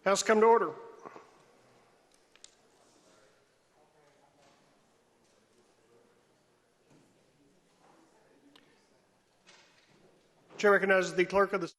House come to order. Chair recognizes the clerk of the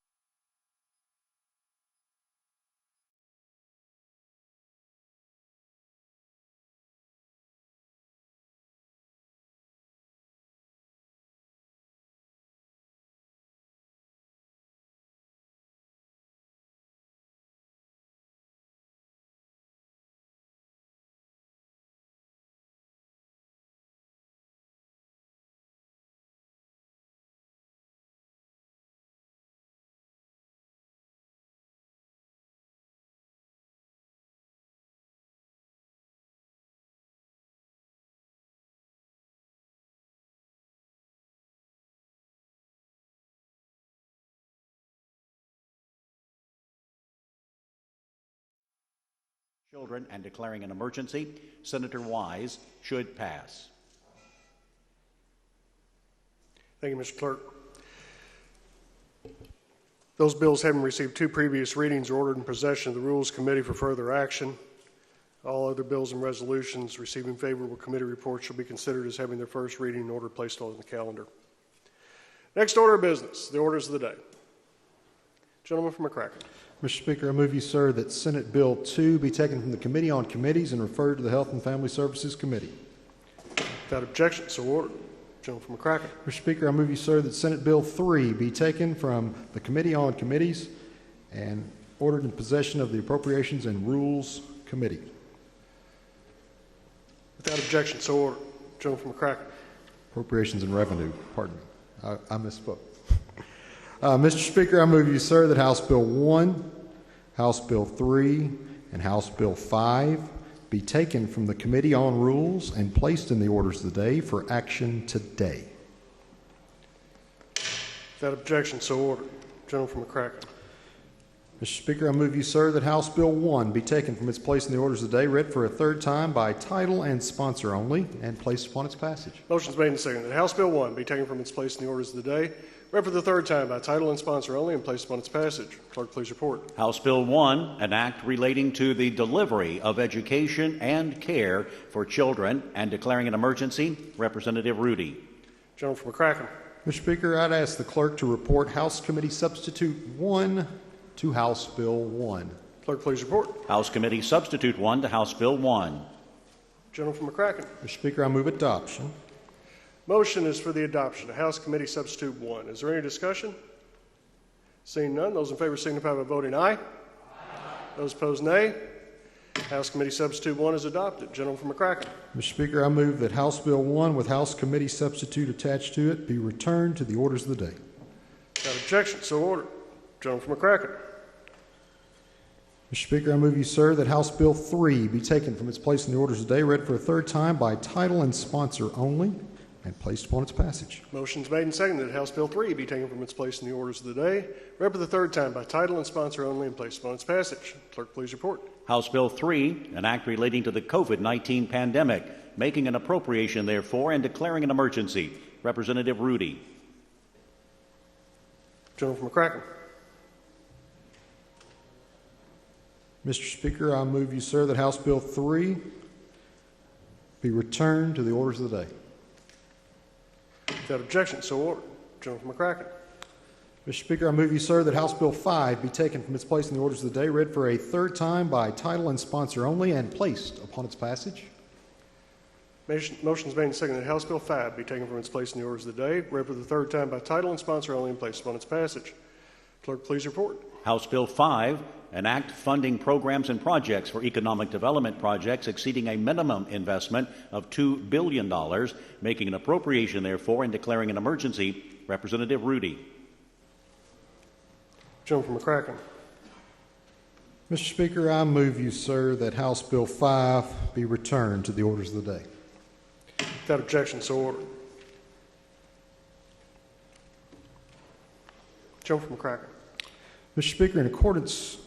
children and declaring an emergency. Senator Wise should pass. Thank you, Mr. Clerk. Those bills having received two previous readings are ordered in possession of the Rules Committee for further action. All other bills and resolutions receiving favorable committee reports shall be considered as having their first reading in order placed on the calendar. Next order of business, the orders of the day. Gentleman from McCracken. Mr. Speaker, I move you, sir, that Senate Bill 2 be taken from the Committee on Committees and referred to the Health and Family Services Committee. Without objection, so ordered. Gentleman from McCracken. Mr. Speaker, I move you, sir, that Senate Bill 3 be taken from the Committee on Committees and ordered in possession of the Appropriations and Rules Committee. Without objection, so ordered. Gentleman from McCracken. Appropriations and Revenue, pardon me. I misspoke. Mr. Speaker, I move you, sir, that House Bill 1, House Bill 3, and House Bill 5 be taken from the Committee on Rules and placed in the orders of the day for action today. Without objection, so ordered. Gentleman from McCracken. Mr. Speaker, I move you, sir, that House Bill 1 be taken from its place in the orders of the day, read for a third time by title and sponsor only, and placed upon its passage. Motion is made and seconded that House Bill 1 be taken from its place in the orders of the day, read for the third time by title and sponsor only, and placed upon its passage. Clerk, please report. House Bill 1, an act relating to the delivery of education and care for children and declaring an emergency. Representative Rudy. Gentleman from McCracken. Mr. Speaker, I'd ask the clerk to report House Committee Substitute 1 to House Bill 1. Clerk, please report. House Committee Substitute 1 to House Bill 1. Gentleman from McCracken. Mr. Speaker, I move adoption. Motion is for the adoption of House Committee Substitute 1. Is there any discussion? Seeing none, those in favor signify by voting aye. Aye. Those opposed, nay. House Committee Substitute 1 is adopted. Gentleman from McCracken. Mr. Speaker, I move that House Bill 1 with House Committee Substitute attached to it be returned to the orders of the day. Without objection, so ordered. Gentleman from McCracken. Mr. Speaker, I move you, sir, that House Bill 3 be taken from its place in the orders of the day, read for a third time by title and sponsor only, and placed upon its passage. Motion is made and seconded that House Bill 3 be taken from its place in the orders of the day, read for the third time by title and sponsor only, and placed upon its passage. Clerk, please report. House Bill 3, an act relating to the COVID-19 pandemic, making an appropriation therefore and declaring an emergency. Representative Rudy. Gentleman from McCracken. Mr. Speaker, I move you, sir, that House Bill 3 be returned to the orders of the day. Without objection, so ordered. Gentleman from McCracken. Mr. Speaker, I move you, sir, that House Bill 5 be taken from its place in the orders of the day, read for a third time by title and sponsor only, and placed upon its passage. Motion is made and seconded that House Bill 5 be taken from its place in the orders of the day, read for the third time by title and sponsor only, and placed upon its passage. Clerk, please report. House Bill 5, an act funding programs and projects for economic development projects exceeding a minimum investment of $2 billion, making an appropriation therefore and declaring an emergency. Representative Rudy. Gentleman from McCracken. Mr. Speaker, I move you, sir, that House Bill 5 be returned to the orders of the day. Without objection, so ordered. Gentleman from McCracken. Mr. Speaker, in accordance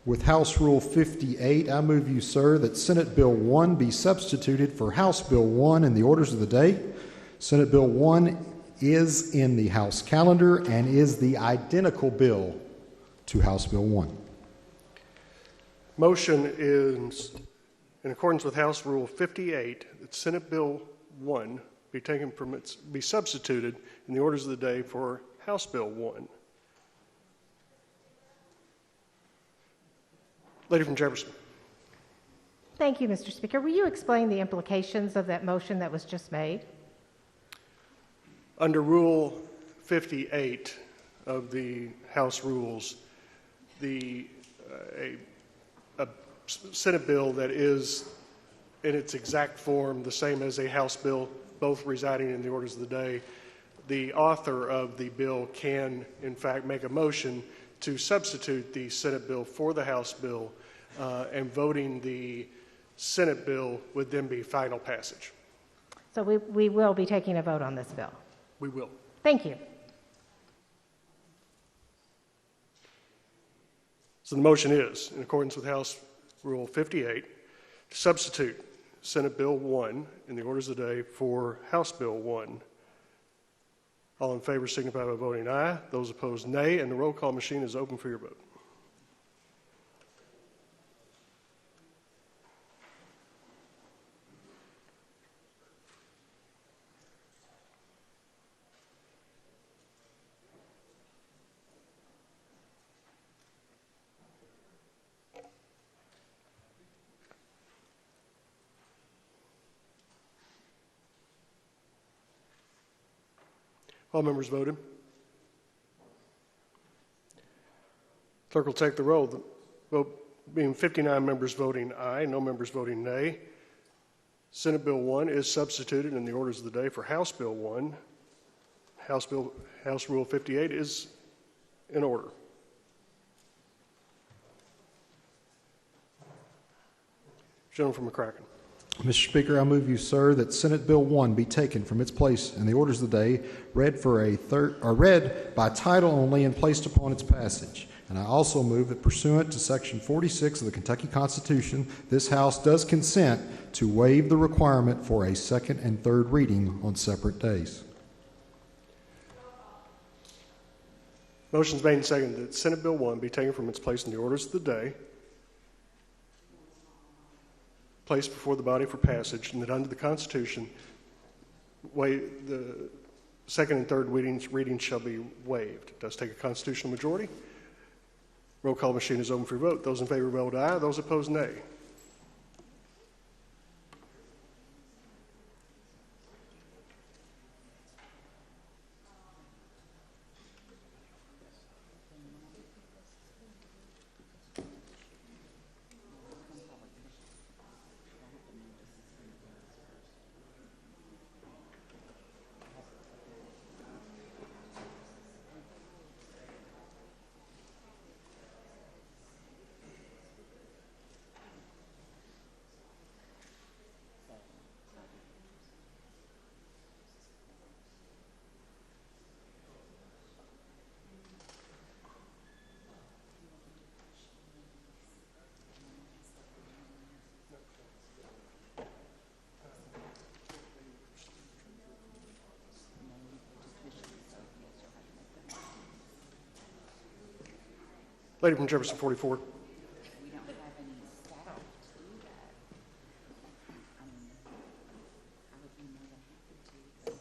with House Rule 58, I move you, sir, that Senate Bill 1 be substituted for House Bill 1 in the orders of the day. Senate Bill 1 is in the House calendar and is the identical bill to House Bill 1. Motion is in accordance with House Rule 58 that Senate Bill 1 be substituted in the orders of the day for House Bill 1. Lady from Jefferson. Thank you, Mr. Speaker. Will you explain the implications of that motion that was just made? Under Rule 58 of the House Rules, a Senate bill that is in its exact form the same as a House bill, both residing in the orders of the day, the author of the bill can, in fact, make a motion to substitute the Senate bill for the House bill, and voting the Senate bill would then be final passage. So we will be taking a vote on this bill. We will. Thank you. So the motion is, in accordance with House Rule 58, to substitute Senate Bill 1 in the orders of the day for House Bill 1. All in favor signify by voting aye. Those opposed, nay. And the roll call machine is open for your vote. All members voted. Clerk will take the roll. The vote being 59 members voting aye, no members voting nay. Senate Bill 1 is substituted in the orders of the day for House Bill 1. House Rule 58 is in order. Gentleman from McCracken. Mr. Speaker, I move you, sir, that Senate Bill 1 be taken from its place in the orders of the day, read by title only and placed upon its passage. And I also move that pursuant to Section 46 of the Kentucky Constitution, this House does consent to waive the requirement for a second and third reading on separate days. Motion is made and seconded that Senate Bill 1 be taken from its place in the orders of the day, placed before the body for passage, and that under the Constitution, the second and third readings shall be waived. It does take a constitutional majority. Roll call machine is open for your vote. Those in favor vote aye. Those opposed, nay. Lady from Jefferson 44. We don't have any staff to do that. I would be more than happy to.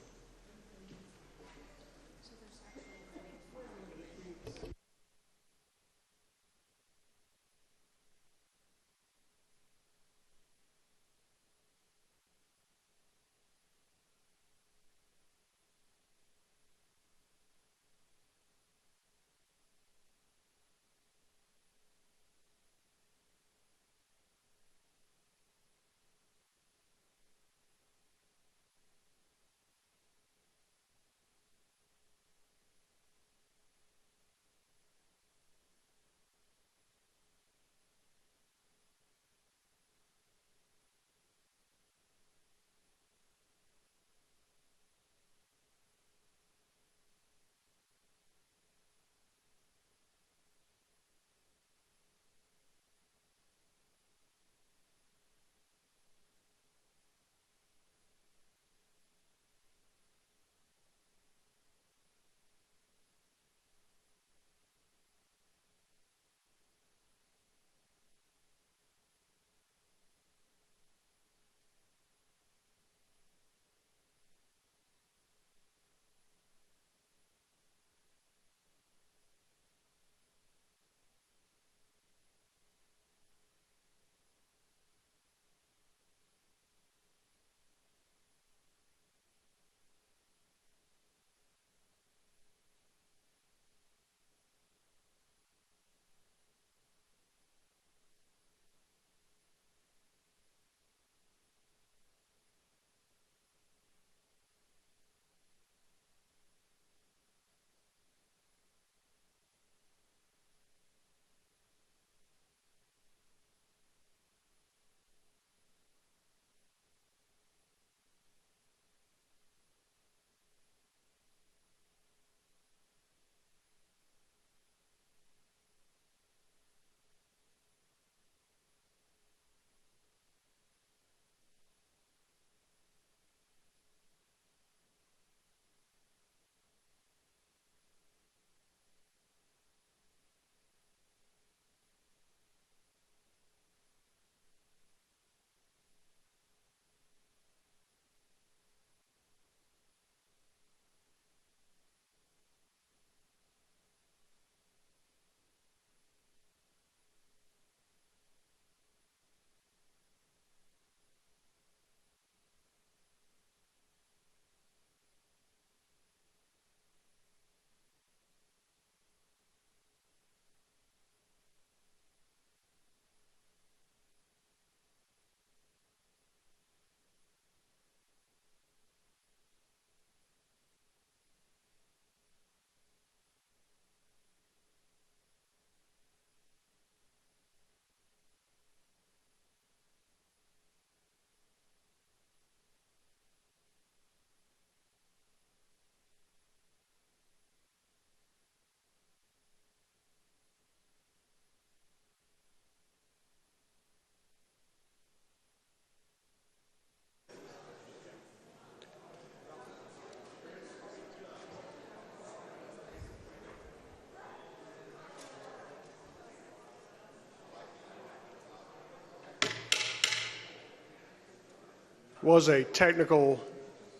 Was a technical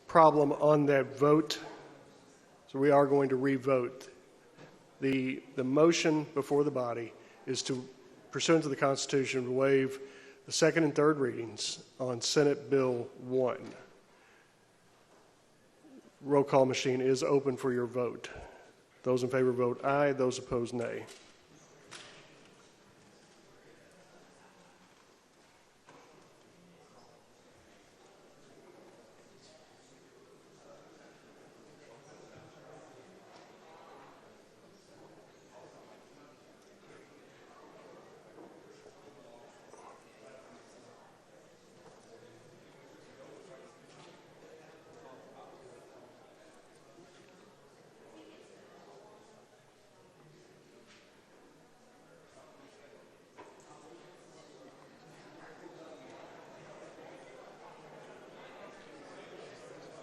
problem on that vote, so we are going to re-vote. The motion before the body is to, pursuant to the Constitution, waive the second and third readings on Senate Bill 1. Roll call machine is open for your vote. Those in favor vote aye. Those opposed, nay.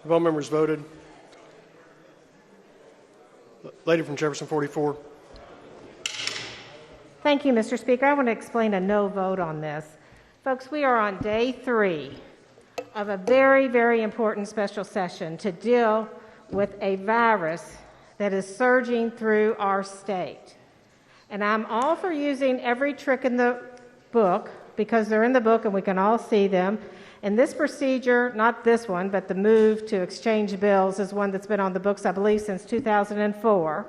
Have all members voted? Lady from Jefferson 44. Thank you, Mr. Speaker. I want to explain a no vote on this. Folks, we are on day 3 of a very, very important special session to deal with a virus that is surging through our state. And I'm all for using every trick in the book because they're in the book and we can all see them. And this procedure, not this one, but the move to exchange bills is one that's been on the books, I believe, since 2004,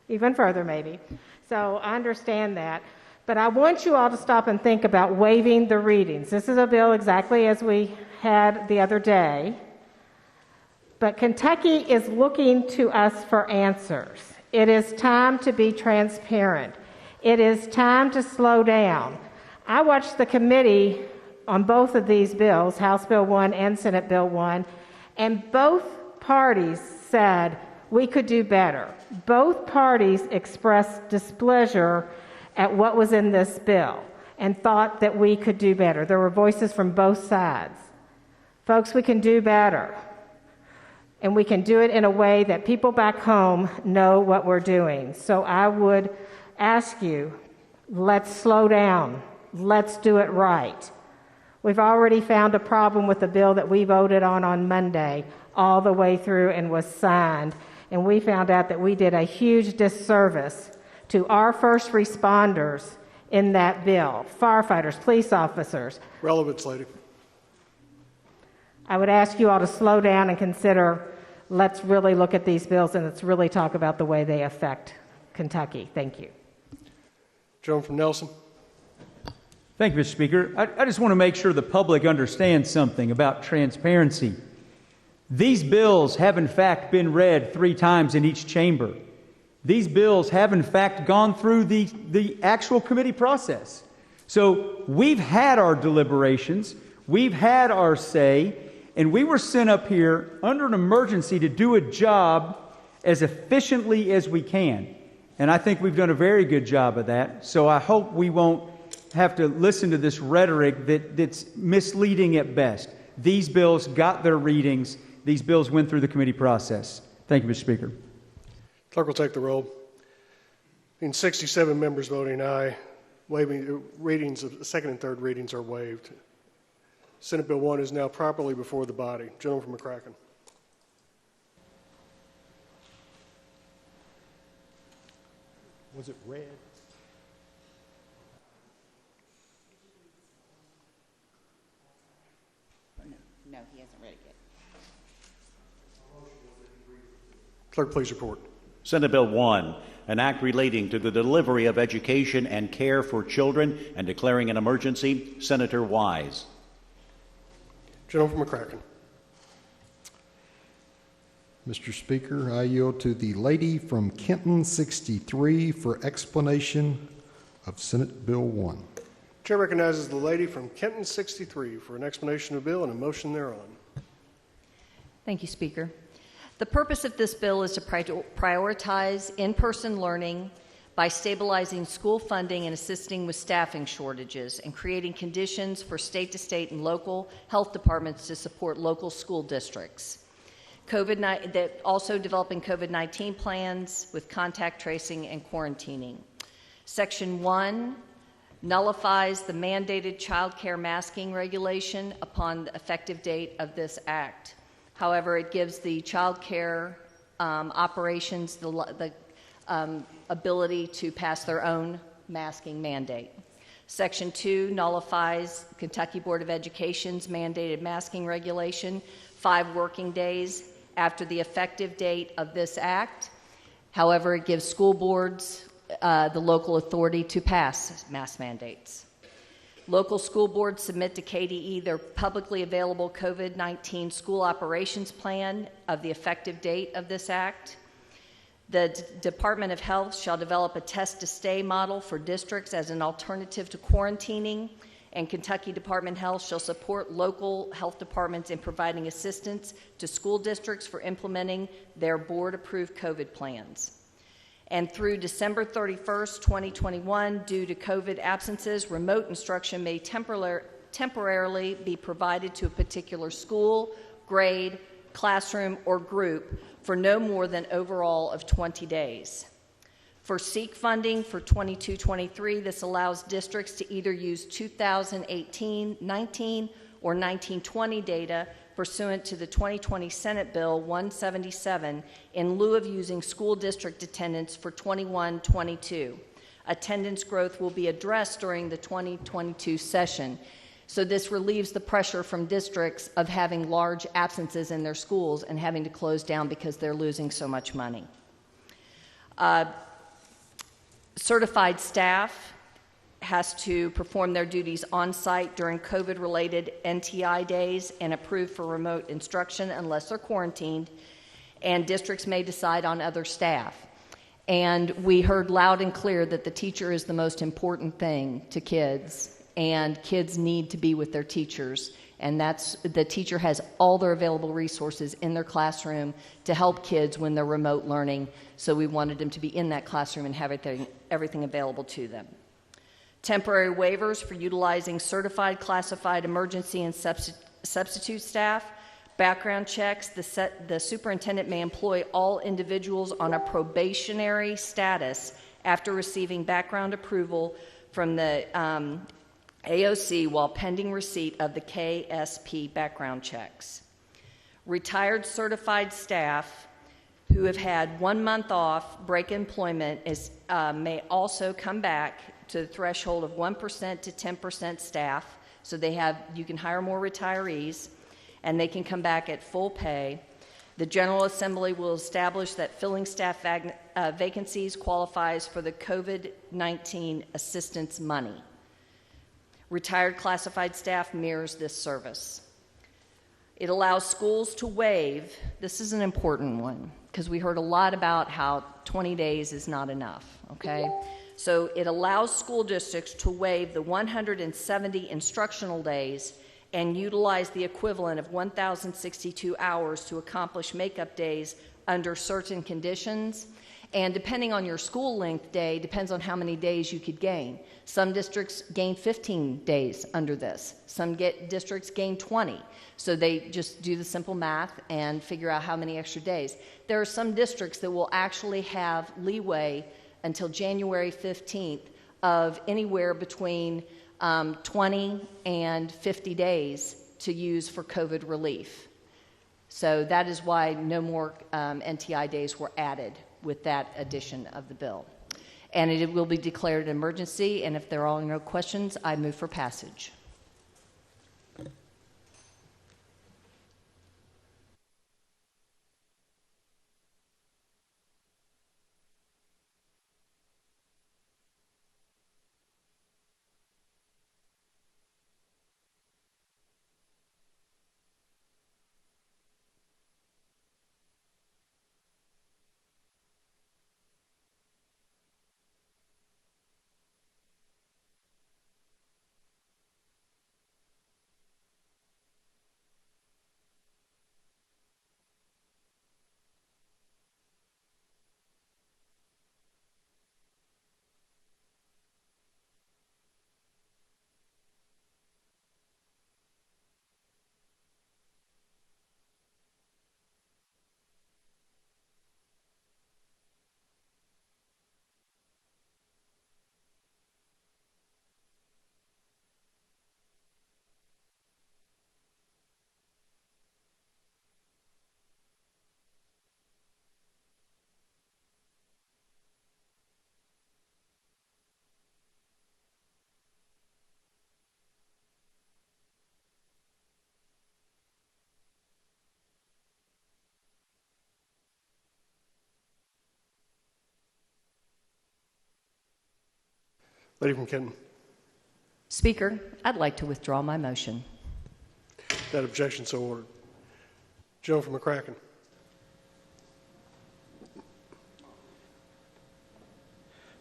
even further maybe. So I understand that. But I want you all to stop and think about waiving the readings. This is a bill exactly as we had the other day. But Kentucky is looking to us for answers. It is time to be transparent. It is time to slow down. I watched the committee on both of these bills, House Bill 1 and Senate Bill 1, and both parties said we could do better. Both parties expressed displeasure at what was in this bill and thought that we could do better. There were voices from both sides. Folks, we can do better. And we can do it in a way that people back home know what we're doing. So I would ask you, let's slow down. Let's do it right. We've already found a problem with the bill that we voted on Monday all the way through and was signed. And we found out that we did a huge disservice to our first responders in that bill, firefighters, police officers. Relevance, lady. I would ask you all to slow down and consider, let's really look at these bills and let's really talk about the way they affect Kentucky. Thank you. Gentleman from Nelson. Thank you, Mr. Speaker. I just want to make sure the public understands something about transparency. These bills have, in fact, been read 3 times in each chamber. These bills have, in fact, gone through the actual committee process. So we've had our deliberations, we've had our say, and we were sent up here under an emergency to do a job as efficiently as we can. And I think we've done a very good job of that. So I hope we won't have to listen to this rhetoric that's misleading at best. These bills got their readings. These bills went through the committee process. Thank you, Mr. Speaker. Clerk will take the roll. In 67 members voting aye, waiving readings of the second and third readings are waived. Senate Bill 1 is now properly before the body. Gentleman from McCracken. Was it read? No, he hasn't read it yet. Clerk, please report. Senate Bill 1, an act relating to the delivery of education and care for children and declaring an emergency. Senator Wise. Gentleman from McCracken. Mr. Speaker, I yield to the lady from Kenton 63 for explanation of Senate Bill 1. Chair recognizes the lady from Kenton 63 for an explanation of the bill and a motion thereon. Thank you, Speaker. The purpose of this bill is to prioritize in-person learning by stabilizing school funding and assisting with staffing shortages and creating conditions for state-to-state and local health departments to support local school districts. Also developing COVID-19 plans with contact tracing and quarantining. Section 1 nullifies the mandated child care masking regulation upon the effective date of this act. However, it gives the child care operations the ability to pass their own masking mandate. Section 2 nullifies Kentucky Board of Education's mandated masking regulation 5 working days after the effective date of this act. However, it gives school boards the local authority to pass mask mandates. Local school boards submit to KDE their publicly available COVID-19 school operations plan of the effective date of this act. The Department of Health shall develop a test-to-stay model for districts as an alternative to quarantining, and Kentucky Department of Health shall support local health departments in providing assistance to school districts for implementing their board-approved COVID plans. And through December 31st, 2021, due to COVID absences, remote instruction may temporarily be provided to a particular school, grade, classroom, or group for no more than overall of 20 days. For SEEK funding for 22-23, this allows districts to either use 2018-19 or 19-20 data pursuant to the 2020 Senate Bill 177 in lieu of using school district attendance for 21-22. Attendance growth will be addressed during the 2022 session. So this relieves the pressure from districts of having large absences in their schools and having to close down because they're losing so much money. Certified staff has to perform their duties on-site during COVID-related NTI days and approved for remote instruction unless they're quarantined, and districts may decide on other staff. And we heard loud and clear that the teacher is the most important thing to kids, and kids need to be with their teachers, and the teacher has all their available resources in their classroom to help kids when they're remote learning, so we wanted them to be in that classroom and have everything available to them. Temporary waivers for utilizing certified, classified, emergency, and substitute staff. Background checks. The superintendent may employ all individuals on a probationary status after receiving background approval from the AOC while pending receipt of the KSP background checks. Retired certified staff who have had 1 month off, break employment, may also come back to the threshold of 1% to 10% staff. So you can hire more retirees, and they can come back at full pay. The General Assembly will establish that filling staff vacancies qualifies for the COVID-19 assistance money. Retired classified staff mirrors this service. It allows schools to waive, this is an important one, because we heard a lot about how 20 days is not enough, okay? So it allows school districts to waive the 170 instructional days and utilize the equivalent of 1,062 hours to accomplish makeup days under certain conditions. And depending on your school length day, depends on how many days you could gain. Some districts gain 15 days under this. Some districts gain 20. So they just do the simple math and figure out how many extra days. There are some districts that will actually have leeway until January 15th of anywhere between 20 and 50 days to use for COVID relief. So that is why no more NTI days were added with that addition of the bill. And it will be declared an emergency, and if there are no questions, I move for passage. Lady from Kenton. Speaker, I'd like to withdraw my motion. That objection so ordered. Gentleman from McCracken.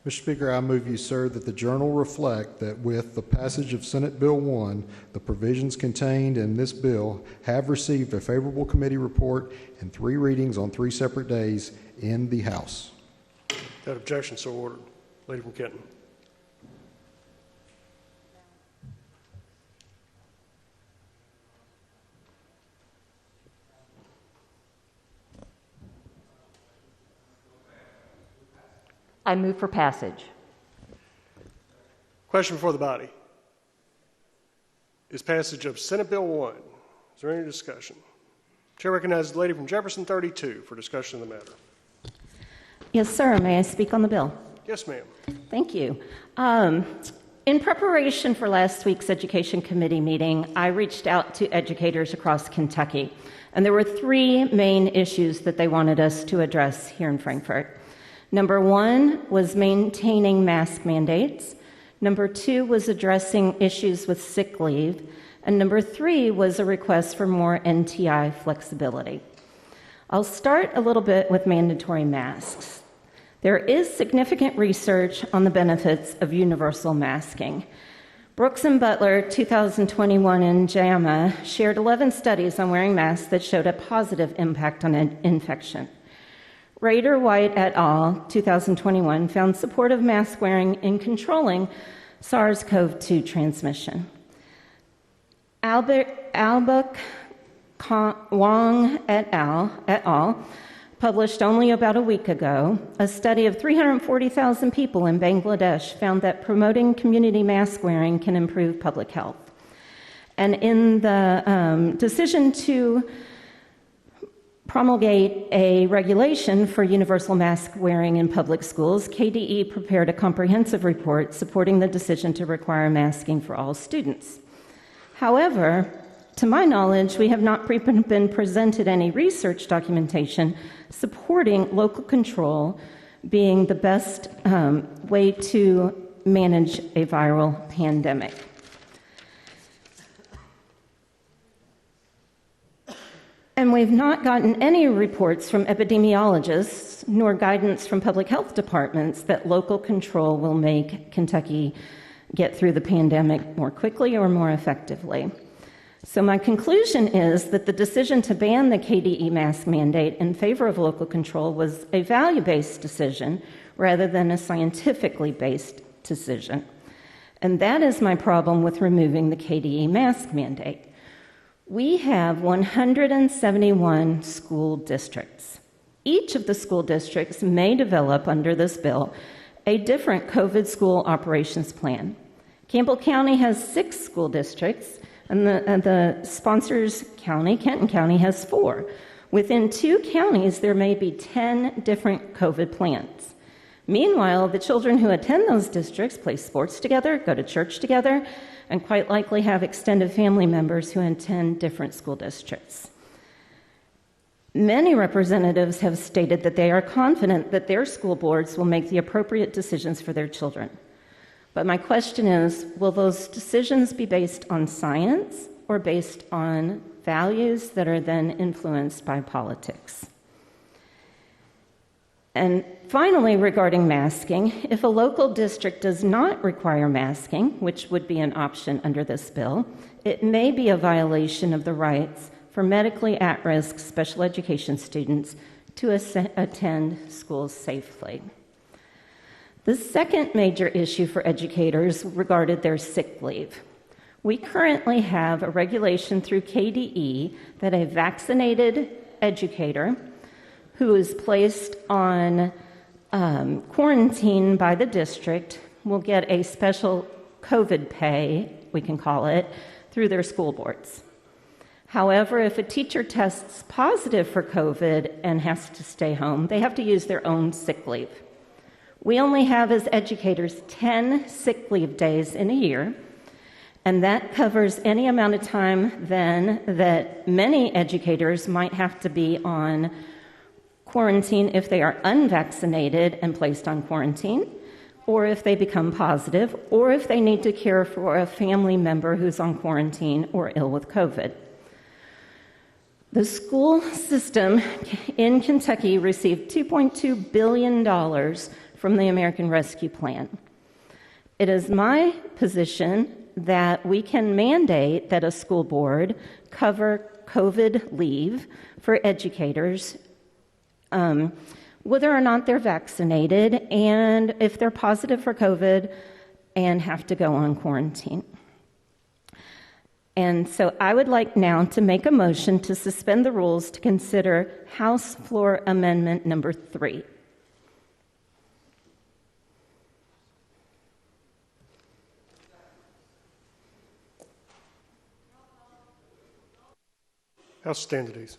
Mr. Speaker, I move you, sir, that the journal reflect that with the passage of Senate Bill 1, the provisions contained in this bill have received a favorable committee report and 3 readings on 3 separate days in the House. That objection so ordered. Lady from Kenton. I move for passage. Question before the body. Is passage of Senate Bill 1. Is there any discussion? Chair recognizes the lady from Jefferson 32 for discussion of the matter. Yes, sir. May I speak on the bill? Yes, ma'am. Thank you. In preparation for last week's Education Committee meeting, I reached out to educators across Kentucky, and there were 3 main issues that they wanted us to address here in Frankfort. Number 1 was maintaining mask mandates. Number 2 was addressing issues with sick leave. And number 3 was a request for more NTI flexibility. I'll start a little bit with mandatory masks. There is significant research on the benefits of universal masking. Brooks and Butler, 2021 in JAMA, shared 11 studies on wearing masks that showed a positive impact on infection. Rader White et al., 2021, found support of mask wearing in controlling SARS-CoV-2 transmission. Albuk Wong et al. Published only about a week ago, a study of 340,000 people in Bangladesh found that promoting community mask wearing can improve public health. And in the decision to promulgate a regulation for universal mask wearing in public schools, KDE prepared a comprehensive report supporting the decision to require masking for all students. However, to my knowledge, we have not been presented any research documentation supporting local control being the best way to manage a viral pandemic. And we've not gotten any reports from epidemiologists nor guidance from public health departments that local control will make Kentucky get through the pandemic more quickly or more effectively. So my conclusion is that the decision to ban the KDE mask mandate in favor of local control was a value-based decision rather than a scientifically based decision. And that is my problem with removing the KDE mask mandate. We have 171 school districts. Each of the school districts may develop under this bill a different COVID school operations plan. Campbell County has 6 school districts, and the sponsors county, Kenton County, has 4. Within 2 counties, there may be 10 different COVID plans. Meanwhile, the children who attend those districts play sports together, go to church together, and quite likely have extended family members who attend different school districts. Many representatives have stated that they are confident that their school boards will make the appropriate decisions for their children. But my question is, will those decisions be based on science or based on values that are then influenced by politics? And finally, regarding masking, if a local district does not require masking, which would be an option under this bill, it may be a violation of the rights for medically at-risk special education students to attend schools safely. The second major issue for educators regarded their sick leave. We currently have a regulation through KDE that a vaccinated educator who is placed on quarantine by the district will get a special COVID pay, we can call it, through their school boards. However, if a teacher tests positive for COVID and has to stay home, they have to use their own sick leave. We only have, as educators, 10 sick leave days in a year, and that covers any amount of time then that many educators might have to be on quarantine if they are unvaccinated and placed on quarantine, or if they become positive, or if they need to care for a family member who's on quarantine or ill with COVID. The school system in Kentucky received $2.2 billion from the American Rescue Plan. It is my position that we can mandate that a school board cover COVID leave for educators, whether or not they're vaccinated, and if they're positive for COVID and have to go on quarantine. And so I would like now to make a motion to suspend the rules to consider House Floor Amendment number 3. House stand at ease.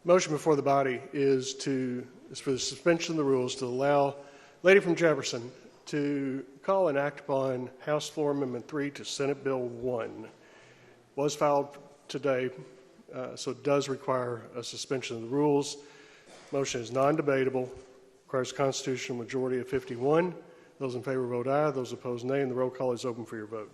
Motion before the body is for the suspension of the rules to allow Lady from Jefferson to call and act upon House Floor Amendment 3 to Senate Bill 1. Was filed today, so it does require a suspension of the rules. Motion is non-debatable, requires a constitutional majority of 51. Those in favor vote aye, those opposed nay, and the roll call is open for your vote.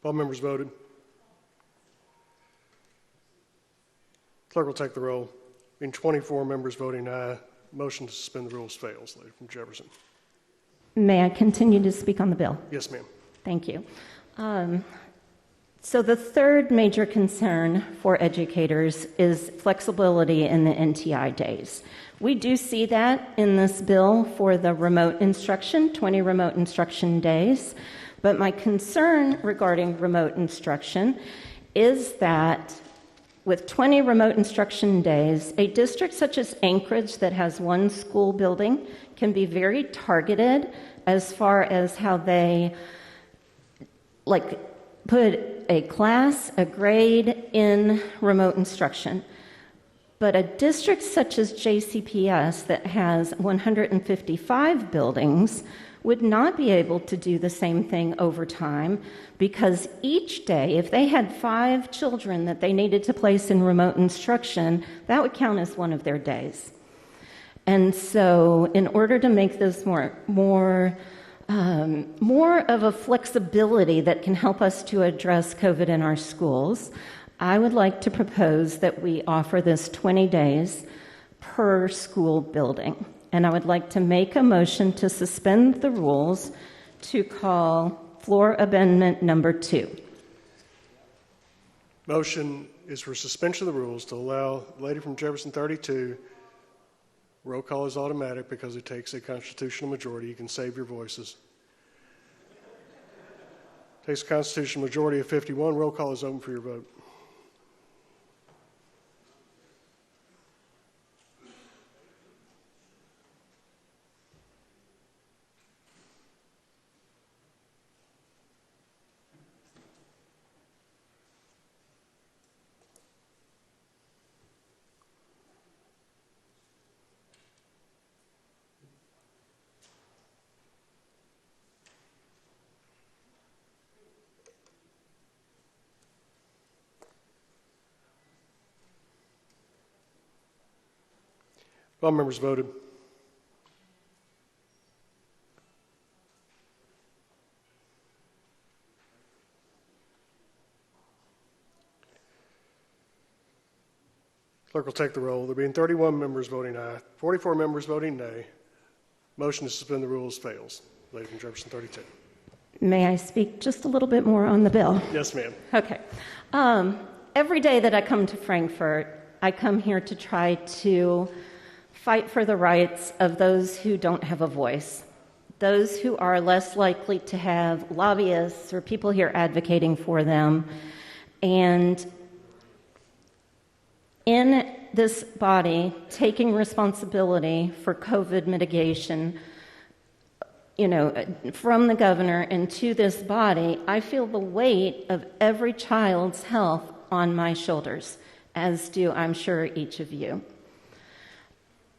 All members voted. Clerk will take the roll. Being 24 members voting aye, motion to suspend the rules fails. Lady from Jefferson. May I continue to speak on the bill? Yes, ma'am. Thank you. So the third major concern for educators is flexibility in the NTI days. We do see that in this bill for the remote instruction, 20 remote instruction days. But my concern regarding remote instruction is that with 20 remote instruction days, a district such as Anchorage that has one school building can be very targeted as far as how they put a class, a grade in remote instruction. But a district such as JCPS that has 155 buildings would not be able to do the same thing over time, because each day, if they had 5 children that they needed to place in remote instruction, that would count as one of their days. And so in order to make this more of a flexibility that can help us to address COVID in our schools, I would like to propose that we offer this 20 days per school building. And I would like to make a motion to suspend the rules to call floor amendment number 2. Motion is for suspension of the rules to allow the lady from Jefferson 32. Roll call is automatic because it takes a constitutional majority. You can save your voices. Takes a constitutional majority of 51. Roll call is open for your vote. All members voted. Clerk will take the roll. There being 31 members voting aye, 44 members voting nay. Motion to suspend the rules fails. Lady from Jefferson 32. May I speak just a little bit more on the bill? Yes, ma'am. Okay. Every day that I come to Frankfurt, I come here to try to fight for the rights of those who don't have a voice, those who are less likely to have lobbyists or people here advocating for them. And in this body, taking responsibility for COVID mitigation, from the governor and to this body, I feel the weight of every child's health on my shoulders, as do, I'm sure, each of you.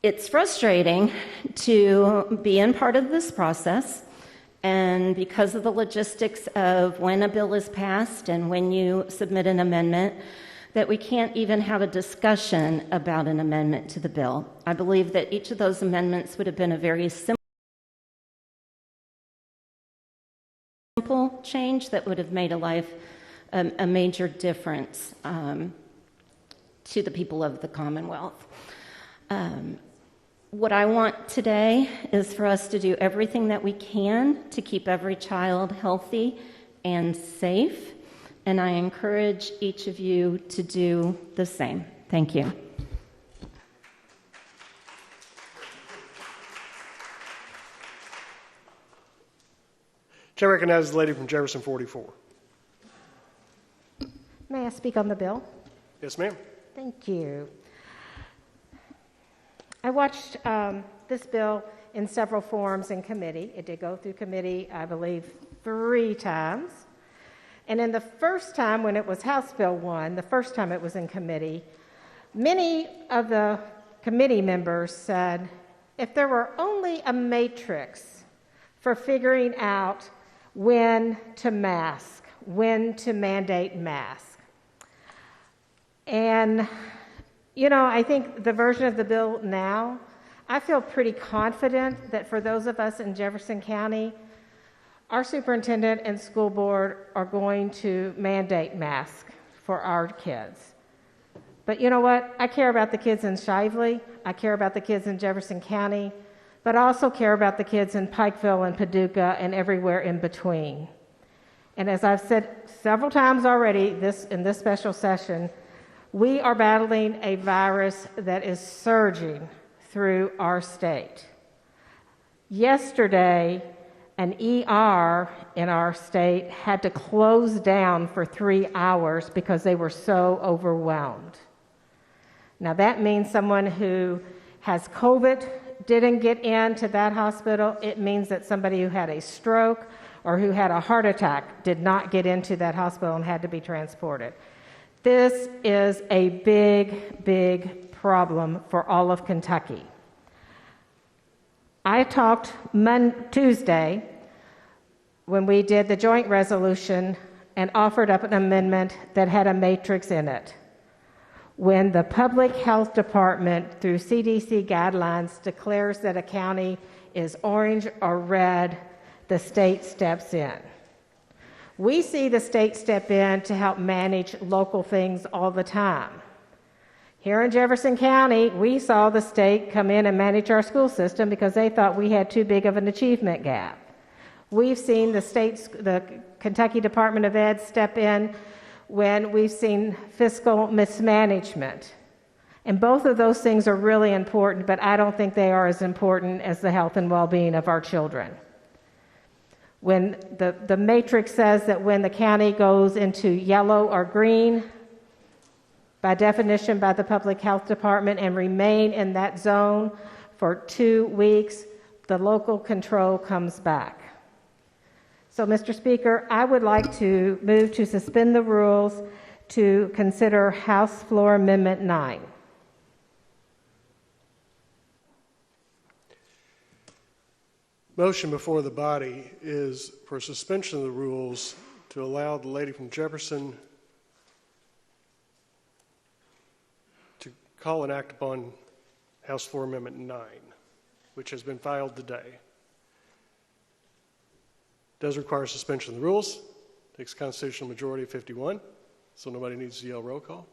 It's frustrating to be in part of this process, and because of the logistics of when a bill is passed and when you submit an amendment, that we can't even have a discussion about an amendment to the bill. I believe that each of those amendments would have been a very simple change that would have made a major difference to the people of the Commonwealth. What I want today is for us to do everything that we can to keep every child healthy and safe, and I encourage each of you to do the same. Thank you. Chair recognizes the lady from Jefferson 44. May I speak on the bill? Yes, ma'am. Thank you. I watched this bill in several forms in committee. It did go through committee, I believe, 3 times. And in the first time, when it was House Bill 1, the first time it was in committee, many of the committee members said, if there were only a matrix for figuring out when to mask, when to mandate mask. And I think the version of the bill now, I feel pretty confident that for those of us in Jefferson County, our superintendent and school board are going to mandate masks for our kids. But you know what? I care about the kids in Shively. I care about the kids in Jefferson County, but I also care about the kids in Pikeville and Paducah and everywhere in between. And as I've said several times already in this special session, we are battling a virus that is surging through our state. Yesterday, an ER in our state had to close down for 3 hours because they were so overwhelmed. Now that means someone who has COVID didn't get into that hospital. It means that somebody who had a stroke or who had a heart attack did not get into that hospital and had to be transported. This is a big, big problem for all of Kentucky. I talked Tuesday when we did the joint resolution and offered up an amendment that had a matrix in it. When the Public Health Department, through CDC guidelines, declares that a county is orange or red, the state steps in. We see the state step in to help manage local things all the time. Here in Jefferson County, we saw the state come in and manage our school system because they thought we had too big of an achievement gap. We've seen the Kentucky Department of Ed step in when we've seen fiscal mismanagement. And both of those things are really important, but I don't think they are as important as the health and well-being of our children. When the matrix says that when the county goes into yellow or green, by definition by the Public Health Department, and remain in that zone for 2 weeks, the local control comes back. So, Mr. Speaker, I would like to move to suspend the rules to consider House Floor Amendment 9. Motion before the body is for suspension of the rules to allow the lady from Jefferson to call and act upon House Floor Amendment 9, which has been filed today. Does require suspension of the rules. Takes a constitutional majority of 51, so nobody needs to yell roll call.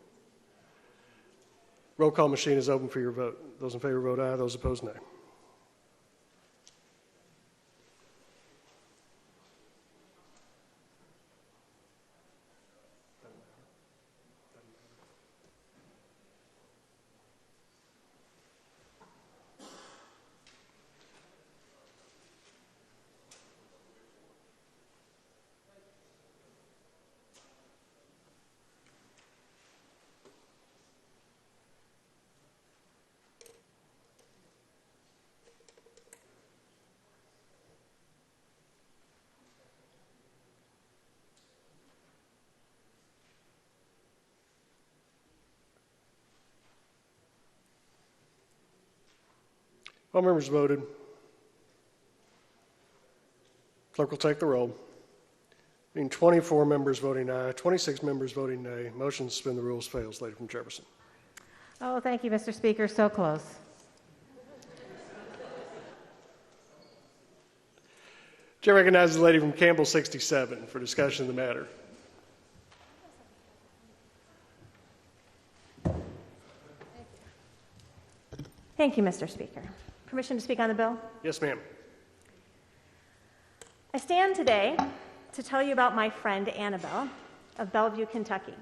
Roll call machine is open for your vote. Those in favor vote aye, those opposed nay. All members voted. Clerk will take the roll. Being 24 members voting aye, 26 members voting nay, motion to suspend the rules fails. Lady from Jefferson. Oh, thank you, Mr. Speaker. So close. Chair recognizes the lady from Campbell 67 for discussion of the matter. Thank you, Mr. Speaker. Permission to speak on the bill? Yes, ma'am. I stand today to tell you about my friend Annabelle of Bellevue, Kentucky.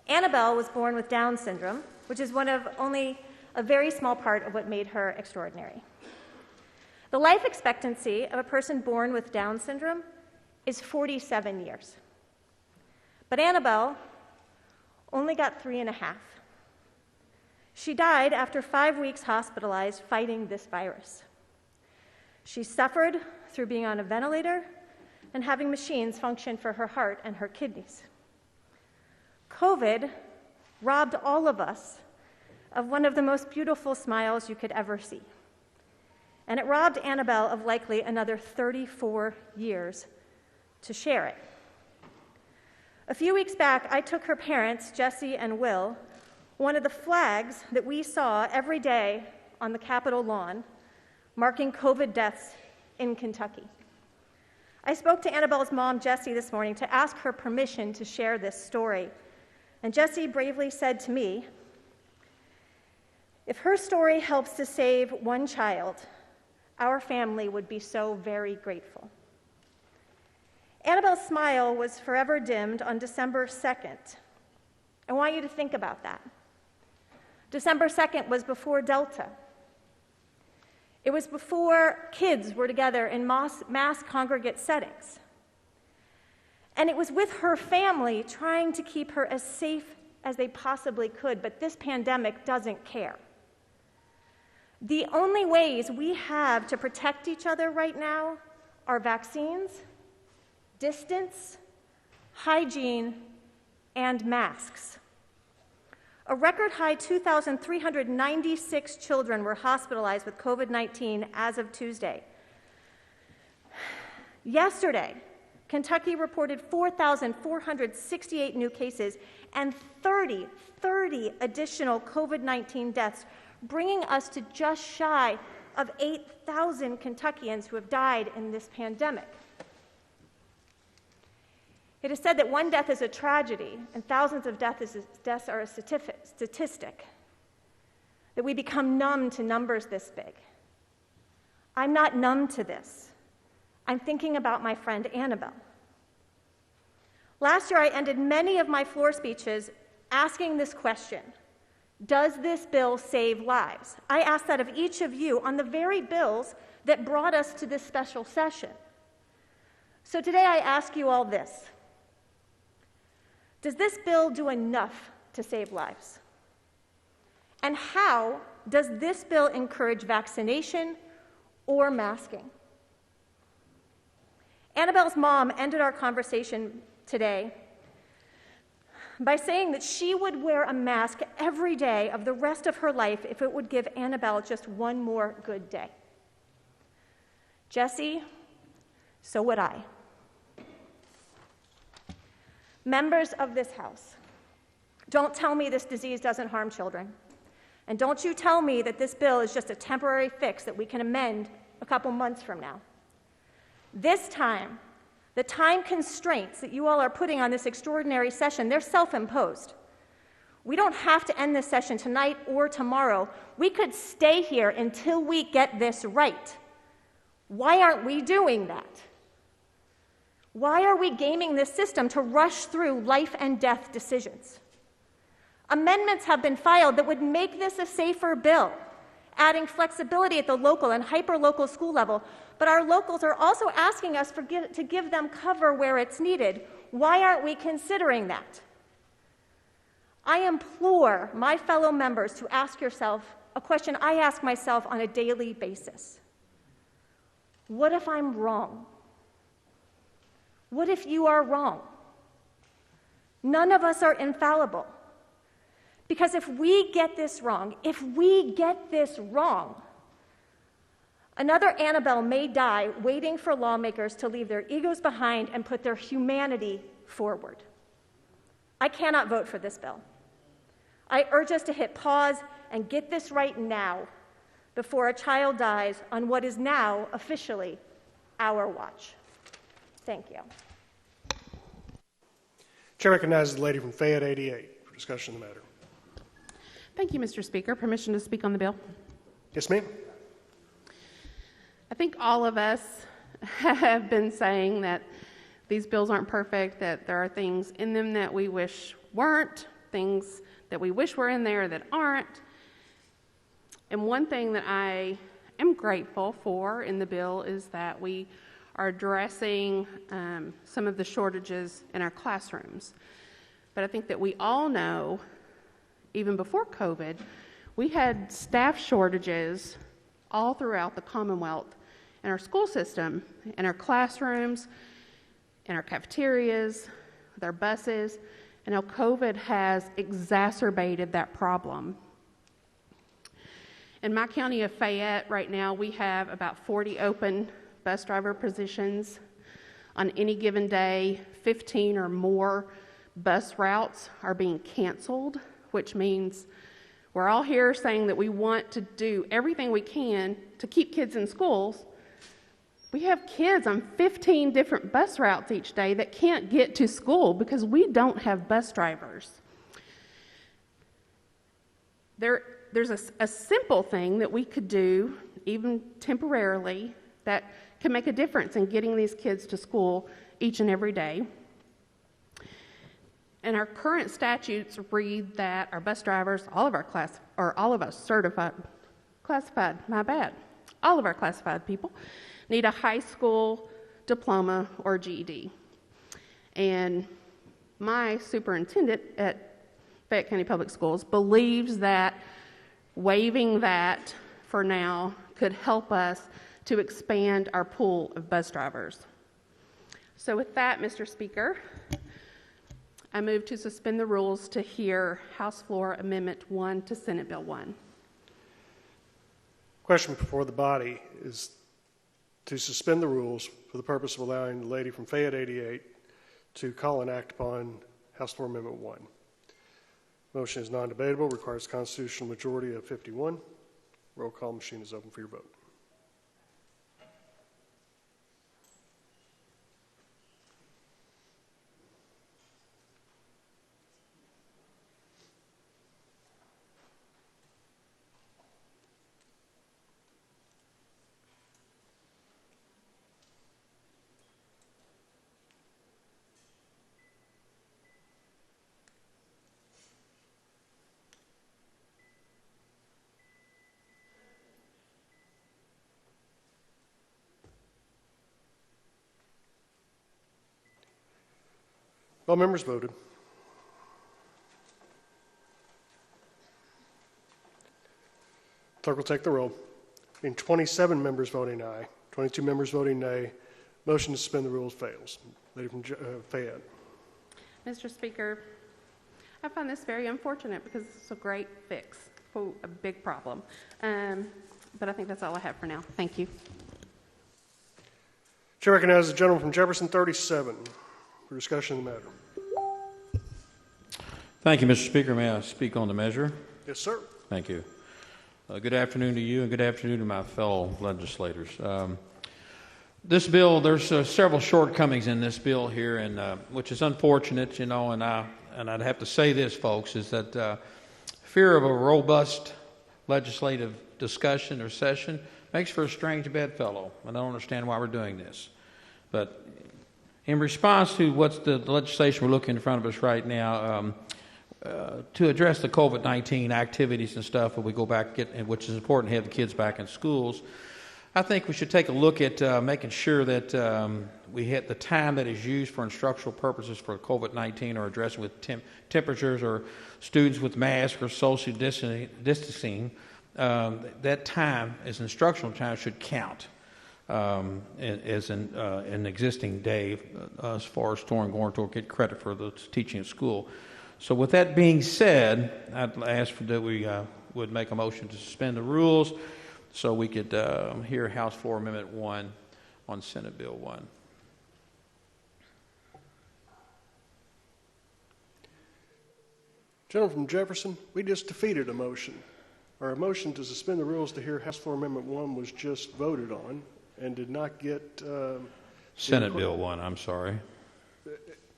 Annabelle was born with Down syndrome, which is one of only a very small part of what made her extraordinary. The life expectancy of a person born with Down syndrome is 47 years. But Annabelle only got 3.5. She died after 5 weeks hospitalized fighting this virus. She suffered through being on a ventilator and having machines function for her heart and her kidneys. COVID robbed all of us of one of the most beautiful smiles you could ever see. And it robbed Annabelle of likely another 34 years to share it. A few weeks back, I took her parents, Jesse and Will, one of the flags that we saw every day on the Capitol lawn, marking COVID deaths in Kentucky. I spoke to Annabelle's mom, Jessie, this morning to ask her permission to share this story. And Jessie bravely said to me, if her story helps to save one child, our family would be so very grateful. Annabelle's smile was forever dimmed on December 2nd. I want you to think about that. December 2nd was before Delta. It was before kids were together in mass congregate settings. And it was with her family trying to keep her as safe as they possibly could, but this pandemic doesn't care. The only ways we have to protect each other right now are vaccines, distance, hygiene, and masks. A record high 2,396 children were hospitalized with COVID-19 as of Tuesday. Yesterday, Kentucky reported 4,468 new cases and 30 additional COVID-19 deaths, bringing us to just shy of 8,000 Kentuckians who have died in this pandemic. It is said that one death is a tragedy and thousands of deaths are a statistic, that we become numb to numbers this big. I'm not numb to this. I'm thinking about my friend Annabelle. Last year, I ended many of my floor speeches asking this question: does this bill save lives? I asked that of each of you on the very bills that brought us to this special session. So today I ask you all this: does this bill do enough to save lives? And how does this bill encourage vaccination or masking? Annabelle's mom ended our conversation today by saying that she would wear a mask every day of the rest of her life if it would give Annabelle just one more good day. Jesse, so would I. Members of this House, don't tell me this disease doesn't harm children. And don't you tell me that this bill is just a temporary fix that we can amend a couple months from now. This time, the time constraints that you all are putting on this extraordinary session, they're self-imposed. We don't have to end this session tonight or tomorrow. We could stay here until we get this right. Why aren't we doing that? Why are we gaming this system to rush through life and death decisions? Amendments have been filed that would make this a safer bill, adding flexibility at the local and hyper-local school level, but our locals are also asking us to give them cover where it's needed. Why aren't we considering that? I implore my fellow members to ask yourself a question I ask myself on a daily basis. What if I'm wrong? What if you are wrong? None of us are infallible. Because if we get this wrong, another Annabelle may die waiting for lawmakers to leave their egos behind and put their humanity forward. I cannot vote for this bill. I urge us to hit pause and get this right now before a child dies on what is now officially our watch. Thank you. Chair recognizes the lady from Fayette 88 for discussion of the matter. Thank you, Mr. Speaker. Permission to speak on the bill? Yes, ma'am. I think all of us have been saying that these bills aren't perfect, that there are things in them that we wish weren't, things that we wish were in there that aren't. And one thing that I am grateful for in the bill is that we are addressing some of the shortages in our classrooms. But I think that we all know, even before COVID, we had staff shortages all throughout the Commonwealth in our school system, in our classrooms, in our cafeterias, with our buses. And now COVID has exacerbated that problem. In my county of Fayette right now, we have about 40 open bus driver positions. On any given day, 15 or more bus routes are being canceled, which means we're all here saying that we want to do everything we can to keep kids in schools. We have kids on 15 different bus routes each day that can't get to school because we don't have bus drivers. There's a simple thing that we could do, even temporarily, that can make a difference in getting these kids to school each and every day. And our current statutes read that our bus drivers, all of our classified people need a high school diploma or GED. And my superintendent at Fayette County Public Schools believes that waiving that for now could help us to expand our pool of bus drivers. So with that, Mr. Speaker, I move to suspend the rules to hear House Floor Amendment 1 to Senate Bill 1. Question before the body is to suspend the rules for the purpose of allowing the lady from Fayette 88 to call and act upon House Floor Amendment 1. Motion is non-debatable, requires constitutional majority of 51. Roll call machine is open for your vote. All members voted. Clerk will take the roll. Being 27 members voting aye, 22 members voting nay, motion to suspend the rules fails. Lady from Fayette. Mr. Speaker, I find this very unfortunate because it's a great fix for a big problem. But I think that's all I have for now. Thank you. Chair recognizes the gentleman from Jefferson 37 for discussion of the matter. Thank you, Mr. Speaker. May I speak on the measure? Yes, sir. Thank you. Good afternoon to you and good afternoon to my fellow legislators. This bill, there's several shortcomings in this bill here, and which is unfortunate, and I'd have to say this, folks, is that fear of a robust legislative discussion or session makes for a strange bedfellow. I don't understand why we're doing this. But in response to what's the legislation we're looking in front of us right now, to address the COVID-19 activities and stuff, when we go back, which is important to have the kids back in schools, I think we should take a look at making sure that we hit the time that is used for instructional purposes for COVID-19 or addressing with temperatures or students with masks or social distancing. That time as instructional time should count as an existing day as far as going to get credit for the teaching at school. So with that being said, I'd ask that we would make a motion to suspend the rules so we could hear House Floor Amendment 1 on Senate Bill 1. Gentleman from Jefferson, we just defeated a motion. Our motion to suspend the rules to hear House Floor Amendment 1 was just voted on and did not get... Senate Bill 1, I'm sorry.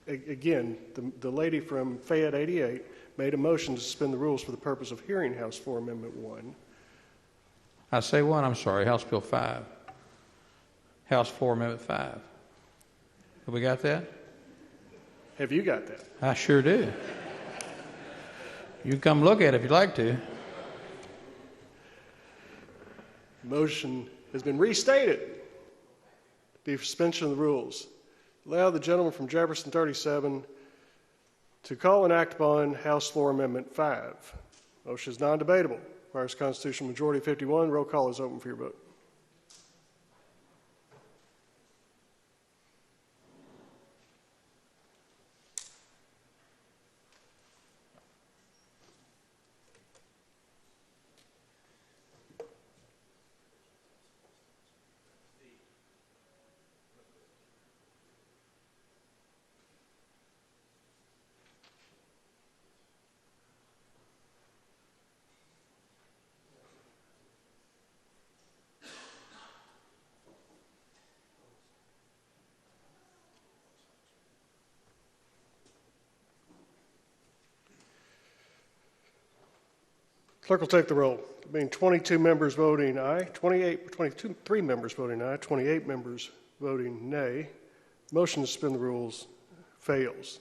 Again, the lady from Fayette 88 made a motion to suspend the rules for the purpose of hearing House Floor Amendment 1. I say 1, I'm sorry, House Bill 5. House Floor Amendment 5. Have we got that? Have you got that? I sure do. You can come look at it if you'd like to. Motion has been restated. Be suspension of the rules. Allow the gentleman from Jefferson 37 to call and act upon House Floor Amendment 5. Motion is non-debatable. Requires constitutional majority of 51. Roll call is open for your vote. Clerk will take the roll. Being 22 members voting aye, 23 members voting aye, 28 members voting nay, motion to suspend the rules fails.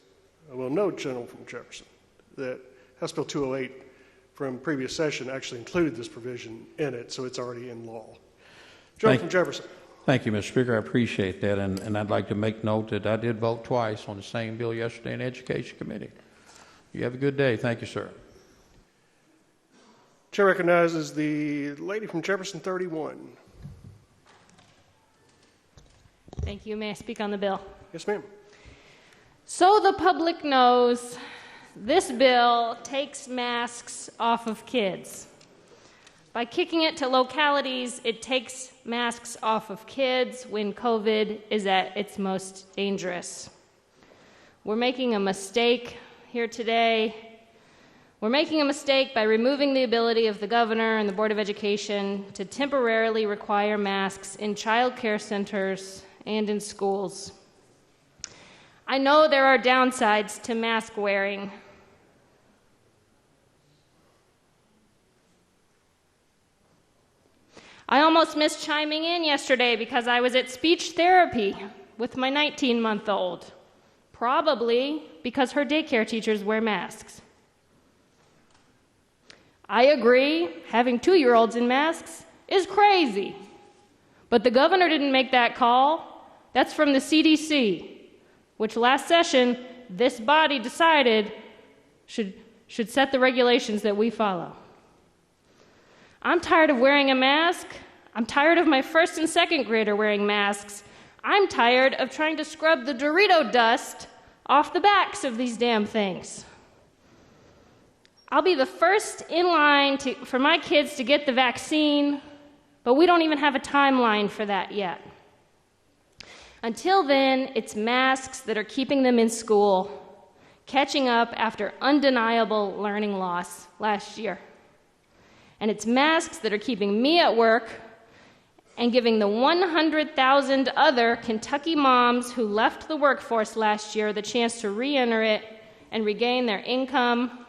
I will note, gentleman from Jefferson, that House Bill 208 from previous session actually included this provision in it, so it's already in law. Gentleman from Jefferson. Thank you, Mr. Speaker. I appreciate that, and I'd like to make note that I did vote twice on the same bill yesterday in the Education Committee. You have a good day. Thank you, sir. Chair recognizes the lady from Jefferson 31. Thank you. May I speak on the bill? Yes, ma'am. So the public knows, this bill takes masks off of kids. By kicking it to localities, it takes masks off of kids when COVID is at its most dangerous. We're making a mistake here today. We're making a mistake by removing the ability of the governor and the Board of Education to temporarily require masks in child care centers and in schools. I know there are downsides to mask wearing. I almost missed chiming in yesterday because I was at speech therapy with my 19-month-old, probably because her daycare teachers wear masks. I agree, having 2-year-olds in masks is crazy. But the governor didn't make that call. That's from the CDC, which last session this body decided should set the regulations that we follow. I'm tired of wearing a mask. I'm tired of my first and second grader wearing masks. I'm tired of trying to scrub the Dorito dust off the backs of these damn things. I'll be the first in line for my kids to get the vaccine, but we don't even have a timeline for that yet. Until then, it's masks that are keeping them in school, catching up after undeniable learning loss last year. And it's masks that are keeping me at work and giving the 100,000 other Kentucky moms who left the workforce last year the chance to re-enter it and regain their income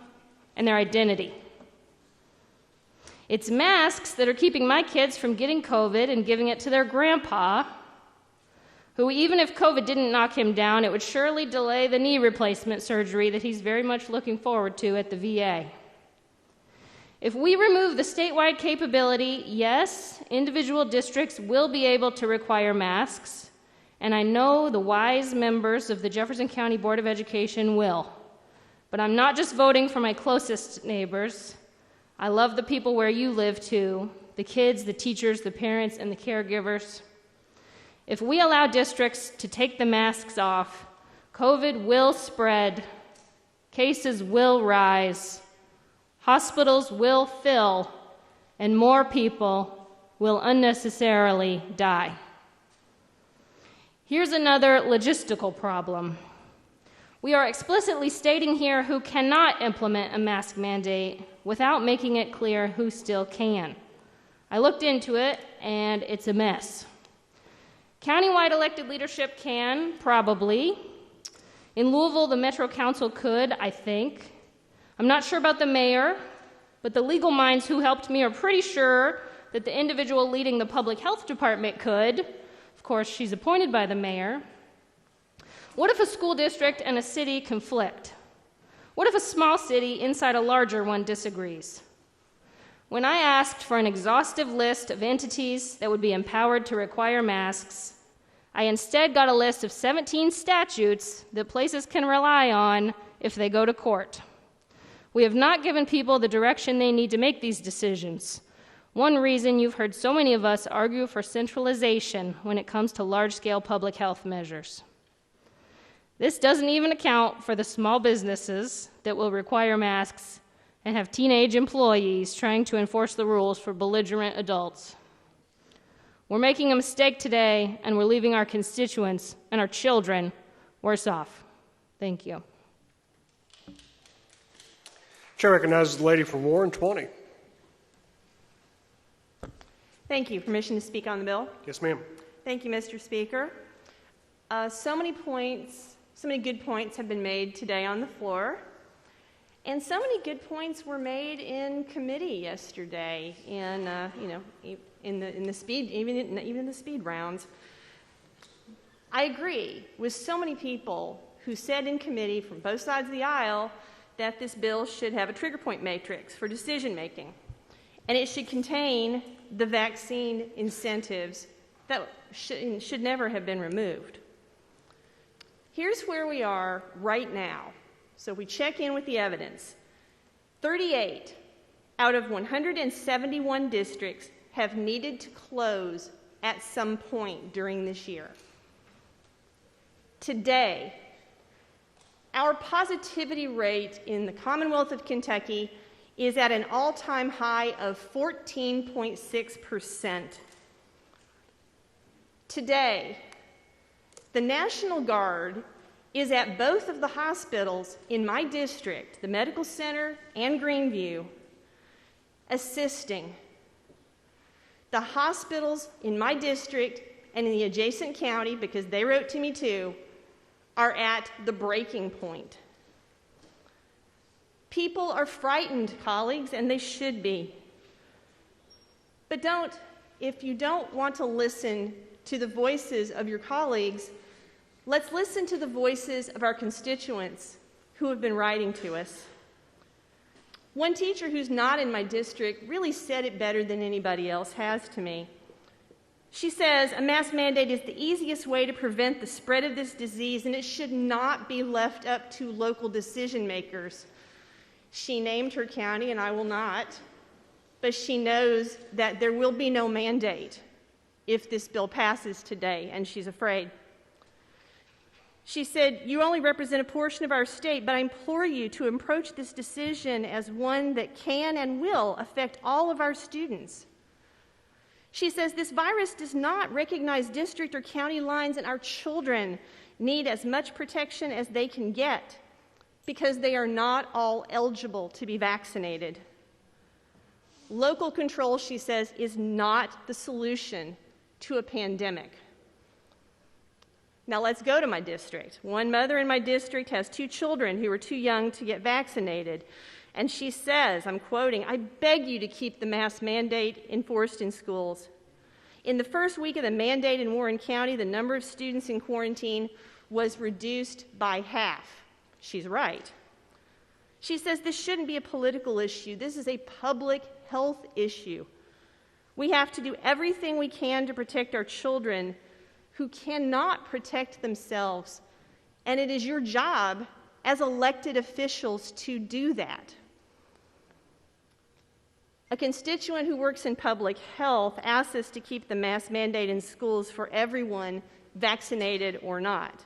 and their identity. It's masks that are keeping my kids from getting COVID and giving it to their grandpa, who, even if COVID didn't knock him down, it would surely delay the knee replacement surgery that he's very much looking forward to at the VA. If we remove the statewide capability, yes, individual districts will be able to require masks, and I know the wise members of the Jefferson County Board of Education will. But I'm not just voting for my closest neighbors. I love the people where you live too, the kids, the teachers, the parents, and the caregivers. If we allow districts to take the masks off, COVID will spread, cases will rise, hospitals will fill, and more people will unnecessarily die. Here's another logistical problem. We are explicitly stating here who cannot implement a mask mandate without making it clear who still can. I looked into it, and it's a mess. Countywide elected leadership can, probably. In Louisville, the Metro Council could, I think. I'm not sure about the mayor, but the legal minds who helped me are pretty sure that the individual leading the public health department could. Of course, she's appointed by the mayor. What if a school district and a city conflict? What if a small city inside a larger one disagrees? When I asked for an exhaustive list of entities that would be empowered to require masks, I instead got a list of 17 statutes that places can rely on if they go to court. We have not given people the direction they need to make these decisions. One reason you've heard so many of us argue for centralization when it comes to large-scale public health measures. This doesn't even account for the small businesses that will require masks and have teenage employees trying to enforce the rules for belligerent adults. We're making a mistake today, and we're leaving our constituents and our children worse off. Thank you. Chair recognizes the lady from Warren, 20. Thank you. Permission to speak on the bill? Yes, ma'am. Thank you, Mr. Speaker. So many good points have been made today on the floor, and so many good points were made in committee yesterday. In the speed rounds. I agree with so many people who said in committee from both sides of the aisle that this bill should have a trigger point matrix for decision making, and it should contain the vaccine incentives that should never have been removed. Here's where we are right now. So we check in with the evidence. 38 out of 171 districts have needed to close at some point during this year. Today, our positivity rate in the Commonwealth of Kentucky is at an all-time high of 14.6%. Today, the National Guard is at both of the hospitals in my district, the Medical Center and Greenview, assisting. The hospitals in my district and in the adjacent county, because they wrote to me too, are at the breaking point. People are frightened, colleagues, and they should be. But if you don't want to listen to the voices of your colleagues, let's listen to the voices of our constituents who have been writing to us. One teacher who's not in my district really said it better than anybody else has to me. She says a mask mandate is the easiest way to prevent the spread of this disease, and it should not be left up to local decision makers. She named her county, and I will not, but she knows that there will be no mandate if this bill passes today, and she's afraid. She said, "You only represent a portion of our state, but I implore you to approach this decision as one that can and will affect all of our students." She says, "This virus does not recognize district or county lines, and our children need as much protection as they can get because they are not all eligible to be vaccinated." Local control, she says, is not the solution to a pandemic. Now let's go to my district. One mother in my district has 2 children who are too young to get vaccinated. And she says, I'm quoting, "I beg you to keep the mask mandate enforced in schools. In the first week of the mandate in Warren County, the number of students in quarantine was reduced by half." She's right. She says this shouldn't be a political issue. This is a public health issue. We have to do everything we can to protect our children who cannot protect themselves. And it is your job as elected officials to do that. A constituent who works in public health asks us to keep the mask mandate in schools for everyone, vaccinated or not.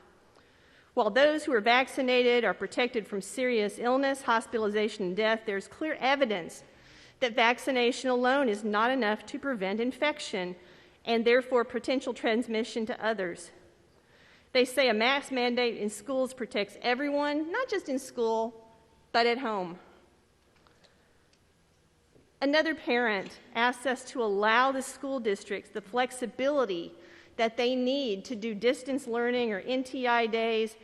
While those who are vaccinated are protected from serious illness, hospitalization, and death, there's clear evidence that vaccination alone is not enough to prevent infection and therefore potential transmission to others. They say a mask mandate in schools protects everyone, not just in school, but at home. Another parent asks us to allow the school districts the flexibility that they need to do distance learning or NTI days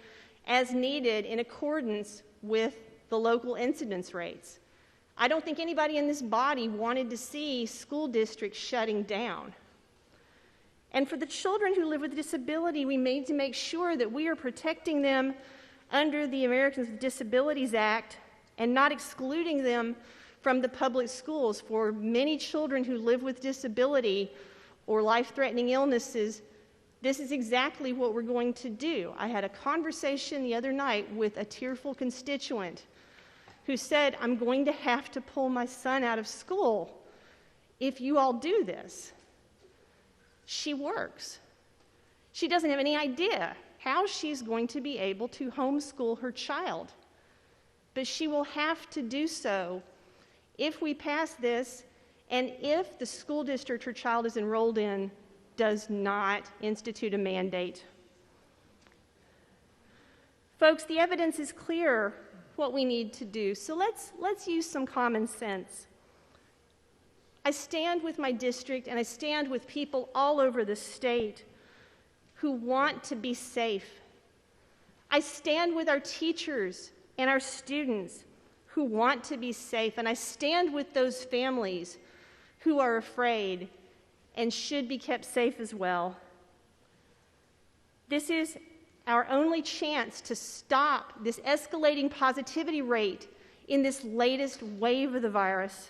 as needed in accordance with the local incidence rates. I don't think anybody in this body wanted to see school districts shutting down. And for the children who live with disability, we need to make sure that we are protecting them under the Americans with Disabilities Act and not excluding them from the public schools. For many children who live with disability or life-threatening illnesses, this is exactly what we're going to do. I had a conversation the other night with a tearful constituent who said, "I'm going to have to pull my son out of school if you all do this." She works. She doesn't have any idea how she's going to be able to homeschool her child. But she will have to do so if we pass this and if the school district her child is enrolled in does not institute a mandate. Folks, the evidence is clear what we need to do, so let's use some common sense. I stand with my district and I stand with people all over the state who want to be safe. I stand with our teachers and our students who want to be safe, and I stand with those families who are afraid and should be kept safe as well. This is our only chance to stop this escalating positivity rate in this latest wave of the virus.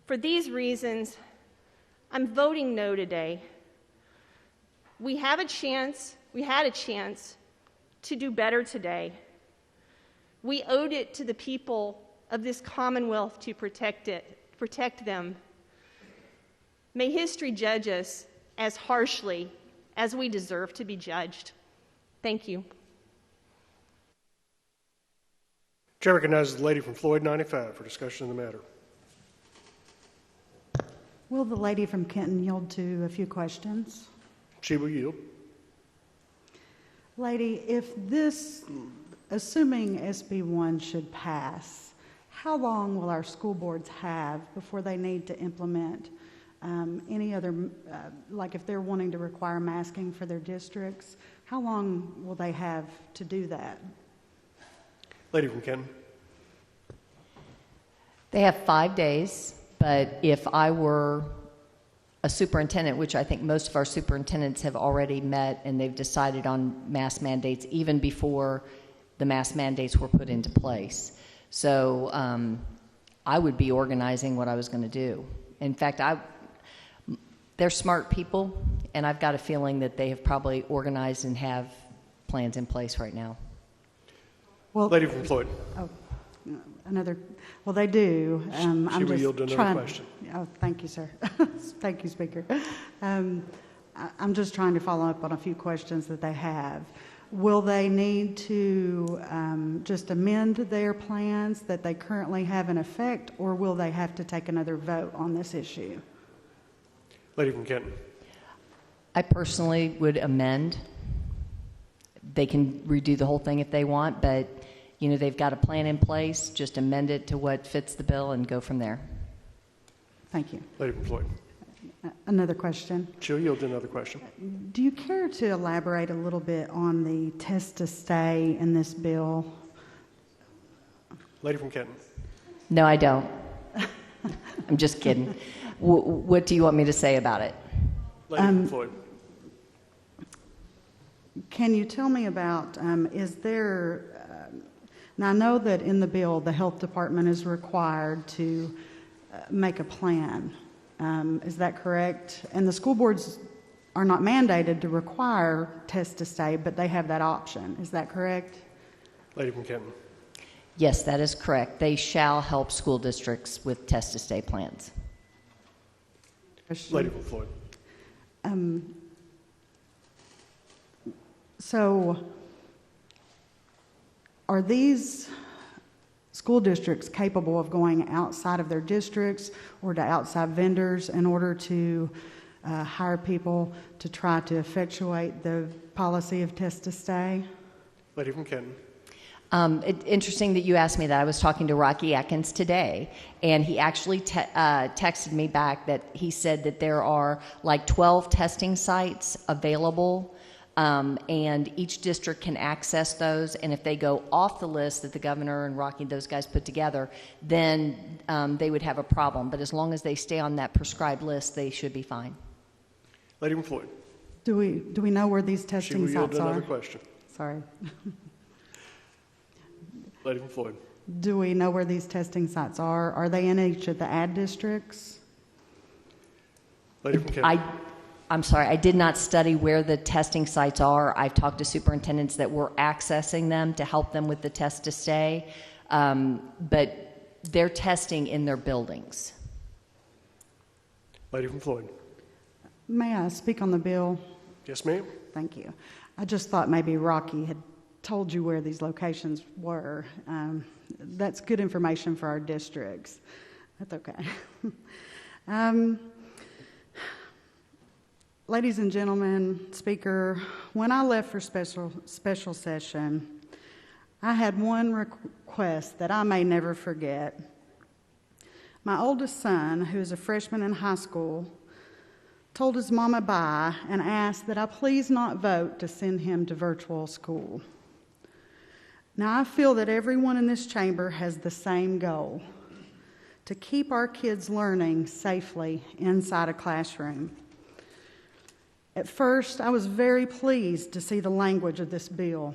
For these reasons, I'm voting no today. We had a chance to do better today. We owed it to the people of this Commonwealth to protect them. May history judge us as harshly as we deserve to be judged. Thank you. Chair recognizes the lady from Floyd 95 for discussion of the matter. Will the lady from Kenton yield to a few questions? She will yield. Lady, if this, assuming SB1 should pass, how long will our school boards have before they need to implement any other, like if they're wanting to require masking for their districts, how long will they have to do that? Lady from Kenton. They have 5 days, but if I were a superintendent, which I think most of our superintendents have already met and they've decided on mask mandates even before the mask mandates were put into place. So I would be organizing what I was going to do. In fact, They're smart people, and I've got a feeling that they have probably organized and have plans in place right now. Well, Lady from Floyd. Oh, another. Well, they do. She will yield to another question. Oh, thank you, sir. Thank you, Speaker. I'm just trying to follow up on a few questions that they have. Will they need to just amend their plans that they currently have in effect, or will they have to take another vote on this issue? Lady from Kenton. I personally would amend. They can redo the whole thing if they want, but you know, they've got a plan in place. Just amend it to what fits the bill and go from there. Thank you. Lady from Floyd. Another question. She'll yield to another question. Do you care to elaborate a little bit on the test to stay in this bill? Lady from Kenton. No, I don't. I'm just kidding. What do you want me to say about it? Lady from Floyd. Can you tell me about, is there, now I know that in the bill, the health department is required to make a plan. Is that correct? And the school boards are not mandated to require test to stay, but they have that option. Is that correct? Lady from Kenton. Yes, that is correct. They shall help school districts with test to stay plans. Lady from Floyd. So, are these school districts capable of going outside of their districts or to outside vendors in order to hire people to try to effectuate the policy of test to stay? Lady from Kenton. Interesting that you asked me that. I was talking to Rocky Atkins today, and he actually texted me back that he said that there are like 12 testing sites available, and each district can access those, and if they go off the list that the governor and Rocky, those guys put together, then they would have a problem. But as long as they stay on that prescribed list, they should be fine. Lady from Floyd. Do we know where these testing She will yield sites to are? another question. Sorry. Lady from Floyd. Do we know where these testing sites are? Are they in each of the ad districts? Lady from Kenton. I'm sorry, I did not study where the testing sites are. I've talked to superintendents that were accessing them to help them with the test to stay, but they're testing in their buildings. Lady from Floyd. May I speak on the bill? Yes, ma'am. Thank you. I just thought maybe Rocky had told you where these locations were. That's good information for our districts. That's okay. Ladies and gentlemen, Speaker, when I left for special session, I had one request that I may never forget. My oldest son, who is a freshman in high school, told his mama bye and asked that I please not vote to send him to virtual school. Now, I feel that everyone in this chamber has the same goal, to keep our kids learning safely inside a classroom. At first, I was very pleased to see the language of this bill.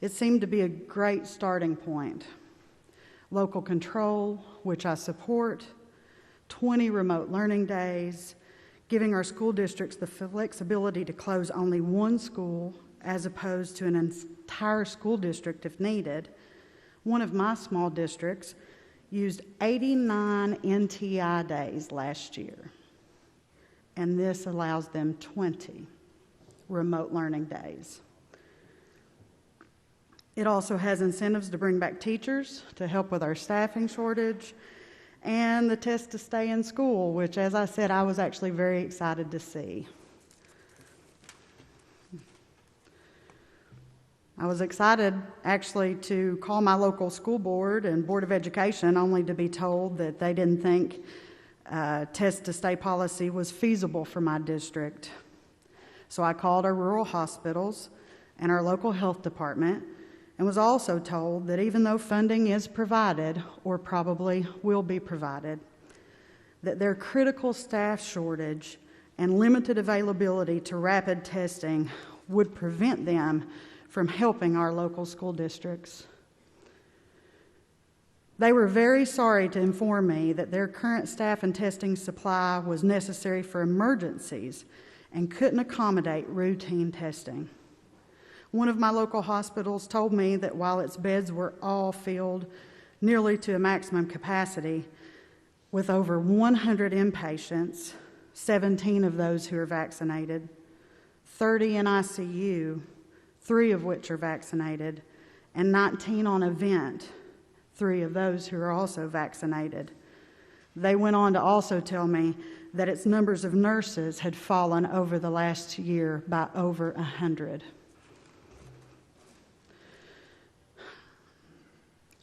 It seemed to be a great starting point. Local control, which I support, 20 remote learning days, giving our school districts the flexibility to close only one school as opposed to an entire school district if needed. One of my small districts used 89 NTI days last year, and this allows them 20 remote learning days. It also has incentives to bring back teachers to help with our staffing shortage, and the test to stay in school, which, as I said, I was actually very excited to see. I was excited, actually, to call my local school board and Board of Education only to be told that they didn't think test to stay policy was feasible for my district. So I called our rural hospitals and our local health department and was also told that even though funding is provided, or probably will be provided, that their critical staff shortage and limited availability to rapid testing would prevent them from helping our local school districts. They were very sorry to inform me that their current staff and testing supply was necessary for emergencies and couldn't accommodate routine testing. One of my local hospitals told me that while its beds were all filled nearly to a maximum capacity, with over 100 inpatients, 17 of those who are vaccinated, 30 in ICU, 3 of which are vaccinated, and 19 on a vent, 3 of those who are also vaccinated. They went on to also tell me that its numbers of nurses had fallen over the last year by over 100.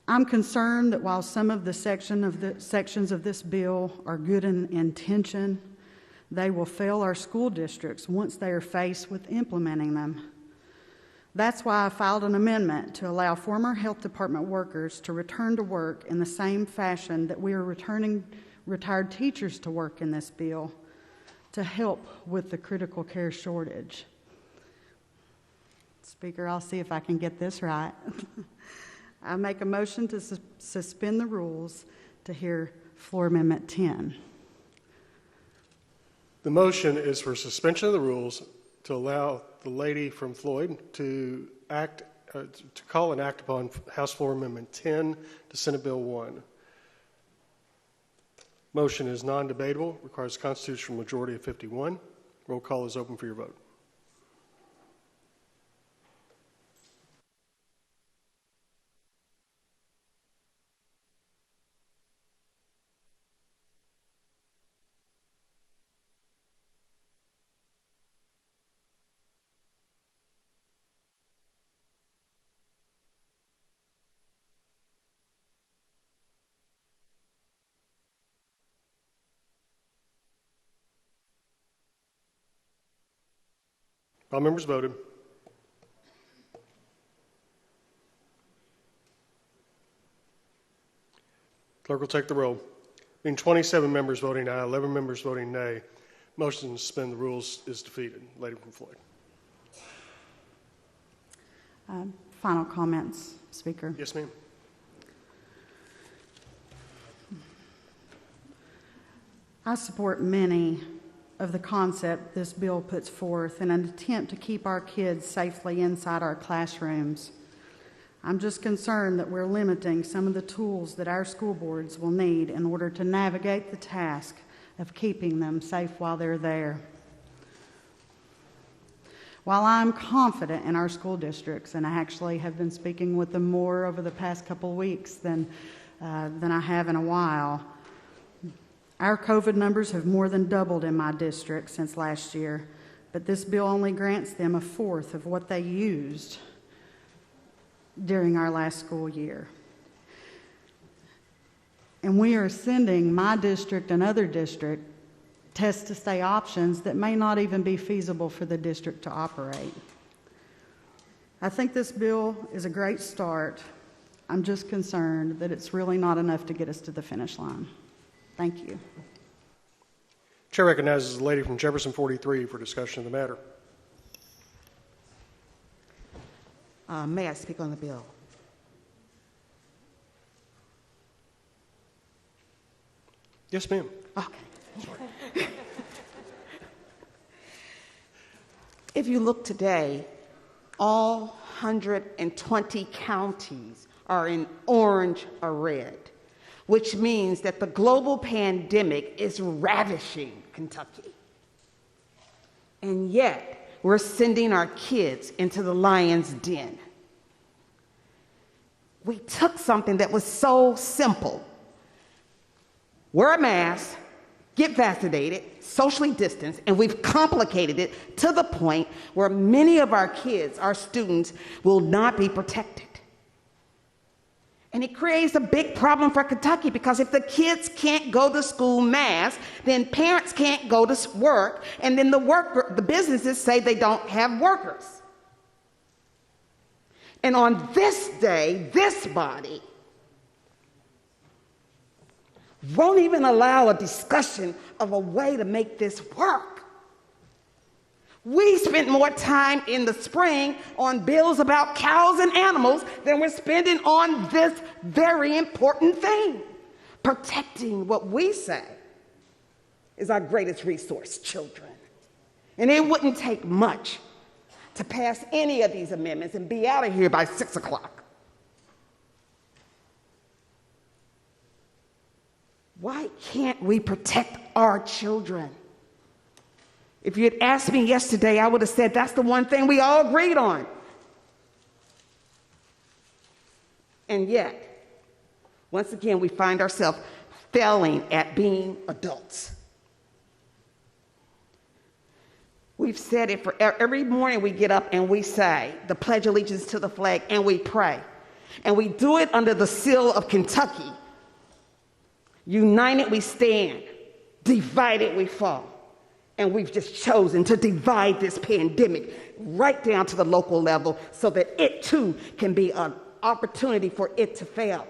I'm concerned that while some of the sections of this bill are good in intention, they will fail our school districts once they are faced with implementing them. That's why I filed an amendment to allow former health department workers to return to work in the same fashion that we are returning retired teachers to work in this bill to help with the critical care shortage. Speaker, I'll see if I can get this right. I make a motion to suspend the rules to hear Floor Amendment 10. The motion is for suspension of the rules to allow the lady from Floyd to call and act upon House Floor Amendment 10 to Senate Bill 1. Motion is non-debatable, requires a constitutional majority of 51. Roll call is open for your vote. All members voted. Clerk will take the roll. Being 27 members voting aye, 11 members voting nay, motion to suspend the rules is defeated. Lady from Floyd. Final comments, Speaker. Yes, ma'am. I support many of the concept this bill puts forth in an attempt to keep our kids safely inside our classrooms. I'm just concerned that we're limiting some of the tools that our school boards will need in order to navigate the task of keeping them safe while they're there. While I'm confident in our school districts, and I actually have been speaking with them more over the past couple of weeks than I have in a while, our COVID numbers have more than doubled in my district since last year, but this bill only grants them a fourth of what they used during our last school year. And we are sending my district and other districts test to stay options that may not even be feasible for the district to operate. I think this bill is a great start. I'm just concerned that it's really not enough to get us to the finish line. Thank you. Chair recognizes the lady from Jefferson 43 for discussion of the matter. May I speak on the bill? Yes, ma'am. Okay. If you look today, all 120 counties are in orange or red, which means that the global pandemic is ravishing Kentucky. And yet, we're sending our kids into the lion's den. We took something that was so simple. Wear a mask, get vaccinated, socially distance, and we've complicated it to the point where many of our kids, our students, will not be protected. And it creates a big problem for Kentucky because if the kids can't go to school masked, then parents can't go to work, and then the businesses say they don't have workers. And on this day, this body won't even allow a discussion of a way to make this work. We spent more time in the spring on bills about cows and animals than we're spending on this very important thing, protecting what we say is our greatest resource, children. And it wouldn't take much to pass any of these amendments and be out of here by 6 o'clock. Why can't we protect our children? If you had asked me yesterday, I would have said that's the one thing we all agreed on. And yet, once again, we find ourselves failing at being adults. We've said it for every morning we get up and we say the Pledge of Allegiance to the flag and we pray. And we do it under the seal of Kentucky. United we stand, divided we fall. And we've just chosen to divide this pandemic right down to the local level so that it too can be an opportunity for it to fail.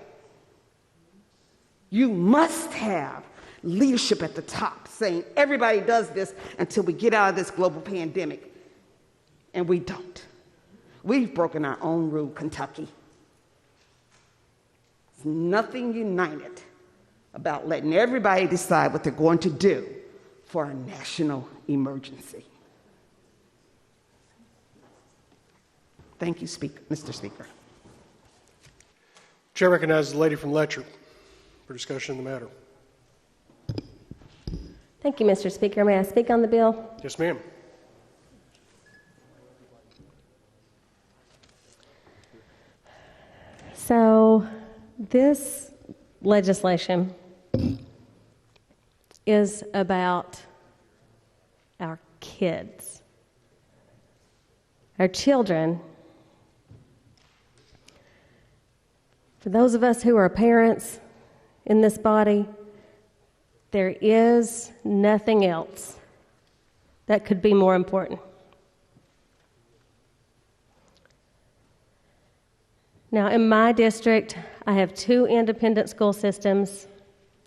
You must have leadership at the top saying everybody does this until we get out of this global pandemic. And we don't. We've broken our own rule, Kentucky. There's nothing united about letting everybody decide what they're going to do for a national emergency. Thank you, Mr. Speaker. Chair recognizes the lady from Letcher for discussion of the matter. Thank you, Mr. Speaker. May I speak on the bill? Yes, ma'am. So, this legislation is about our kids, our children. For those of us who are parents in this body, there is nothing else that could be more important. Now, in my district, I have 2 independent school systems,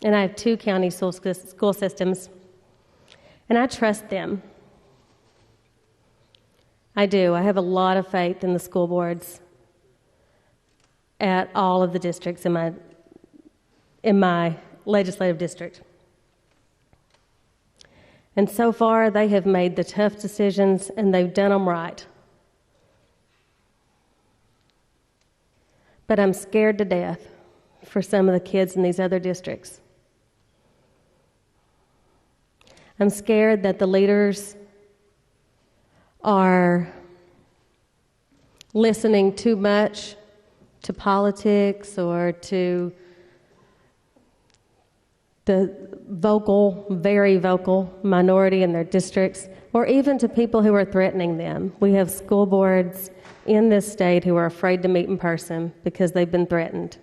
and I have 2 county school systems, and I trust them. I do. I have a lot of faith in the school boards at all of the districts in my legislative district. And so far, they have made the tough decisions, and they've done them right. But I'm scared to death for some of the kids in these other districts. I'm scared that the leaders are listening too much to politics or to the very vocal minority in their districts, or even to people who are threatening them. We have school boards in this state who are afraid to meet in person because they've been threatened.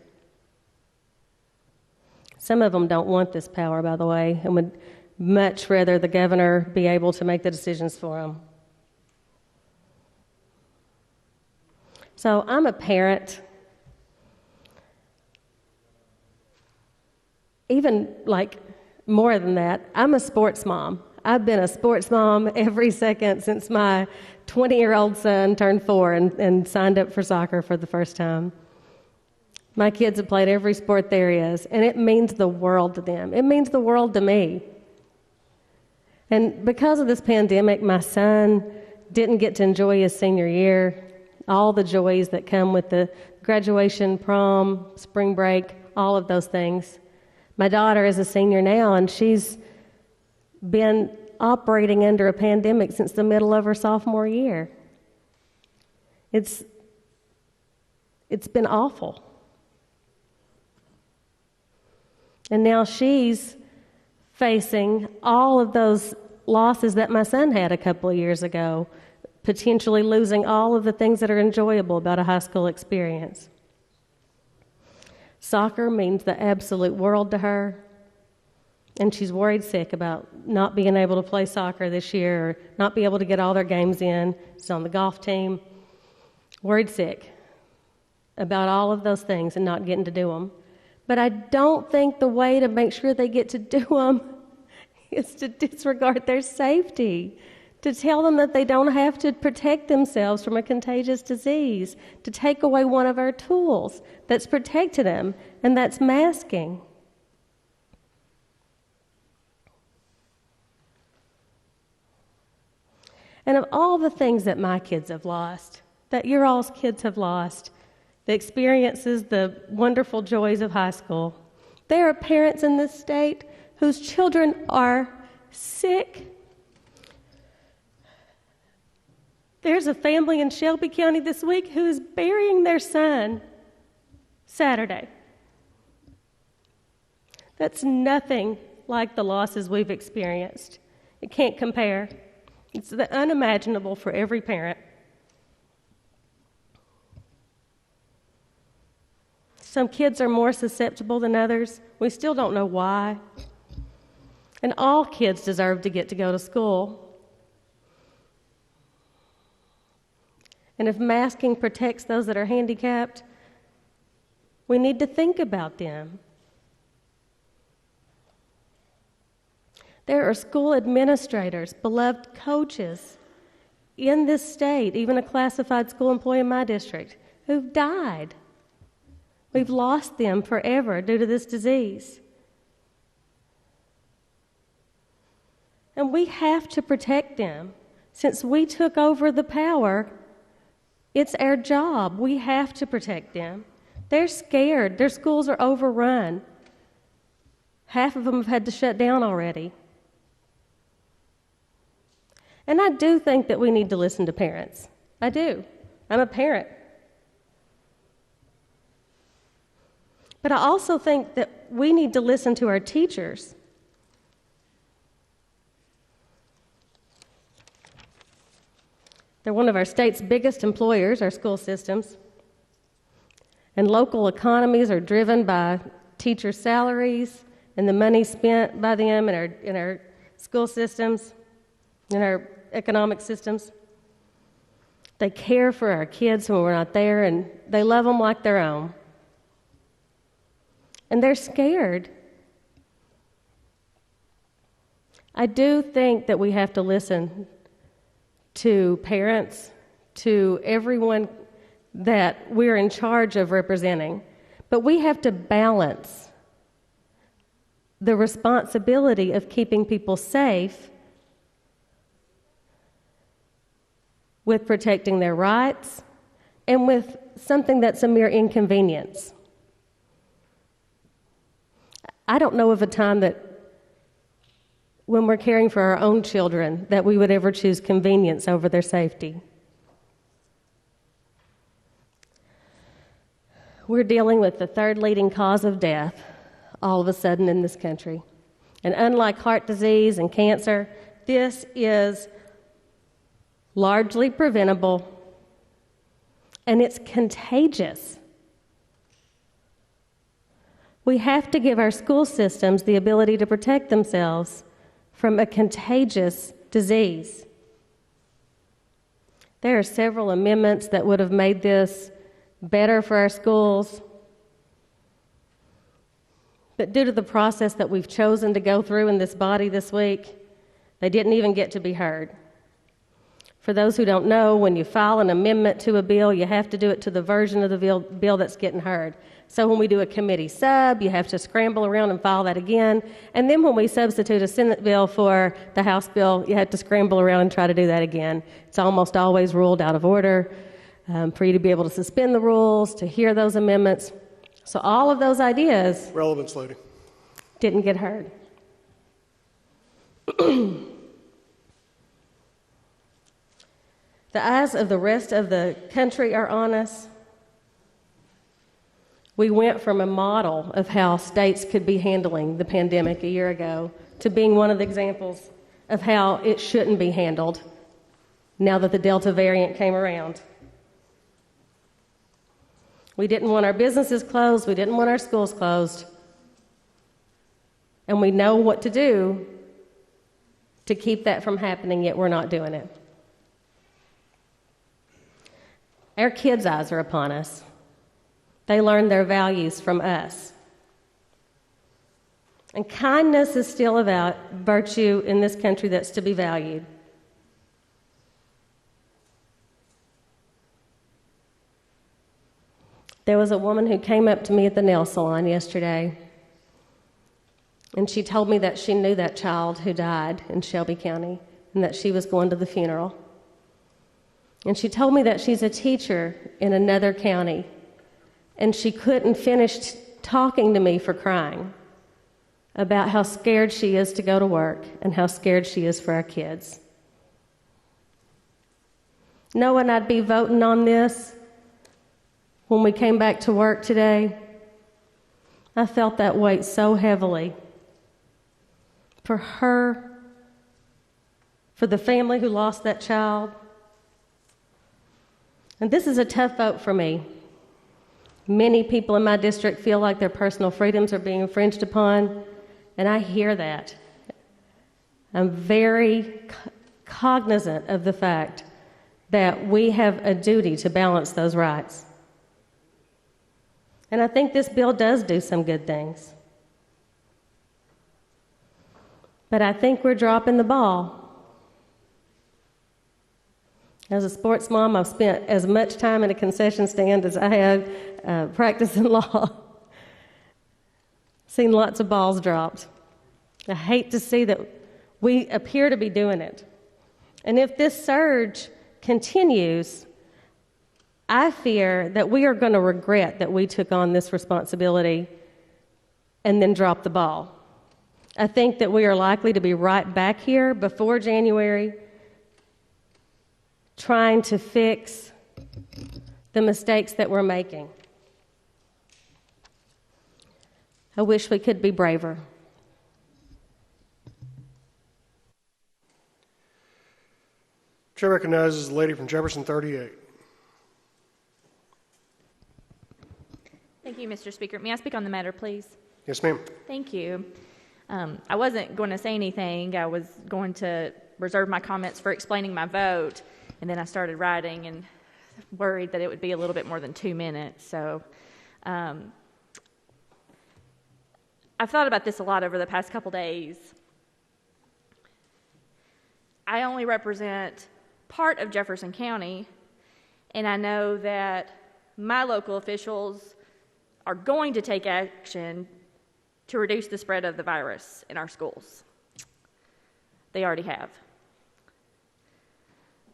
Some of them don't want this power, by the way, and would much rather the governor be able to make the decisions for them. So I'm a parent. Even more than that, I'm a sports mom. I've been a sports mom every second since my 20-year-old son turned 4 and signed up for soccer for the first time. My kids have played every sport there is, and it means the world to them. It means the world to me. And because of this pandemic, my son didn't get to enjoy his senior year, all the joys that come with the graduation, prom, spring break, all of those things. My daughter is a senior now, and she's been operating under a pandemic since the middle of her sophomore year. It's been awful. And now she's facing all of those losses that my son had a couple of years ago, potentially losing all of the things that are enjoyable about a high school experience. Soccer means the absolute world to her, and she's worried sick about not being able to play soccer this year or not be able to get all their games in. She's on the golf team. Worried sick about all of those things and not getting to do them. But I don't think the way to make sure they get to do them is to disregard their safety. to tell them that they don't have to protect themselves from a contagious disease, to take away one of our tools that's protected them, and that's masking. And of all the things that my kids have lost, that your all's kids have lost, the experiences, the wonderful joys of high school, there are parents in this state whose children are sick. There's a family in Shelby County this week who is burying their son Saturday. That's nothing like the losses we've experienced. It can't compare. It's the unimaginable for every parent. Some kids are more susceptible than others. We still don't know why. And all kids deserve to get to go to school. And if masking protects those that are handicapped, we need to think about them. There are school administrators, beloved coaches in this state, even a classified school employee in my district, who've died. We've lost them forever due to this disease. And we have to protect them. Since we took over the power, it's our job. We have to protect them. They're scared. Their schools are overrun. Half of them have had to shut down already. And I do think that we need to listen to parents. I do. I'm a parent. But I also think that we need to listen to our teachers. They're one of our state's biggest employers, our school systems. And local economies are driven by teacher salaries and the money spent by them in our school systems, in our economic systems. They care for our kids when we're not there, and they love them like their own. And they're scared. I do think that we have to listen to parents, to everyone that we're in charge of representing. But we have to balance the responsibility of keeping people safe with protecting their rights and with something that's a mere inconvenience. I don't know of a time that when we're caring for our own children that we would ever choose convenience over their safety. We're dealing with the third leading cause of death all of a sudden in this country. And unlike heart disease and cancer, this is largely preventable, and it's contagious. We have to give our school systems the ability to protect themselves from a contagious disease. There are several amendments that would have made this better for our schools, but due to the process that we've chosen to go through in this body this week, they didn't even get to be heard. For those who don't know, when you file an amendment to a bill, you have to do it to the version of the bill that's getting heard. So when we do a committee sub, you have to scramble around and file that again. And then when we substitute a Senate bill for the House bill, you have to scramble around and try to do that again. It's almost always ruled out of order for you to be able to suspend the rules, to hear those amendments. So all of those ideas Relevance, lady. Didn't get heard. The eyes of the rest of the country are on us. We went from a model of how states could be handling the pandemic a year ago to being one of the examples of how it shouldn't be handled now that the Delta variant came around. We didn't want our businesses closed. We didn't want our schools closed. And we know what to do to keep that from happening, yet we're not doing it. Our kids' eyes are upon us. They learn their values from us. And kindness is still a virtue in this country that's to be valued. There was a woman who came up to me at the nail salon yesterday, and she told me that she knew that child who died in Shelby County and that she was going to the funeral. And she told me that she's a teacher in another county, and she couldn't finish talking to me for crying about how scared she is to go to work and how scared she is for our kids. Knowing I'd be voting on this when we came back to work today, I felt that weight so heavily for her, for the family who lost that child. And this is a tough vote for me. Many people in my district feel like their personal freedoms are being infringed upon, and I hear that. I'm very cognizant of the fact that we have a duty to balance those rights. And I think this bill does do some good things. But I think we're dropping the ball. As a sports mom, I've spent as much time in a concession stand as I have practicing law. Seen lots of balls dropped. I hate to see that we appear to be doing it. And if this surge continues, I fear that we are going to regret that we took on this responsibility and then drop the ball. I think that we are likely to be right back here before January trying to fix the mistakes that we're making. I wish we could be braver. Chair recognizes the lady from Jefferson 38. Thank you, Mr. Speaker. May I speak on the matter, please? Yes, ma'am. Thank you. I wasn't going to say anything. I was going to reserve my comments for explaining my vote, and then I started writing and worried that it would be a little bit more than 2 minutes. So I've thought about this a lot over the past couple days. I only represent part of Jefferson County, and I know that my local officials are going to take action to reduce the spread of the virus in our schools. They already have.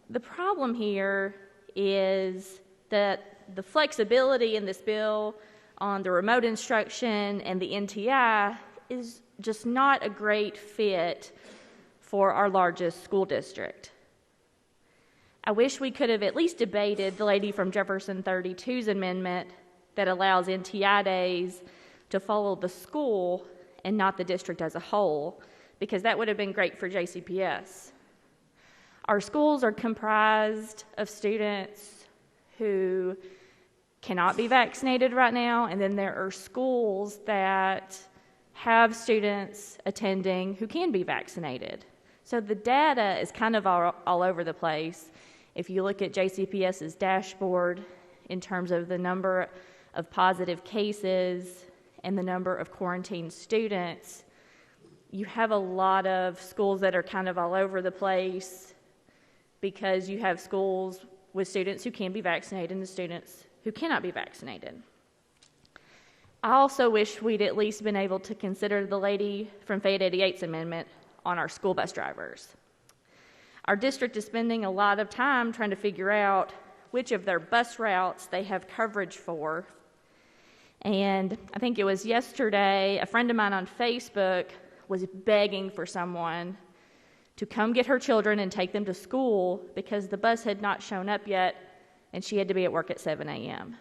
The problem here is that the flexibility in this bill on the remote instruction and the NTI is just not a great fit for our largest school district. I wish we could have at least debated the lady from Jefferson 32's amendment that allows NTI days to follow the school and not the district as a whole, because that would have been great for JCPS. Our schools are comprised of students who cannot be vaccinated right now, and then there are schools that have students attending who can be vaccinated. So the data is kind of all over the place. If you look at JCPS's dashboard in terms of the number of positive cases and the number of quarantined students, you have a lot of schools that are kind of all over the place because you have schools with students who can be vaccinated and the students who cannot be vaccinated. I also wish we'd at least been able to consider the lady from Fayette 88's amendment on our school bus drivers. Our district is spending a lot of time trying to figure out which of their bus routes they have coverage for. And I think it was yesterday, a friend of mine on Facebook was begging for someone to come get her children and take them to school because the bus had not shown up yet and she had to be at work at 7 a.m.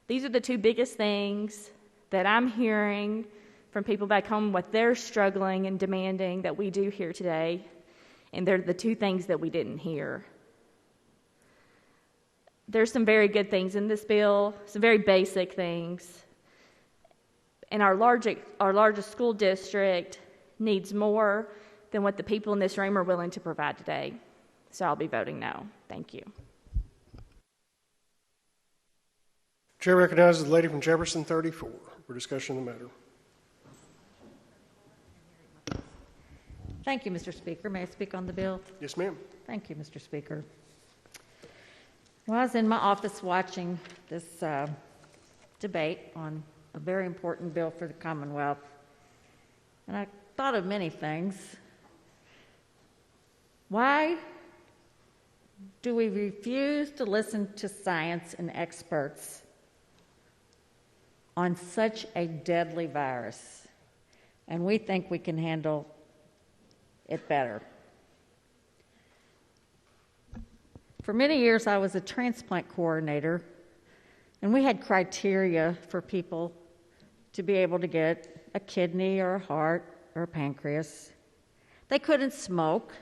These are the two biggest things that I'm hearing from people back home, what they're struggling and demanding that we do here today, and they're the two things that we didn't hear. There's some very good things in this bill, some very basic things, and our largest school district needs more than what the people in this room are willing to provide today. So I'll be voting no. Thank you. Chair recognizes the lady from Jefferson 34 for discussion of the matter. Thank you, Mr. Speaker. May I speak on the bill? Yes, ma'am. Thank you, Mr. Speaker. Well, I was in my office watching this debate on a very important bill for the Commonwealth, and I thought of many things. Why do we refuse to listen to science and experts on such a deadly virus? And we think we can handle it better. For many years, I was a transplant coordinator, and we had criteria for people to be able to get a kidney or a heart or a pancreas. They couldn't smoke.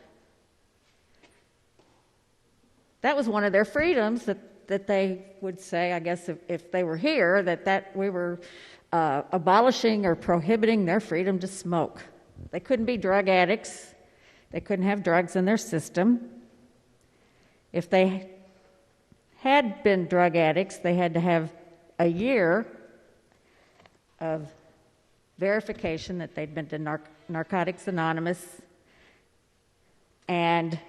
That was one of their freedoms that they would say, I guess, if they were here, that we were abolishing or prohibiting their freedom to smoke. They couldn't be drug addicts. They couldn't have drugs in their system. If they had been drug addicts, they had to have a year of verification that they'd been to Narcotics Anonymous and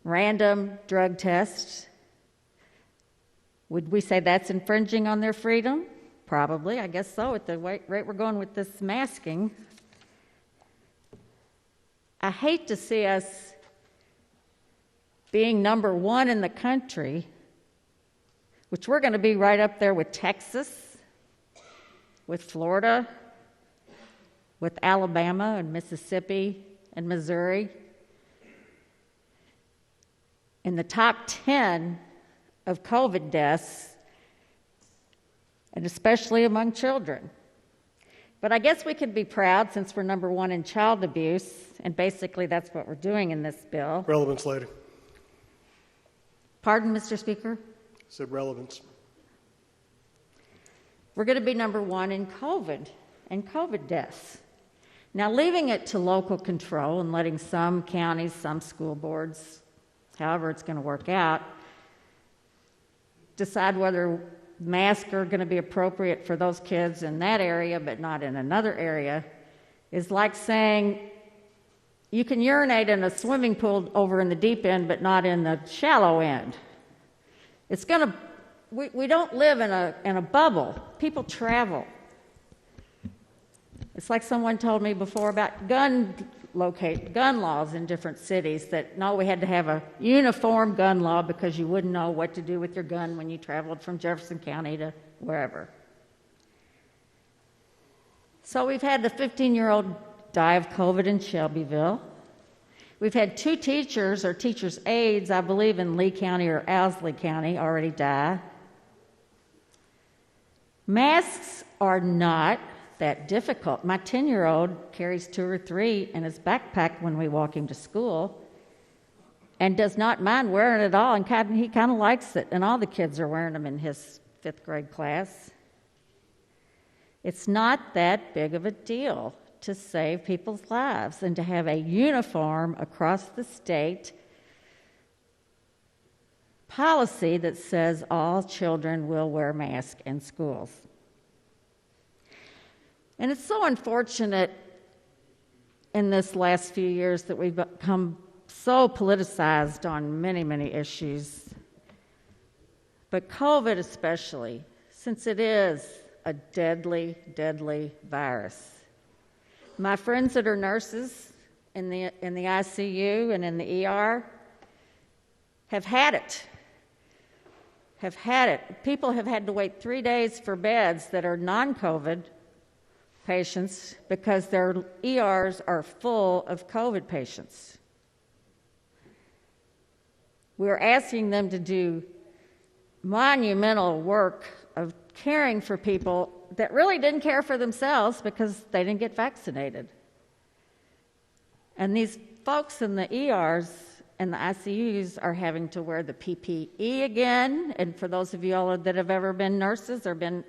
random drug tests. Would we say that's infringing on their freedom? Probably, I guess so, at the rate we're going with this masking. I hate to see us being number one in the country, which we're going to be right up there with Texas, with Florida, with Alabama and Mississippi and Missouri, in the top 10 of COVID deaths, and especially among children. But I guess we could be proud since we're number one in child abuse, and basically that's what we're doing in this bill. Relevance, lady. Pardon, Mr. Speaker? Said relevance. We're going to be number one in COVID and COVID deaths. Now, leaving it to local control and letting some counties, some school boards, however it's going to work out, decide whether masks are going to be appropriate for those kids in that area but not in another area, is like saying you can urinate in a swimming pool over in the deep end but not in the shallow end. It's going to, we don't live in a bubble. People travel. It's like someone told me before about gun laws in different cities, that no, we had to have a uniform gun law because you wouldn't know what to do with your gun when you traveled from Jefferson County to wherever. So we've had the 15-year-old die of COVID in Shelbyville. We've had 2 teachers or teachers' aides, I believe in Lee County or Owsley County, already die. Masks are not that difficult. My 10-year-old carries 2 or 3 in his backpack when we walk him to school and does not mind wearing it at all, and he kind of likes it, and all the kids are wearing them in his 5th grade class. It's not that big of a deal to save people's lives and to have a uniform across the state policy that says all children will wear masks in schools. And it's so unfortunate in this last few years that we've become so politicized on many, many issues. But COVID especially, since it is a deadly, deadly virus. My friends that are nurses in the ICU and in the ER have had it. People have had to wait 3 days for beds that are non-COVID patients because their ERs are full of COVID patients. We're asking them to do monumental work of caring for people that really didn't care for themselves because they didn't get vaccinated. And these folks in the ERs and the ICUs are having to wear the PPE again. And for those of you all that have ever been nurses or been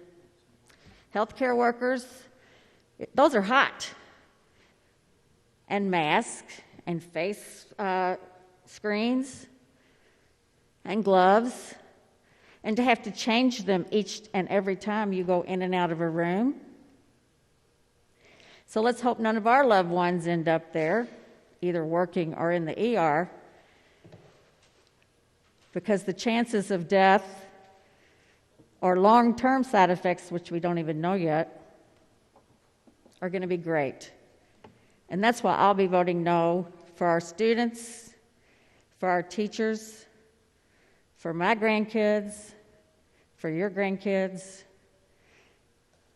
healthcare workers, those are hot. And masks and face screens and gloves, and to have to change them each and every time you go in and out of a room. So let's hope none of our loved ones end up there, either working or in the ER. because the chances of death or long-term side effects, which we don't even know yet, are going to be great. And that's why I'll be voting no for our students, for our teachers, for my grandkids, for your grandkids,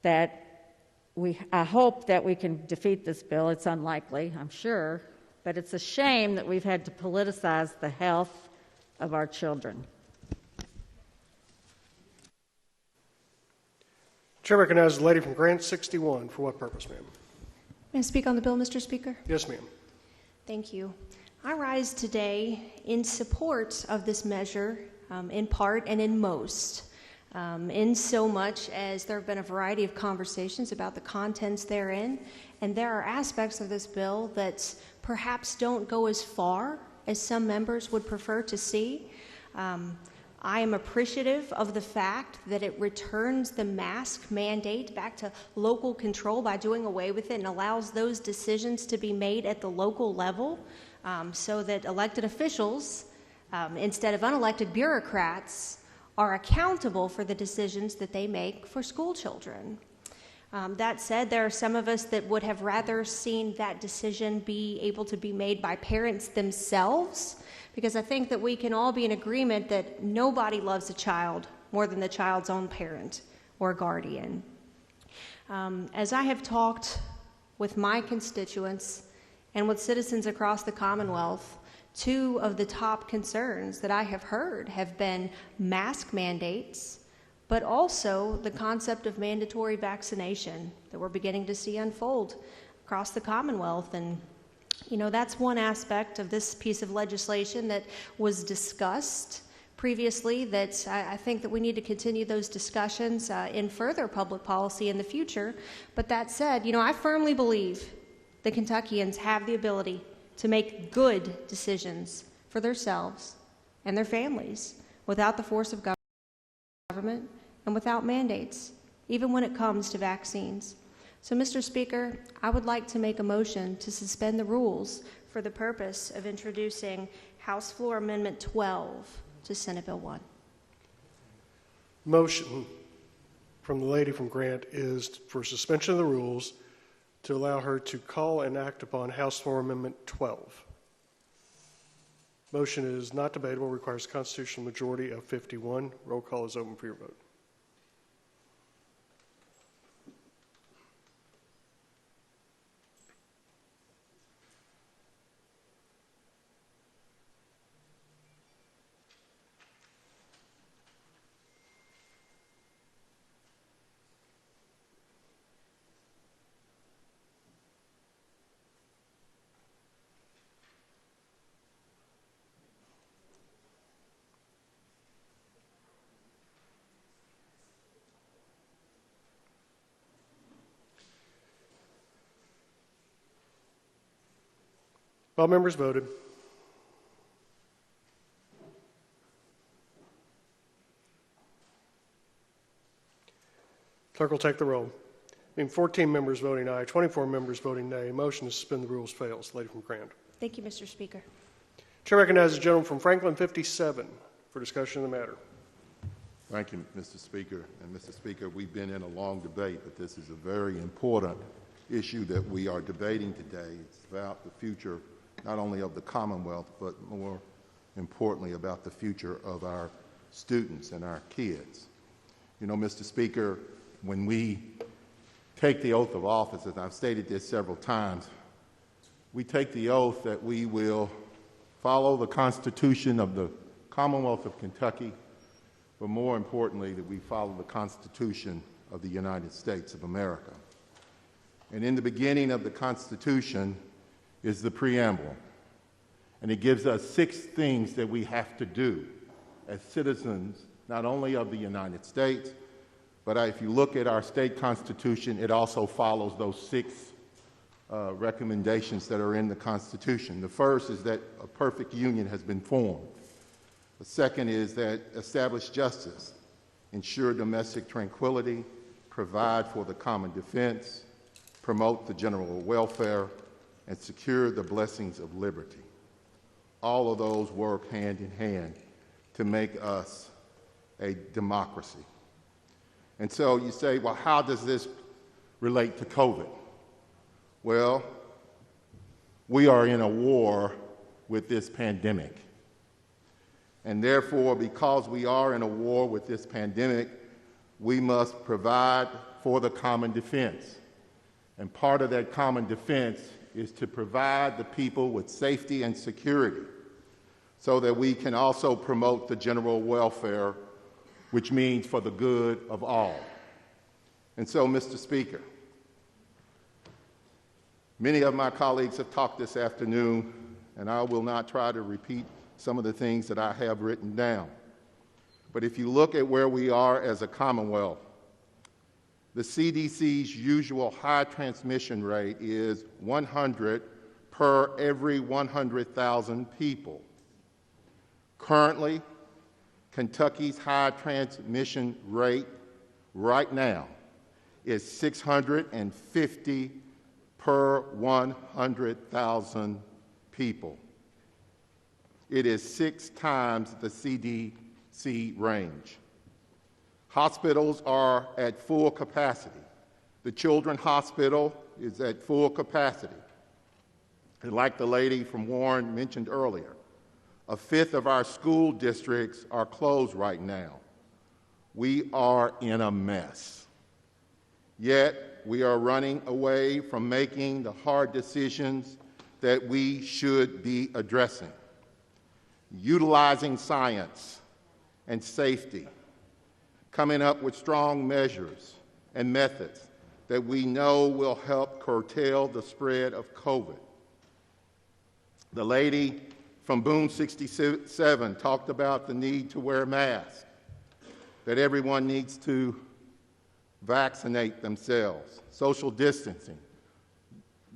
I hope that we can defeat this bill. It's unlikely, I'm sure, but it's a shame that we've had to politicize the health of our children. Chair recognizes the lady from Grant 61. For what purpose, ma'am? May I speak on the bill, Mr. Speaker? Yes, ma'am. Thank you. I rise today in support of this measure, in part and in most, in so much as there have been a variety of conversations about the contents therein, and there are aspects of this bill that perhaps don't go as far as some members would prefer to see. I am appreciative of the fact that it returns the mask mandate back to local control by doing away with it and allows those decisions to be made at the local level, so that elected officials, instead of unelected bureaucrats, are accountable for the decisions that they make for school children. That said, there are some of us that would have rather seen that decision be able to be made by parents themselves, because I think that we can all be in agreement that nobody loves a child more than the child's own parent or guardian. As I have talked with my constituents and with citizens across the Commonwealth, two of the top concerns that I have heard have been mask mandates, but also the concept of mandatory vaccination that we're beginning to see unfold across the Commonwealth. And that's one aspect of this piece of legislation that was discussed previously that I think that we need to continue those discussions in further public policy in the future. But that said, I firmly believe that Kentuckians have the ability to make good decisions for themselves and their families without the force of government and without mandates, even when it comes to vaccines. So, Mr. Speaker, I would like to make a motion to suspend the rules for the purpose of introducing House Floor Amendment 12 to Senate Bill 1. Motion from the lady from Grant is for suspension of the rules to allow her to call and act upon House Floor Amendment 12. Motion is not debatable, requires a constitutional majority of 51. Roll call is open for your vote. All members voted. Clerk will take the roll. 14 members voting aye, 24 members voting nay. Motion to suspend the rules fails. Lady from Grant. Thank you, Mr. Speaker. Chair recognizes the gentleman from Franklin 57 for discussion of the matter. Thank you, Mr. Speaker. And Mr. Speaker, we've been in a long debate, but this is a very important issue that we are debating today. It's about the future not only of the Commonwealth, but more importantly about the future of our students and our kids. Mr. Speaker, when we take the oath of office, as I've stated this several times, we take the oath that we will follow the Constitution of the Commonwealth of Kentucky, but more importantly, that we follow the Constitution of the United States of America. And in the beginning of the Constitution is the Preamble, and it gives us 6 things that we have to do as citizens, not only of the United States, but if you look at our state constitution, it also follows those 6 recommendations that are in the Constitution. The first is that a perfect union has been formed. The second is that establish justice, ensure domestic tranquility, provide for the common defense, promote the general welfare, and secure the blessings of liberty. All of those work hand in hand to make us a democracy. And so you say, well, how does this relate to COVID? Well, we are in a war with this pandemic. And therefore, because we are in a war with this pandemic, we must provide for the common defense. And part of that common defense is to provide the people with safety and security so that we can also promote the general welfare, which means for the good of all. And so, Mr. Speaker, many of my colleagues have talked this afternoon, and I will not try to repeat some of the things that I have written down. But if you look at where we are as a Commonwealth, the CDC's usual high transmission rate is 100 per every 100,000 people. Currently, Kentucky's high transmission rate right now is 650 per 100,000 people. It is 6 times the CDC range. Hospitals are at full capacity. The Children's Hospital is at full capacity. And like the lady from Warren mentioned earlier, a fifth of our school districts are closed right now. We are in a mess. Yet we are running away from making the hard decisions that we should be addressing. Utilizing science and safety, coming up with strong measures and methods that we know will help curtail the spread of COVID. The lady from Boone 67 talked about the need to wear masks, that everyone needs to vaccinate themselves, social distancing,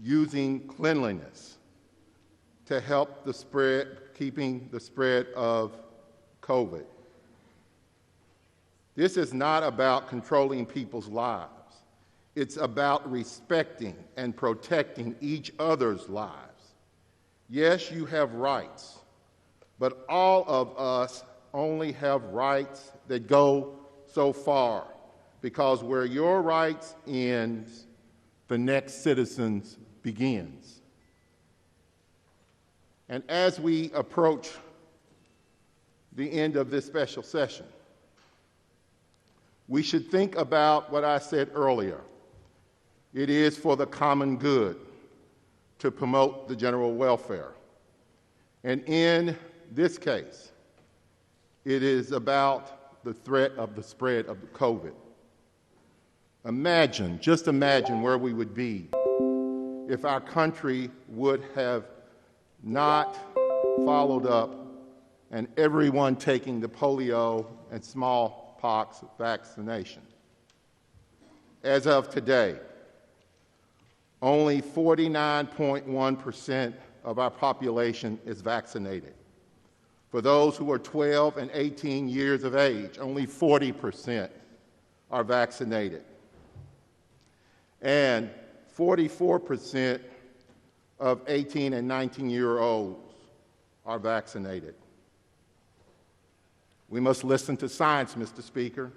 using cleanliness to help the spread, keeping the spread of COVID. This is not about controlling people's lives. It's about respecting and protecting each other's lives. Yes, you have rights, but all of us only have rights that go so far, because where your rights ends, the next citizen's begins. And as we approach the end of this special session, we should think about what I said earlier. It is for the common good to promote the general welfare. And in this case, it is about the threat of the spread of COVID. Imagine, just imagine where we would be if our country would have not followed up and everyone taking the polio and smallpox vaccination. As of today, only 49.1% of our population is vaccinated. For those who are 12 and 18 years of age, only 40% are vaccinated. And 44% of 18 and 19-year-olds are vaccinated. We must listen to science, Mr. Speaker,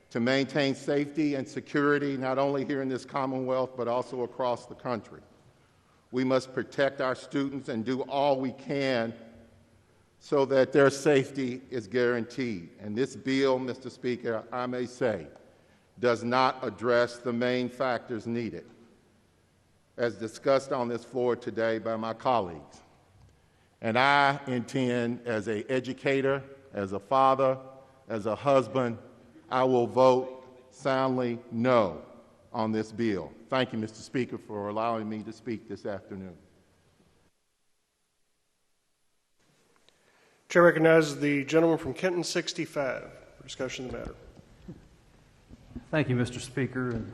to maintain safety and security not only here in this Commonwealth but also across the country. We must protect our students and do all we can so that their safety is guaranteed. And this bill, Mr. Speaker, I may say, does not address the main factors needed, as discussed on this floor today by my colleagues. And I intend, as an educator, as a father, as a husband, I will vote soundly no on this bill. Thank you, Mr. Speaker, for allowing me to speak this afternoon. Chair recognizes the gentleman from Kenton 65 for discussion of the matter. Thank you, Mr. Speaker. And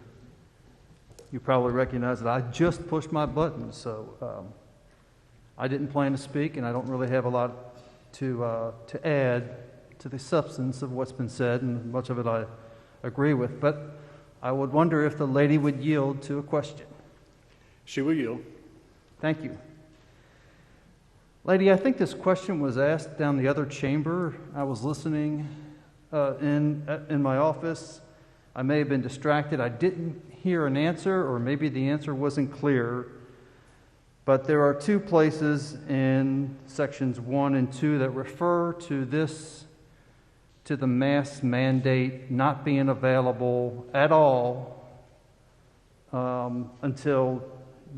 you probably recognize that I just pushed my button, so I didn't plan to speak, and I don't really have a lot to add to the substance of what's been said, and much of it I agree with. But I would wonder if the lady would yield to a question. She will yield. Thank you. Lady, I think this question was asked down the other chamber. I was listening in my office. I may have been distracted. I didn't hear an answer, or maybe the answer wasn't clear. But there are two places in sections 1 and 2 that refer to the mask mandate not being available at all until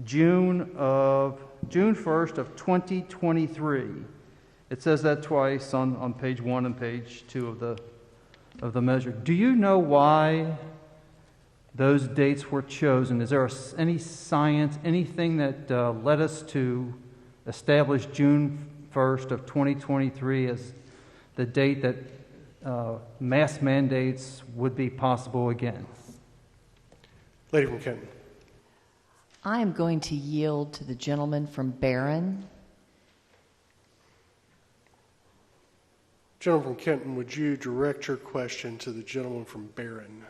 June 1st of 2023. It says that twice on page 1 and page 2 of the measure. Do you know why those dates were chosen? Is there any science, anything that led us to establish June 1st of 2023 as the date that mask mandates would be possible again? Lady from Kenton. I am going to yield to the gentleman from Barron. Gentleman from Kenton, would you direct your question to the gentleman from Barron?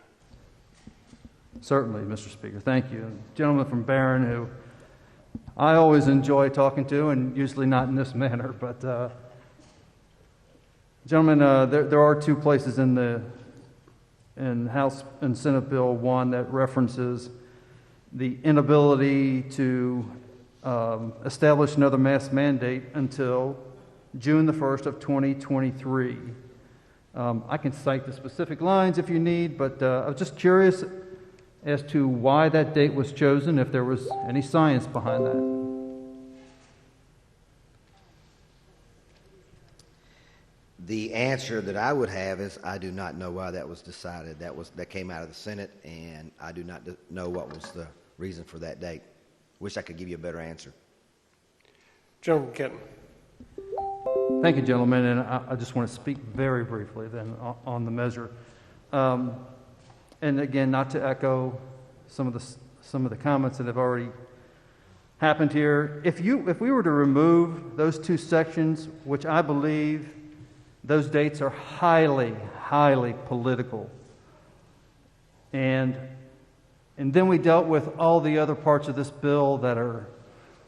Certainly, Mr. Speaker. Thank you. Gentleman from Barron, who I always enjoy talking to, and usually not in this manner, but gentlemen, there are two places in House and Senate Bill 1 that references the inability to establish another mask mandate until June the 1st of 2023. I can cite the specific lines if you need, but I was just curious as to why that date was chosen, if there was any science behind that. The answer that I would have is I do not know why that was decided. That came out of the Senate, and I do not know what was the reason for that date. Wish I could give you a better answer. Gentleman Kenton. Thank you, gentlemen, and I just want to speak very briefly then on the measure. And again, not to echo some of the comments that have already happened here. If we were to remove those two sections, which I believe those dates are highly, highly political, and then we dealt with all the other parts of this bill that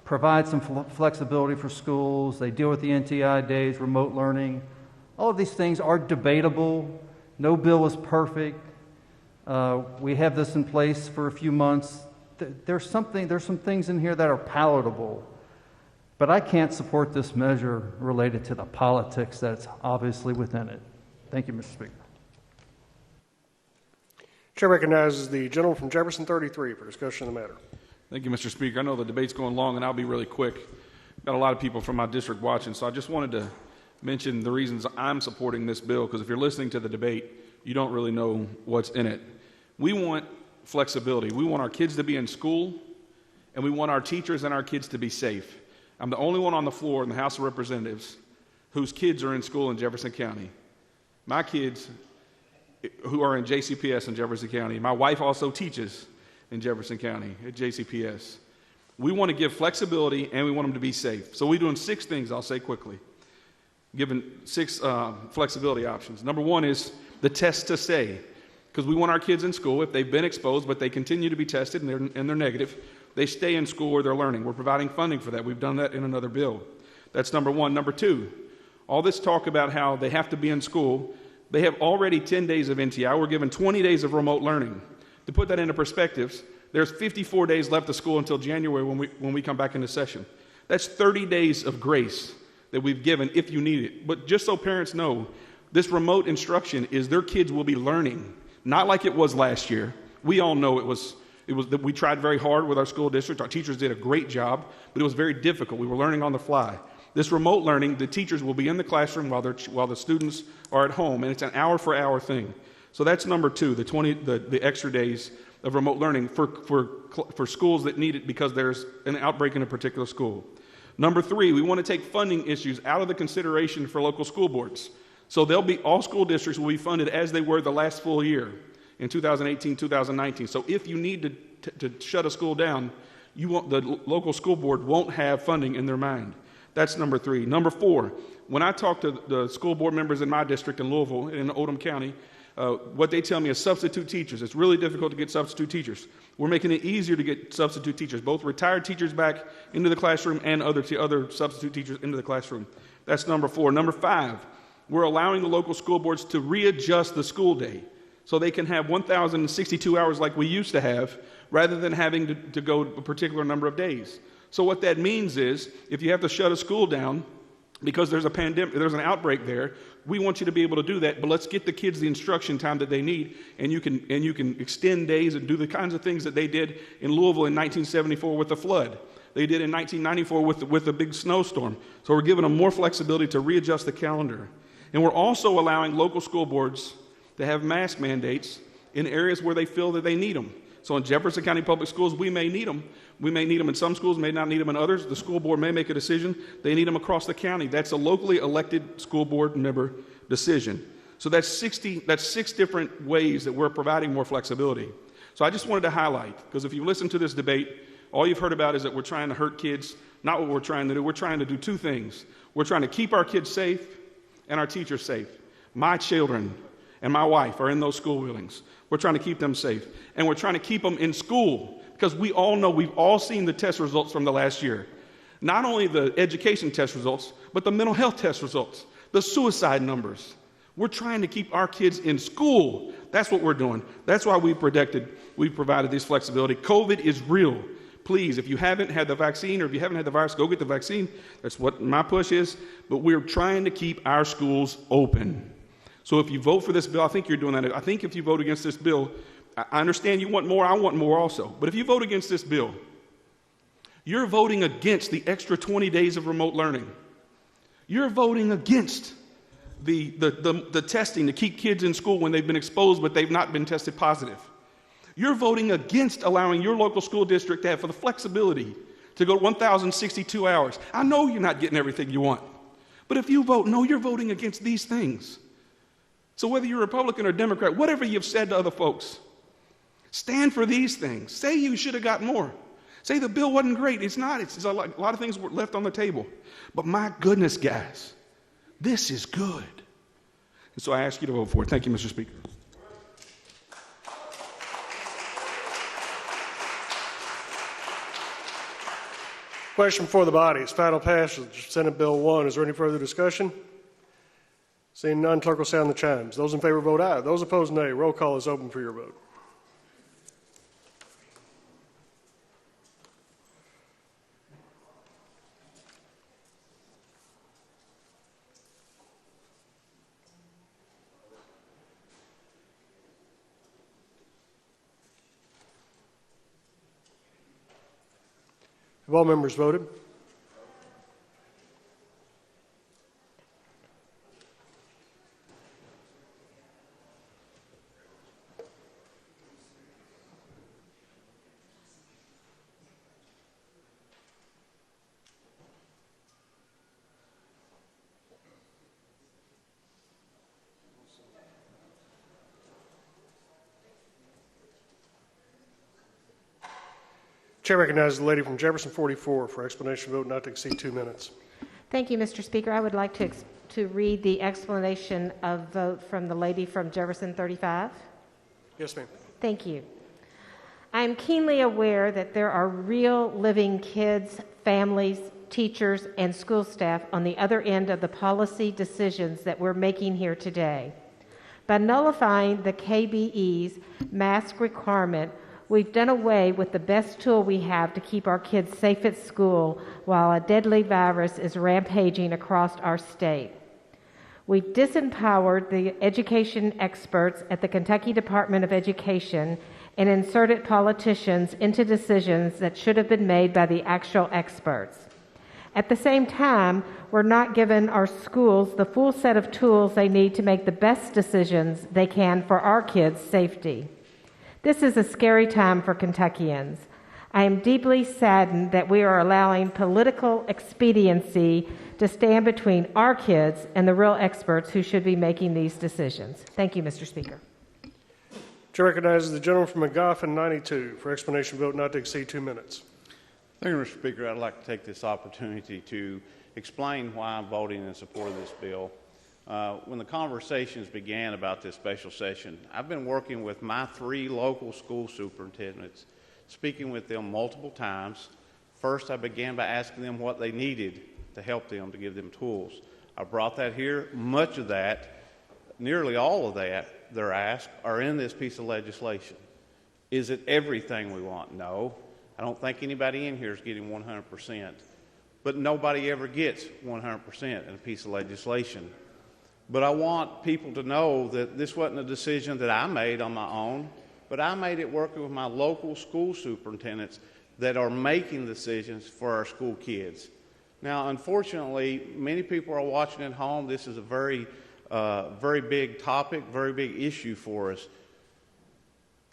provide some flexibility for schools. They deal with the NTI days, remote learning. All of these things are debatable. No bill is perfect. We have this in place for a few months. There's some things in here that are palatable, but I can't support this measure related to the politics that's obviously within it. Thank you, Mr. Speaker. Chair recognizes the gentleman from Jefferson 33 for discussion of the matter. Thank you, Mr. Speaker. I know the debate's going long, and I'll be really quick. Got a lot of people from my district watching, so I just wanted to mention the reasons I'm supporting this bill, because if you're listening to the debate, you don't really know what's in it. We want flexibility. We want our kids to be in school, and we want our teachers and our kids to be safe. I'm the only one on the floor in the House of Representatives whose kids are in school in Jefferson County. My kids who are in JCPS in Jefferson County. My wife also teaches in Jefferson County at JCPS. We want to give flexibility, and we want them to be safe. So we're doing 6 things, I'll say quickly, giving 6 flexibility options. Number 1 is the test to stay, because we want our kids in school. If they've been exposed but they continue to be tested and they're negative, they stay in school where they're learning. We're providing funding for that. We've done that in another bill. That's number 1. Number 2, all this talk about how they have to be in school, they have already 10 days of NTI. We're given 20 days of remote learning. To put that into perspective, there's 54 days left of school until January when we come back into session. That's 30 days of grace that we've given if you need it. But just so parents know, this remote instruction is their kids will be learning, not like it was last year. We all know it was that we tried very hard with our school district. Our teachers did a great job, but it was very difficult. We were learning on the fly. This remote learning, the teachers will be in the classroom while the students are at home, and it's an hour-for-hour thing. So that's number 2, the extra days of remote learning for schools that need it because there's an outbreak in a particular school. Number 3, we want to take funding issues out of the consideration for local school boards. So all school districts will be funded as they were the last full year in 2018, 2019. So if you need to shut a school down, the local school board won't have funding in their mind. That's number 3. Number 4, when I talk to the school board members in my district in Louisville, in Oldham County, What they tell me is substitute teachers. It's really difficult to get substitute teachers. We're making it easier to get substitute teachers, both retired teachers back into the classroom and other substitute teachers into the classroom. That's number 4. Number 5, we're allowing the local school boards to readjust the school day so they can have 1,062 hours like we used to have, rather than having to go a particular number of days. So what that means is, if you have to shut a school down because there's a pandemic, there's an outbreak there, we want you to be able to do that, but let's get the kids the instruction time that they need, and you can extend days and do the kinds of things that they did in Louisville in 1974 with the flood. They did in 1994 with the big snowstorm. So we're giving them more flexibility to readjust the calendar. And we're also allowing local school boards to have mask mandates in areas where they feel that they need them. So in Jefferson County Public Schools, we may need them. We may need them in some schools, may not need them in others. The school board may make a decision. They need them across the county. That's a locally elected school board member decision. So that's 6 different ways that we're providing more flexibility. So I just wanted to highlight, because if you listen to this debate, all you've heard about is that we're trying to hurt kids. Not what we're trying to do. We're trying to do 2 things. We're trying to keep our kids safe and our teachers safe. My children and my wife are in those school buildings. We're trying to keep them safe. And we're trying to keep them in school, because we all know, we've all seen the test results from the last year. Not only the education test results, but the mental health test results, the suicide numbers. We're trying to keep our kids in school. That's what we're doing. That's why we've provided this flexibility. COVID is real. Please, if you haven't had the vaccine, or if you haven't had the virus, go get the vaccine. That's what my push is. But we're trying to keep our schools open. So if you vote for this bill, I think you're doing that. I think if you vote against this bill, I understand you want more, I want more also. But if you vote against this bill, you're voting against the extra 20 days of remote learning. You're voting against the testing to keep kids in school when they've been exposed but they've not been tested positive. You're voting against allowing your local school district to have the flexibility to go 1,062 hours. I know you're not getting everything you want. But if you vote no, you're voting against these things. So whether you're Republican or Democrat, whatever you've said to other folks, stand for these things. Say you should have got more. Say the bill wasn't great. It's not. It's a lot of things were left on the table. But my goodness, guys, this is good. And so I ask you to vote for it. Thank you, Mr. Speaker. Question before the body is final passage, Senate Bill 1. Is there any further discussion? Seeing none, clerk will sound the chimes. Those in favor vote aye. Those opposed, nay. Roll call is open for your vote. Have all members voted? Chair recognizes the lady from Jefferson 44 for explanation of vote not to exceed 2 minutes. Thank you, Mr. Speaker. I would like to read the explanation of vote from the lady from Jefferson 35. Yes, ma'am. Thank you. I am keenly aware that there are real living kids, families, teachers, and school staff on the other end of the policy decisions that we're making here today. By nullifying the KBE's mask requirement, we've done away with the best tool we have to keep our kids safe at school while a deadly virus is rampaging across our state. We've disempowered the education experts at the Kentucky Department of Education and inserted politicians into decisions that should have been made by the actual experts. At the same time, we're not giving our schools the full set of tools they need to make the best decisions they can for our kids' safety. This is a scary time for Kentuckians. I am deeply saddened that we are allowing political expediency to stand between our kids and the real experts who should be making these decisions. Thank you, Mr. Speaker. Chair recognizes the gentleman from McGoffin 92 for explanation of vote not to exceed 2 minutes. Thank you, Mr. Speaker. I'd like to take this opportunity to explain why I'm voting in support of this bill. When the conversations began about this special session, I've been working with my 3 local school superintendents, speaking with them multiple times. First, I began by asking them what they needed to help them, to give them tools. I brought that here. Much of that, nearly all of that, they're asked, are in this piece of legislation. Is it everything we want? No. I don't think anybody in here is getting 100%. But nobody ever gets 100% in a piece of legislation. But I want people to know that this wasn't a decision that I made on my own, but I made it working with my local school superintendents that are making decisions for our school kids. Now, unfortunately, many people are watching at home. This is a very big topic, very big issue for us.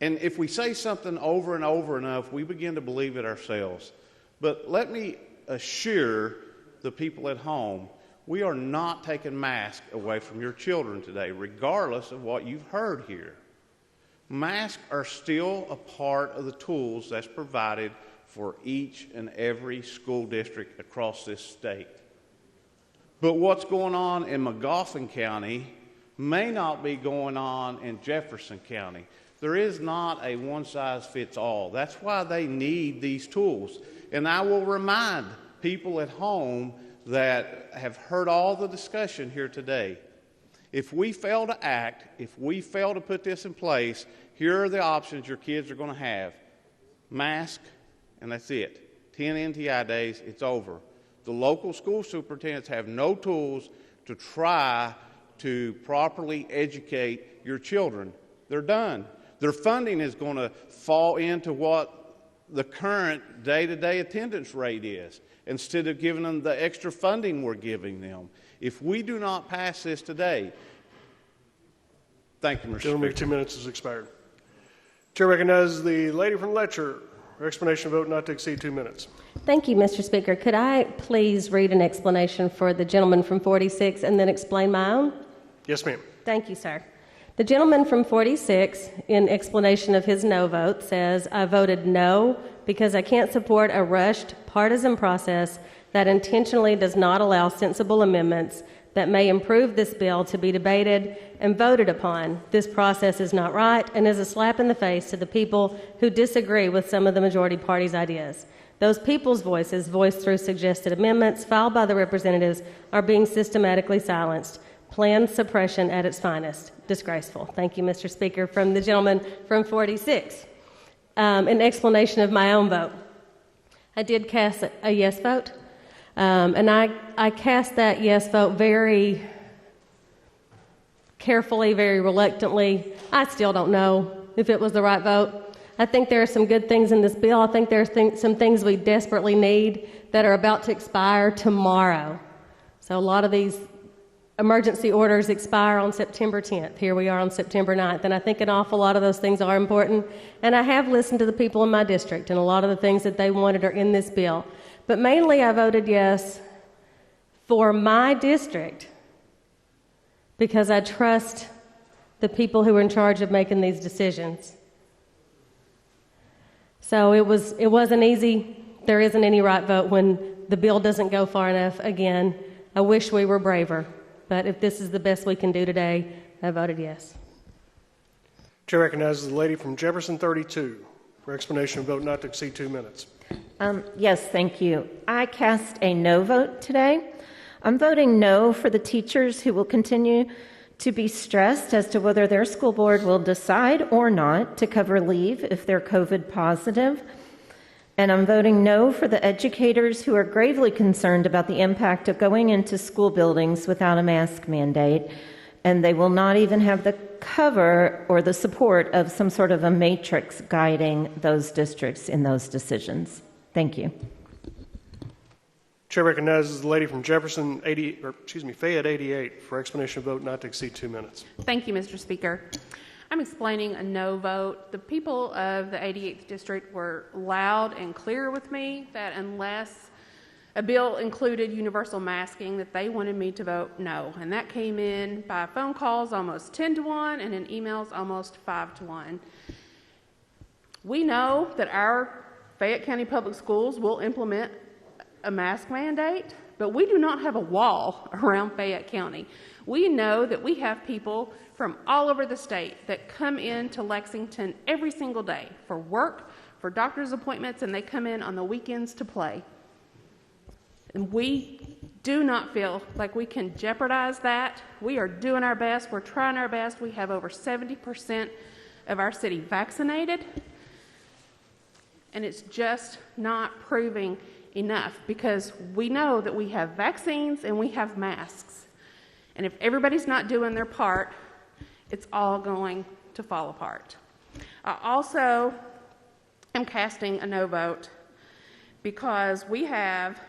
And if we say something over and over enough, we begin to believe it ourselves. But let me assure the people at home, we are not taking masks away from your children today, regardless of what you've heard here. Masks are still a part of the tools that's provided for each and every school district across this state. But what's going on in Magoffin County may not be going on in Jefferson County. There is not a one-size-fits-all. That's why they need these tools. And I will remind people at home that have heard all the discussion here today, if we fail to act, if we fail to put this in place, here are the options your kids are going to have. Mask, and that's it. 10 NTI days, it's over. The local school superintendents have no tools to try to properly educate your children. They're done. Their funding is going to fall into what the current day-to-day attendance rate is, instead of giving them the extra funding we're giving them. If we do not pass this today, thank you, Mr. Gentleman, your Speaker. 2 minutes has expired. Chair recognizes the lady from Letcher for explanation of vote not to exceed 2 minutes. Thank you, Mr. Speaker. Could I please read an explanation for the gentleman from 46 and then explain my own? Yes, ma'am. Thank you, sir. The gentleman from 46, in explanation of his no vote, says, I voted no because I can't support a rushed partisan process that intentionally does not allow sensible amendments that may improve this bill to be debated and voted upon. This process is not right and is a slap in the face to the people who disagree with some of the majority party's ideas. Those people's voices, voiced through suggested amendments filed by the representatives, are being systematically silenced. Planned suppression at its finest. Disgraceful. Thank you, Mr. Speaker. From the gentleman from 46. In explanation of my own vote, I did cast a yes vote, and I cast that yes vote very carefully, very reluctantly. I still don't know if it was the right vote. I think there are some good things in this bill. I think there are some things we desperately need that are about to expire tomorrow. So a lot of these emergency orders expire on September 10th. Here we are on September 9th, and I think an awful lot of those things are important. And I have listened to the people in my district, and a lot of the things that they wanted are in this bill. But mainly I voted yes for my district because I trust the people who are in charge of making these decisions. So it wasn't easy. There isn't any right vote when the bill doesn't go far enough. Again, I wish we were braver. But if this is the best we can do today, I voted yes. Chair recognizes the lady from Jefferson 32 for explanation of vote not to exceed 2 minutes. Yes, thank you. I cast a no vote today. I'm voting no for the teachers who will continue to be stressed as to whether their school board will decide or not to cover leave if they're COVID positive. And I'm voting no for the educators who are gravely concerned about the impact of going into school buildings without a mask mandate, and they will not even have the cover or the support of some sort of a matrix guiding those districts in those decisions. Thank you. Chair recognizes the lady from Jefferson Fayette 88 for explanation of vote not to exceed 2 minutes. Thank you, Mr. Speaker. I'm explaining a no vote. The people of the 88th District were loud and clear with me that unless a bill included universal masking, that they wanted me to vote no. And that came in by phone calls almost 10 to 1 and in emails almost 5 to 1. We know that our Fayette County Public Schools will implement a mask mandate, but we do not have a wall around Fayette County. We know that we have people from all over the state that come into Lexington every single day for work, for doctor's appointments, and they come in on the weekends to play. And we do not feel like we can jeopardize that. We are doing our best. We're trying our best. We have over 70% of our city vaccinated, and it's just not proving enough because we know that we have vaccines and we have masks. And if everybody's not doing their part, it's all going to fall apart. I also am casting a no vote because we have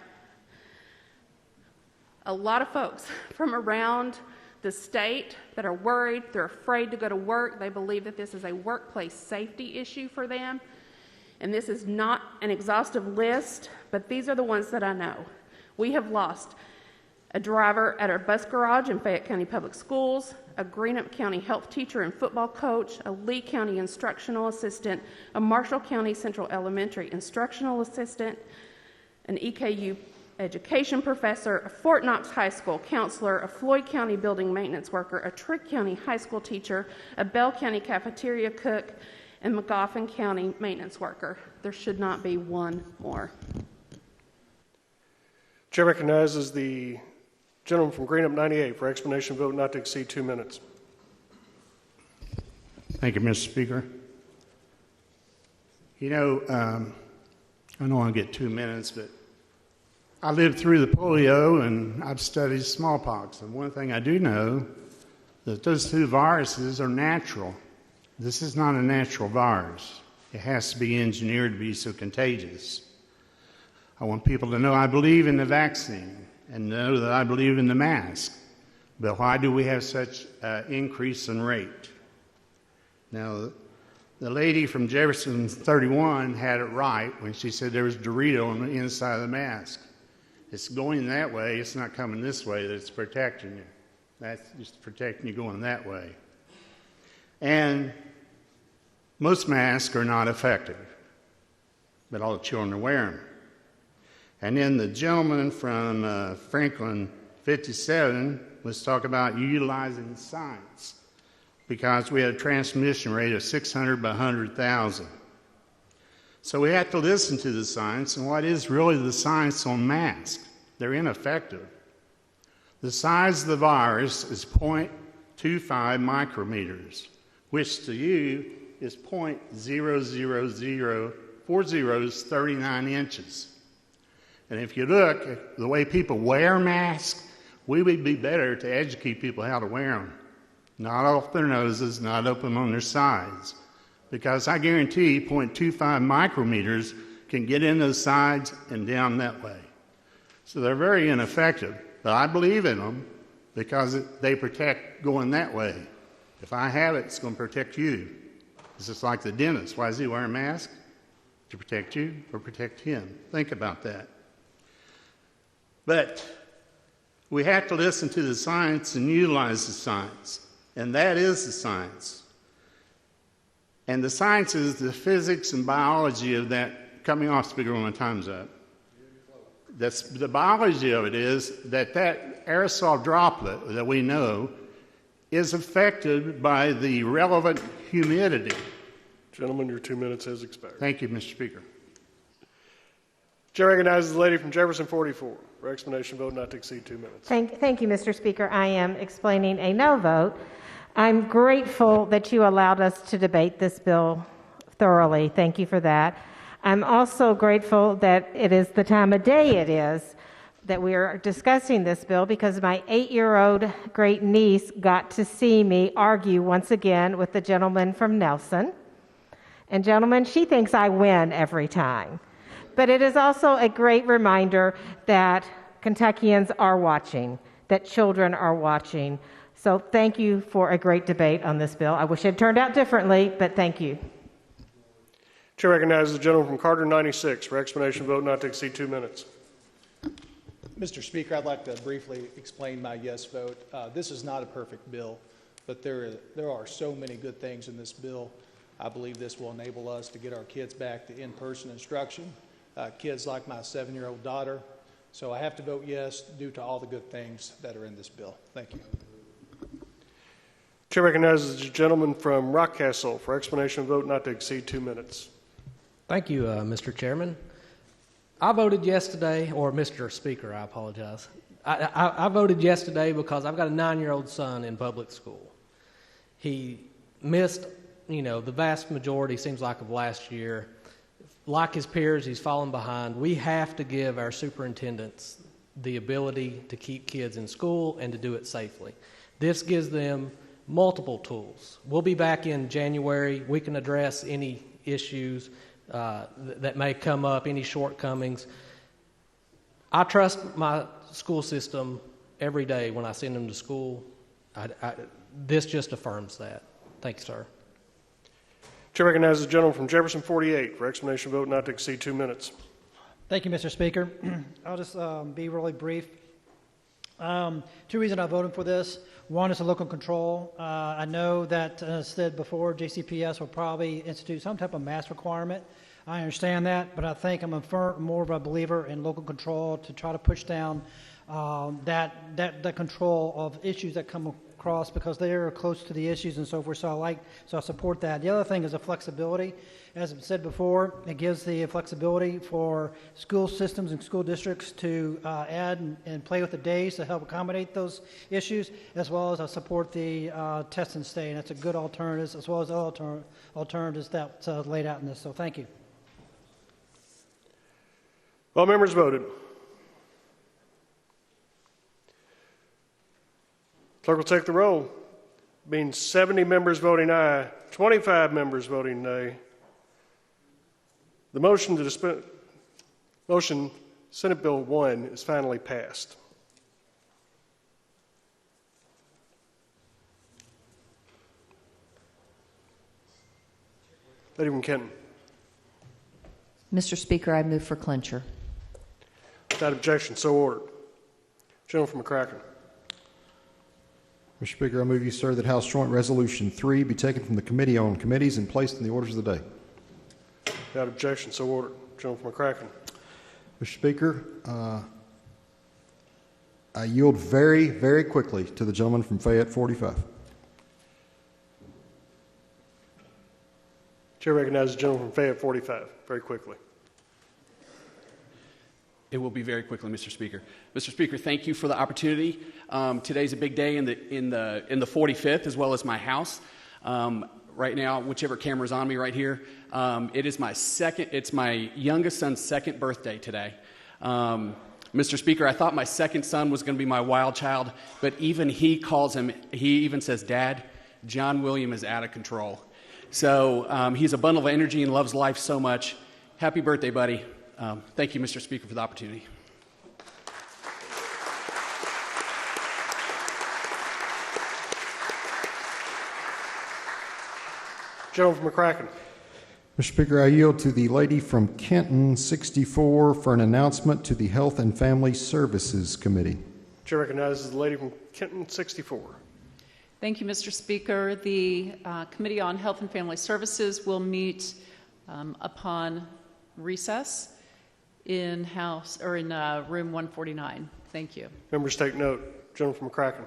a lot of folks from around the state that are worried. They're afraid to go to work. They believe that this is a workplace safety issue for them. And this is not an exhaustive list, but these are the ones that I know. We have lost a driver at our bus garage in Fayette County Public Schools, a Greenup County health teacher and football coach, a Lee County instructional assistant, a Marshall County Central Elementary instructional assistant, an EKU education professor, a Fort Knox High School counselor, a Floyd County building maintenance worker, a Trigg County high school teacher, a Bell County cafeteria cook, and McGoffin County maintenance worker. There should not be one more. Chair recognizes the gentleman from Greenup 98 for explanation of vote not to exceed 2 minutes. Thank you, Mr. Speaker. You know, I don't want to get 2 minutes, but I lived through the polio and I've studied smallpox. And one thing I do know that those two viruses are natural. This is not a natural virus. It has to be engineered to be so contagious. I want people to know I believe in the vaccine and know that I believe in the mask. But why do we have such increase in rate? Now, the lady from Jefferson 31 had it right when she said there was Dorito on the inside of the mask. It's going that way, it's not coming this way that's protecting you. That's just protecting you going that way. And most masks are not effective, but all the children are wearing them. And then the gentleman from Franklin 57 was talking about utilizing science because we had a transmission rate of 600 by 100,000. So we have to listen to the science, and what is really the science on masks? They're ineffective. The size of the virus is 0.25 micrometers, which to you is 0.0004039 inches. And if you look at the way people wear masks, we would be better to educate people how to wear them. Not off their noses, not open on their sides. Because I guarantee 0.25 micrometers can get in those sides and down that way. So they're very ineffective, but I believe in them because they protect going that way. If I have it, it's going to protect you. It's just like the dentist. Why does he wear a mask? To protect you or protect him? Think about that. But we have to listen to the science and utilize the science. And that is the science. And the science is the physics and biology of that. Coming off, Speaker, when my time's up. The biology of it is that aerosol droplet that we know is affected by the relevant humidity. Gentlemen, your 2 minutes has expired. Thank you, Mr. Speaker. Chair recognizes the lady from Jefferson 44 for explanation of vote not to exceed 2 minutes. Thank you, Mr. Speaker. I am explaining a no vote. I'm grateful that you allowed us to debate this bill thoroughly. Thank you for that. I'm also grateful that it is the time of day it is that we are discussing this bill because my 8-year-old great niece got to see me argue once again with the gentleman from Nelson. And gentlemen, she thinks I win every time. But it is also a great reminder that Kentuckians are watching, that children are watching. So thank you for a great debate on this bill. I wish it had turned out differently, but thank you. Chair recognizes the gentleman from Carter 96 for explanation of vote not to exceed 2 minutes. Mr. Speaker, I'd like to briefly explain my yes vote. This is not a perfect bill, but there are so many good things in this bill. I believe this will enable us to get our kids back to in-person instruction. Kids like my 7-year-old daughter So I have to vote yes due to all the good things that are in this bill. Thank you. Chair recognizes the gentleman from Rockcastle for explanation of vote not to exceed 2 minutes. Thank you, Mr. Chairman. I voted yesterday, or Mr. Speaker, I apologize. I voted yesterday because I've got a 9-year-old son in public school. He missed, the vast majority, seems like, of last year. Like his peers, he's fallen behind. We have to give our superintendents the ability to keep kids in school and to do it safely. This gives them multiple tools. We'll be back in January. We can address any issues that may come up, any shortcomings. I trust my school system every day when I send them to school. This just affirms that. Thank you, sir. Chair recognizes the gentleman from Jefferson 48 for explanation of vote not to exceed 2 minutes. Thank you, Mr. Speaker. I'll just be really brief. 2 reasons I voted for this. One is the local control. I know that, as said before, JCPS will probably institute some type of mask requirement. I understand that, but I think I'm more of a believer in local control to try to push down that control of issues that come across, because they are close to the issues and so forth. So I support that. The other thing is the flexibility. As I said before, it gives the flexibility for school systems and school districts to add and play with the days to help accommodate those issues, as well as I support the test and stay, and that's a good alternative, as well as other alternatives that's laid out in this. So thank you. All members voted. Clerk will take the roll. Being 70 members voting aye, 25 members voting nay. The motion Senate Bill 1 is finally passed. Lady from Kenton. Mr. Speaker, I move for clencher. Without objection, so ordered. Gentleman from McCracken. Mr. Speaker, I move you, sir, that House Joint Resolution 3 be taken from the Committee on Committees and placed in the orders of the day. Without objection, so ordered. Gentleman from McCracken. Mr. Speaker, I yield very, very quickly to the gentleman from Fayette 45. Chair recognizes the gentleman from Fayette 45. Very quickly. It will be very quickly, Mr. Speaker. Mr. Speaker, thank you for the opportunity. Today's a big day in the 45th, as well as my house. Right now, whichever camera's on me right here, it's my youngest son's second birthday today. Mr. Speaker, I thought my second son was going to be my wild child, but even he even says, Dad, John William is out of control. So he's a bundle of energy and loves life so much. Happy birthday, buddy. Thank you, Mr. Speaker, for the opportunity. Gentleman from McCracken. Mr. Speaker, I yield to the lady from Kenton 64 for an announcement to the Health and Family Services Committee. Chair recognizes the lady from Kenton 64. Thank you, Mr. Speaker. The Committee on Health and Family Services will meet upon recess in room 149. Thank you. Members take note. Gentleman from McCracken.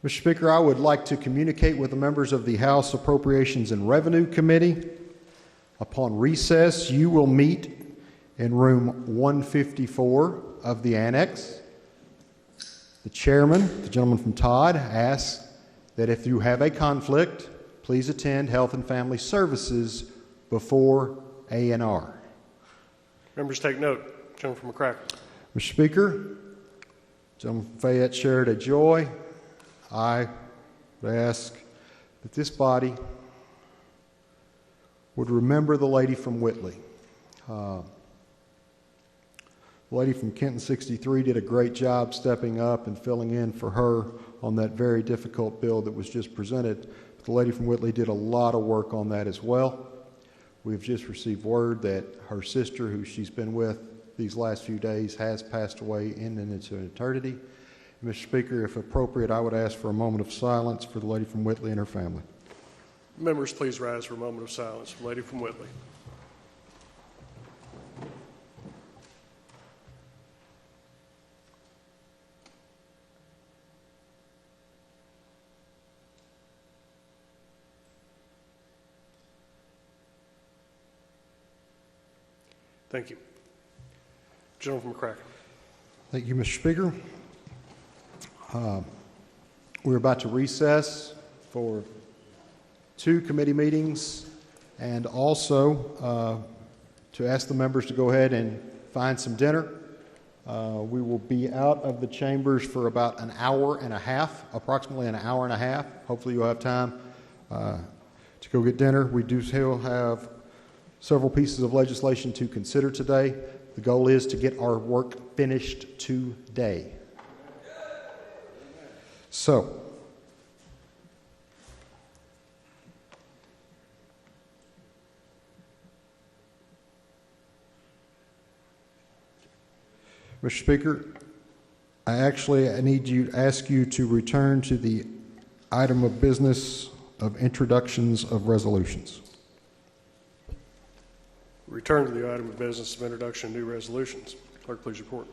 Mr. Speaker, I would like to communicate with the members of the House Appropriations and Revenue Committee. Upon recess, you will meet in room 154 of the annex. The chairman, the gentleman from Todd, asks that if you have a conflict, please attend Health and Family Services before A&R. Members take note. Gentleman from McCracken. Mr. Speaker, gentleman from Fayette shared a joy. I would ask that this body would remember the lady from Whitley. The lady from Kenton 63 did a great job stepping up and filling in for her on that very difficult bill that was just presented. But the lady from Whitley did a lot of work on that as well. We've just received word that her sister, who she's been with these last few days, has passed away into eternity. Mr. Speaker, if appropriate, I would ask for a moment of silence for the lady from Whitley and her family. Members, please rise for a moment of silence for the lady from Whitley. Thank you. Gentleman from McCracken. Thank you, Mr. Speaker. We're about to recess for 2 committee meetings and also to ask the members to go ahead and find some dinner. We will be out of the chambers for about an hour and a half, approximately an hour and a half. Hopefully you'll have time to go get dinner. We do still have several pieces of legislation to consider today. The goal is to get our work finished today. So, Mr. Speaker, I need to ask you to return to the item of business of introductions of resolutions. Return to the item of business of introduction of new resolutions. Clerk, please report.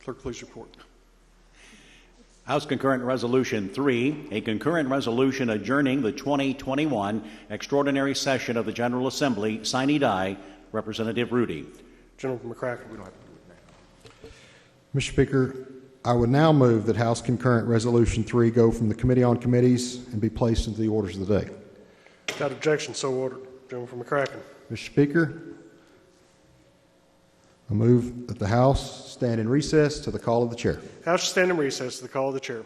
Clerk, please report. House Concurrent Resolution 3, a concurrent resolution adjourning the 2021 extraordinary session of the General Assembly, sine die. Representative Rudy. Gentleman from McCracken. Mr. Speaker, I would now move that House Concurrent Resolution 3 go from the Committee on Committees and be placed into the orders of the day. Without objection, so ordered. Gentleman from McCracken. Mr. Speaker, I move that the House stand in recess to the call of the chair. House shall stand in recess to the call of the chair.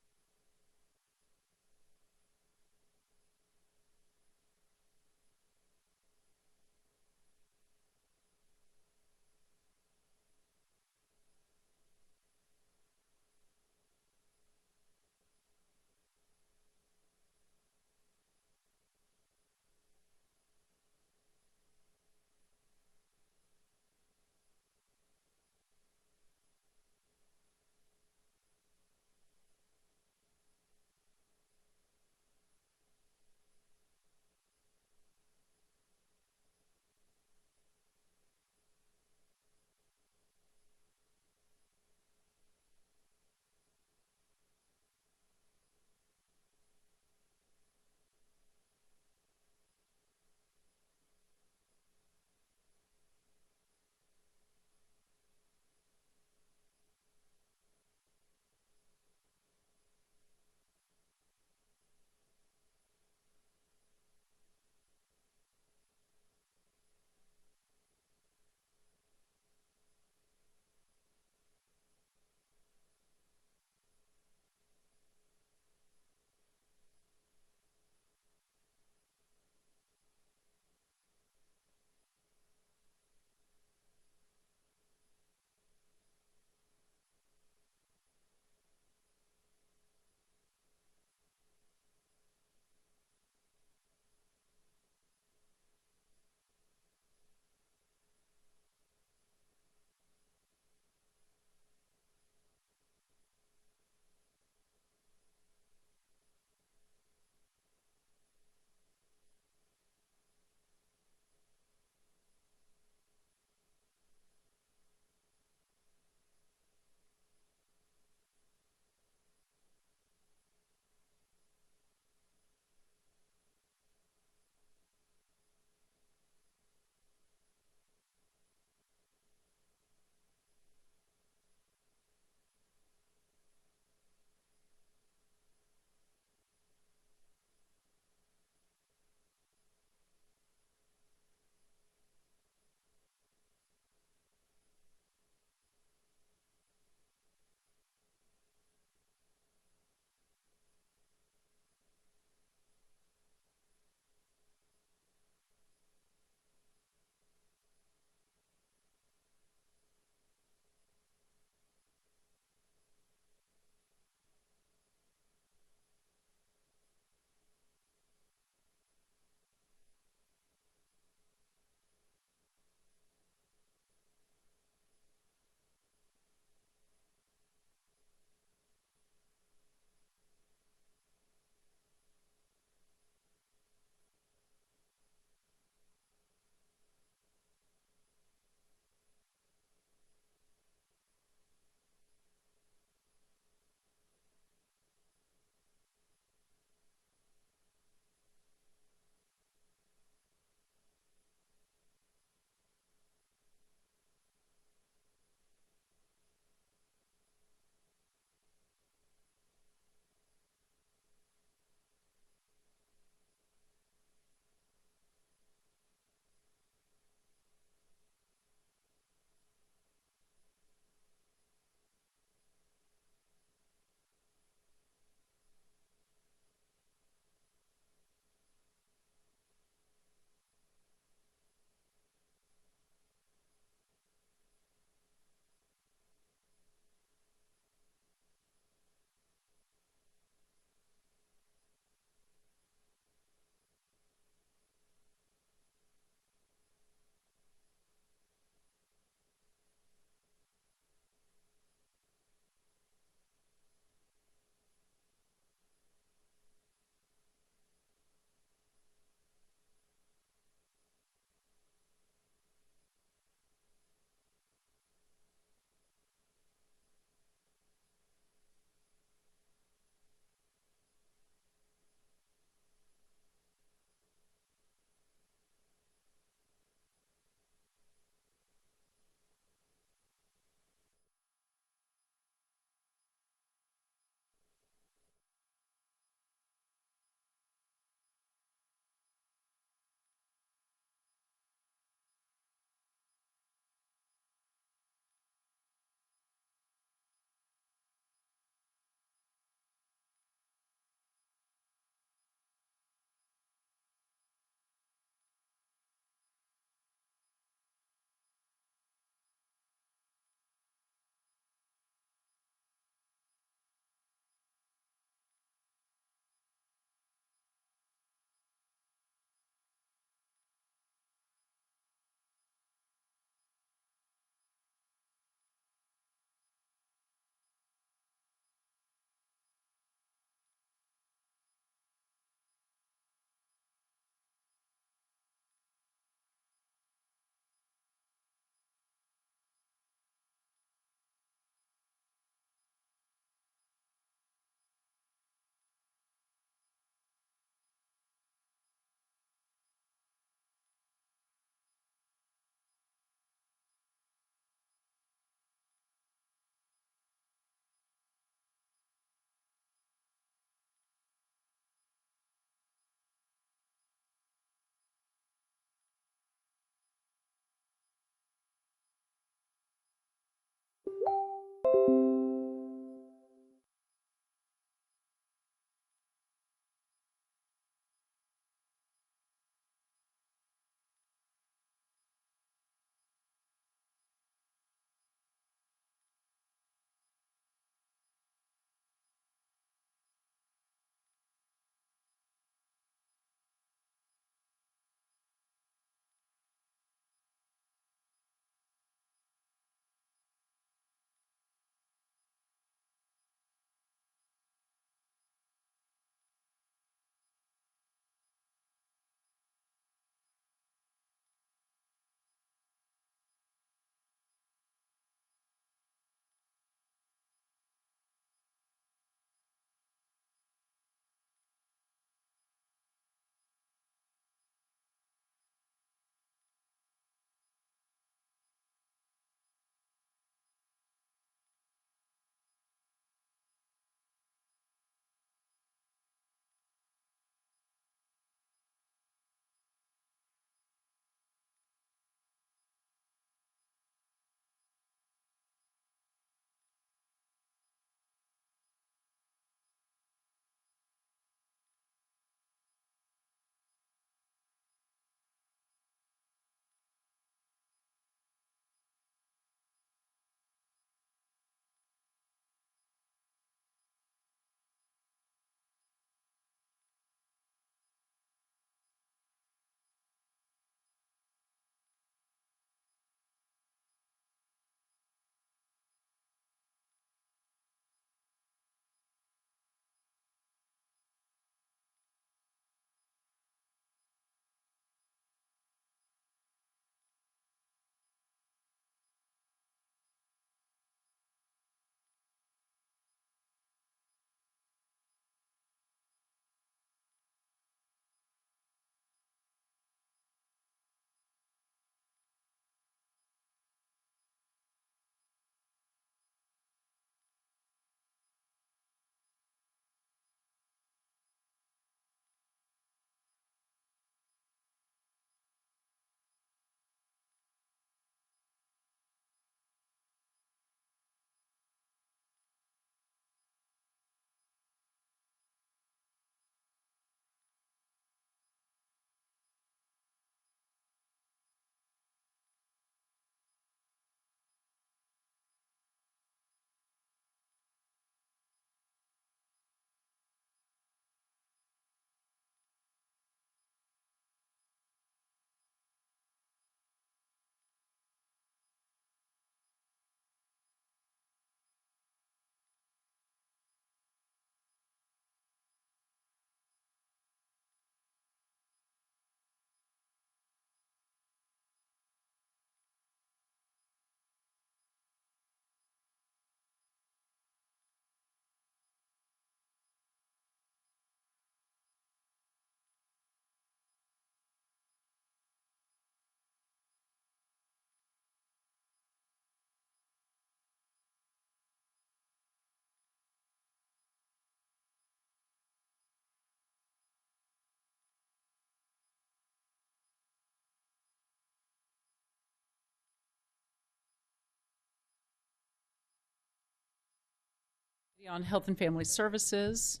On Health and Family Services,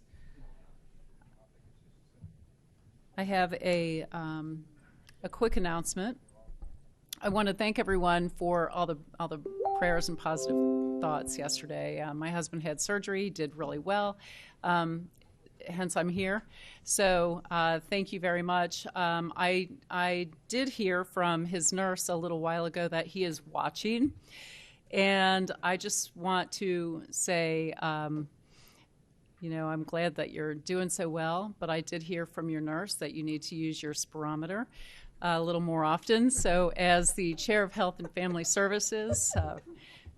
I have a quick announcement. I want to thank everyone for all the prayers and positive thoughts yesterday. My husband had surgery, did really well, hence I'm here. So thank you very much. I did hear from his nurse a little while ago that he is watching. And I just want to say, I'm glad that you're doing so well, but I did hear from your nurse that you need to use your spirometer a little more often. So as the Chair of Health and Family Services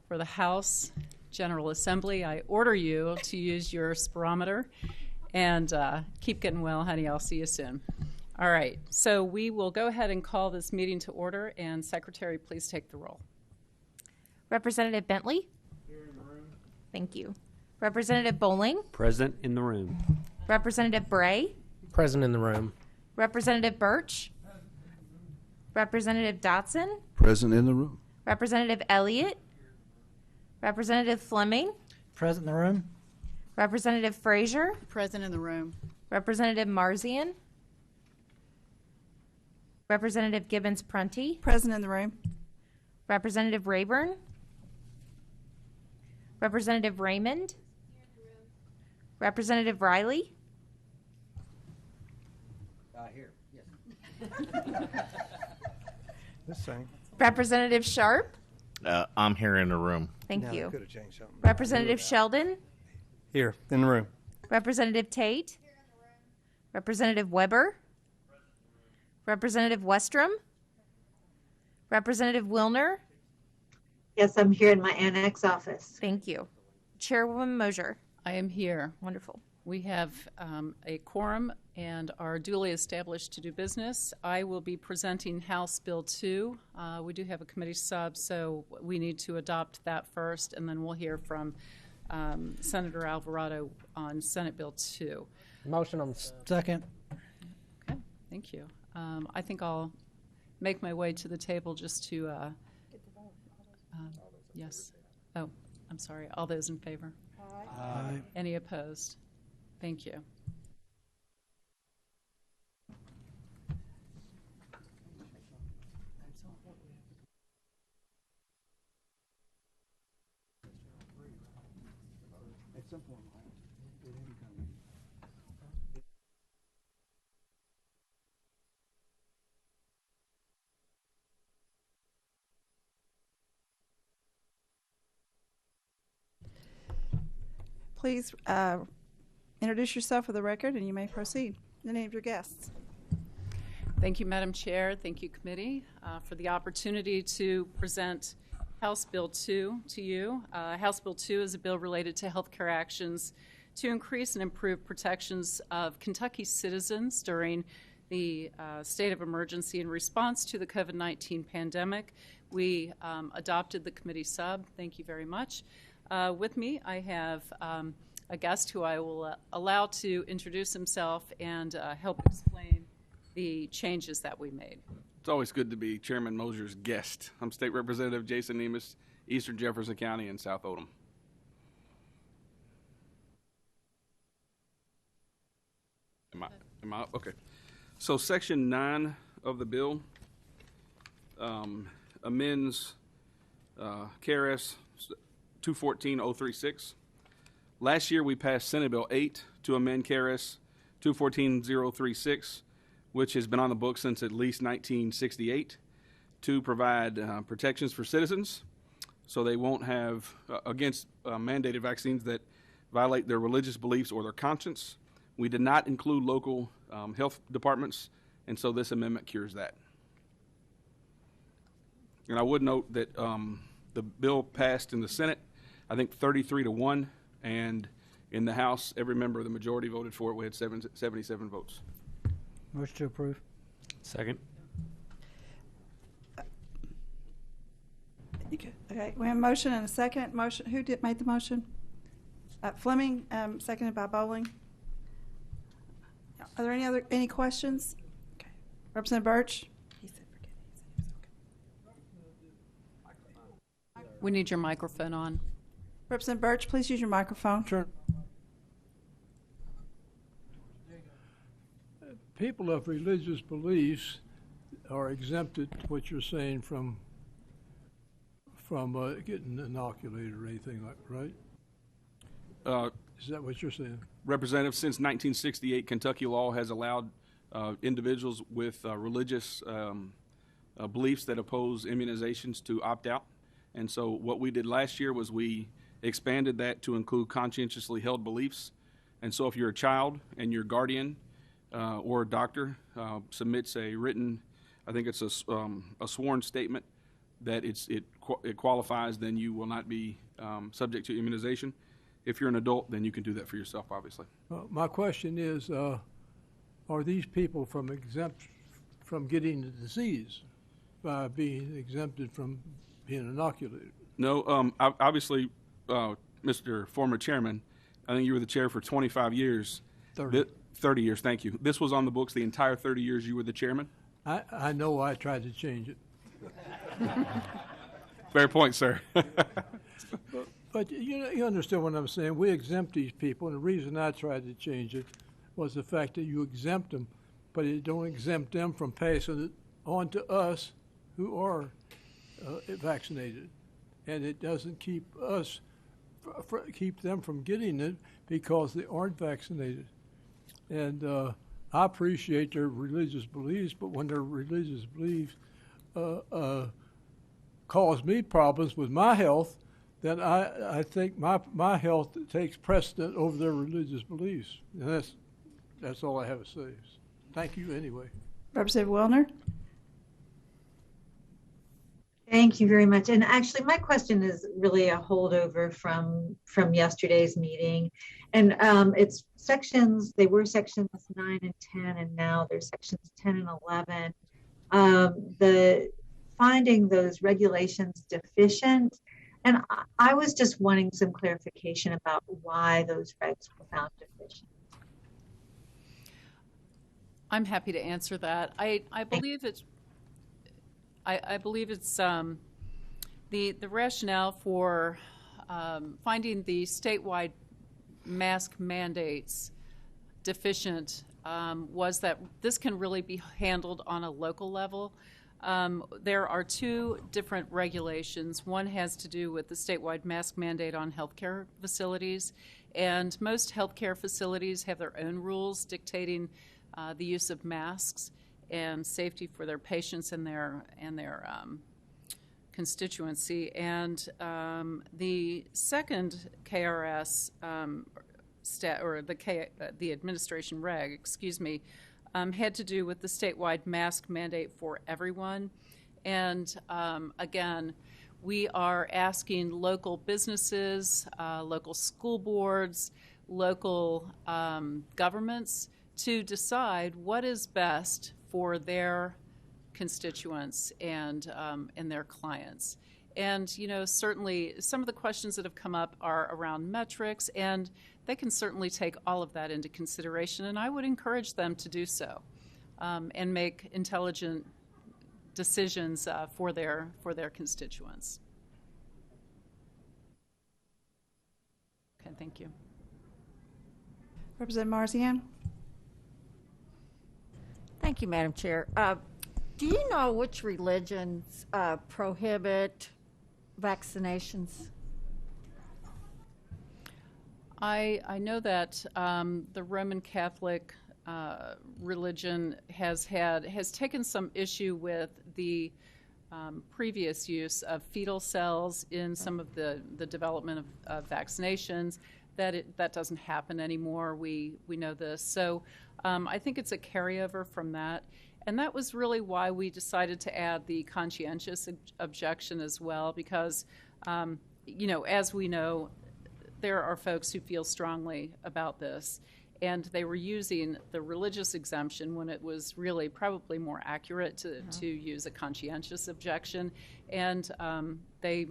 for the House General Assembly, I order you to use your spirometer and keep getting well, honey. I'll see you soon. All right, so we will go ahead and call this meeting to order, and Secretary, please take the roll. Representative Bentley? Here in the room. Thank you. Representative Bowling? Present in the room. Representative Bray? Present in the room. Representative Birch? Representative Dotson? Present in the room. Representative Elliott? Representative Fleming, Present in the room. Representative Frazier, Present in the room. Representative Marzian, Representative Gibbons-Prunty, Present in the room. Representative Rayburn, Representative Raymond, Representative Riley, Here, yes. This thing. Representative Sharp, I'm here in the room. thank Now, you. we could have changed something. Representative Sheldon, Here, in the room. Representative Tate, Representative Weber, Representative Westrom, Representative Wilner. Yes, I'm here in my annex office. Thank you. Chairwoman Mosier. I am here. Wonderful. We have a quorum and are duly established to do business. I will be presenting House Bill 2. We do have a committee sub, so we need to adopt that first, and then we'll hear from Senator Alvarado on Senate Bill 2. Motion on Second. Okay, thank you. I think I'll make my way to the table just to, yes. Oh, I'm sorry. All those in favor? Aye. Any opposed? Thank you. Please introduce yourself for the record, and you may proceed. The name of your guests. Thank you, Madam Chair. Thank you, committee, for the opportunity to present House Bill 2 to you. House Bill 2 is a bill related to healthcare actions to increase and improve protections of Kentucky citizens during the state of emergency in response to the COVID-19 pandemic. We adopted the committee sub. Thank you very much. With me, I have a guest who I will allow to introduce himself and help explain the changes that we made. It's always good to be Chairman Mosier's guest. I'm State Representative Jason Nemus, Eastern Jefferson County and South Odom. Am I up? Okay. So Section 9 of the bill amends KRS 214-036. Last year we passed Senate Bill 8 to amend KRS 214-036, which has been on the books since at least 1968, to provide protections for citizens so they won't have, against mandated vaccines that violate their religious beliefs or their conscience. We did not include local health departments, and so this amendment cures that. And I would note that the bill passed in the Senate, I think 33-1, and in the House, every member of the majority voted for it. We had 77 votes. Motion to approve. Second. Okay, we have a motion and a second. Motion. Who made the motion? Fleming, seconded by Bowling. Are there any questions? Okay. Representative Birch. We need your microphone on. Representative Birch, please use your microphone. Sure. People of religious beliefs are exempted, what you're saying, from getting inoculated or anything like, right? Is that what you're saying? Representative, since 1968, Kentucky law has allowed individuals with religious beliefs that oppose immunizations to opt out. And so what we did last year was we expanded that to include conscientiously held beliefs. And so if you're a child and your guardian or a doctor submits a written, I think it's a sworn statement that it qualifies, then you will not be subject to immunization. If you're an adult, then you can do that for yourself, obviously. My question is, are these people exempt from getting the disease by being exempted from being inoculated? No, obviously, Mr. Former Chairman, I think you were the chair for 25 years. 30 years, thank you. This was on the books the entire 30 years you were the chairman? I know I tried to change it. Fair point, sir. But you understand what I'm saying. We exempt these people, and the reason I tried to change it was the fact that you exempt them, but you don't exempt them from passing it on to us who are vaccinated. And it doesn't keep us, keep them from getting it because they aren't vaccinated. And I appreciate their religious beliefs, but when their religious beliefs cause me problems with my health, then I think my health takes precedent over their religious beliefs. And that's all I have to say. Thank you anyway. Representative Wellner? Thank you very much. And actually, my question is really a holdover from yesterday's meeting. And it's sections, they were sections 9 and 10, and now they're sections 10 and 11. The finding those regulations deficient, and I was just wanting some clarification about why those regs were found deficient. I'm happy to answer that. I believe it's the rationale for finding the statewide mask mandates deficient was that this can really be handled on a local level. There are two different regulations. One has to do with the statewide mask mandate on healthcare facilities, and most healthcare facilities have their own rules dictating the use of masks and safety for their patients and their constituency. And the second KRS the administration reg, had to do with the statewide mask mandate for everyone. And again, we are asking local businesses, local school boards, local governments to decide what is best for their constituents and their clients. And, certainly some of the questions that have come up are around metrics, and they can certainly take all of that into consideration, and I would encourage them to do so and make intelligent decisions for their constituents. Okay, thank you. Representative Marzian? Thank you, Madam Chair. Do you know which religions prohibit vaccinations? I know that the Roman Catholic religion has taken some issue with the previous use of fetal cells in some of the development of vaccinations. That doesn't happen anymore. We know this. So I think it's a carryover from that. And that was really why we decided to add the conscientious objection as well, because, as we know, there are folks who feel strongly about this, and they were using the religious exemption when it was really probably more accurate to use a conscientious objection, and they,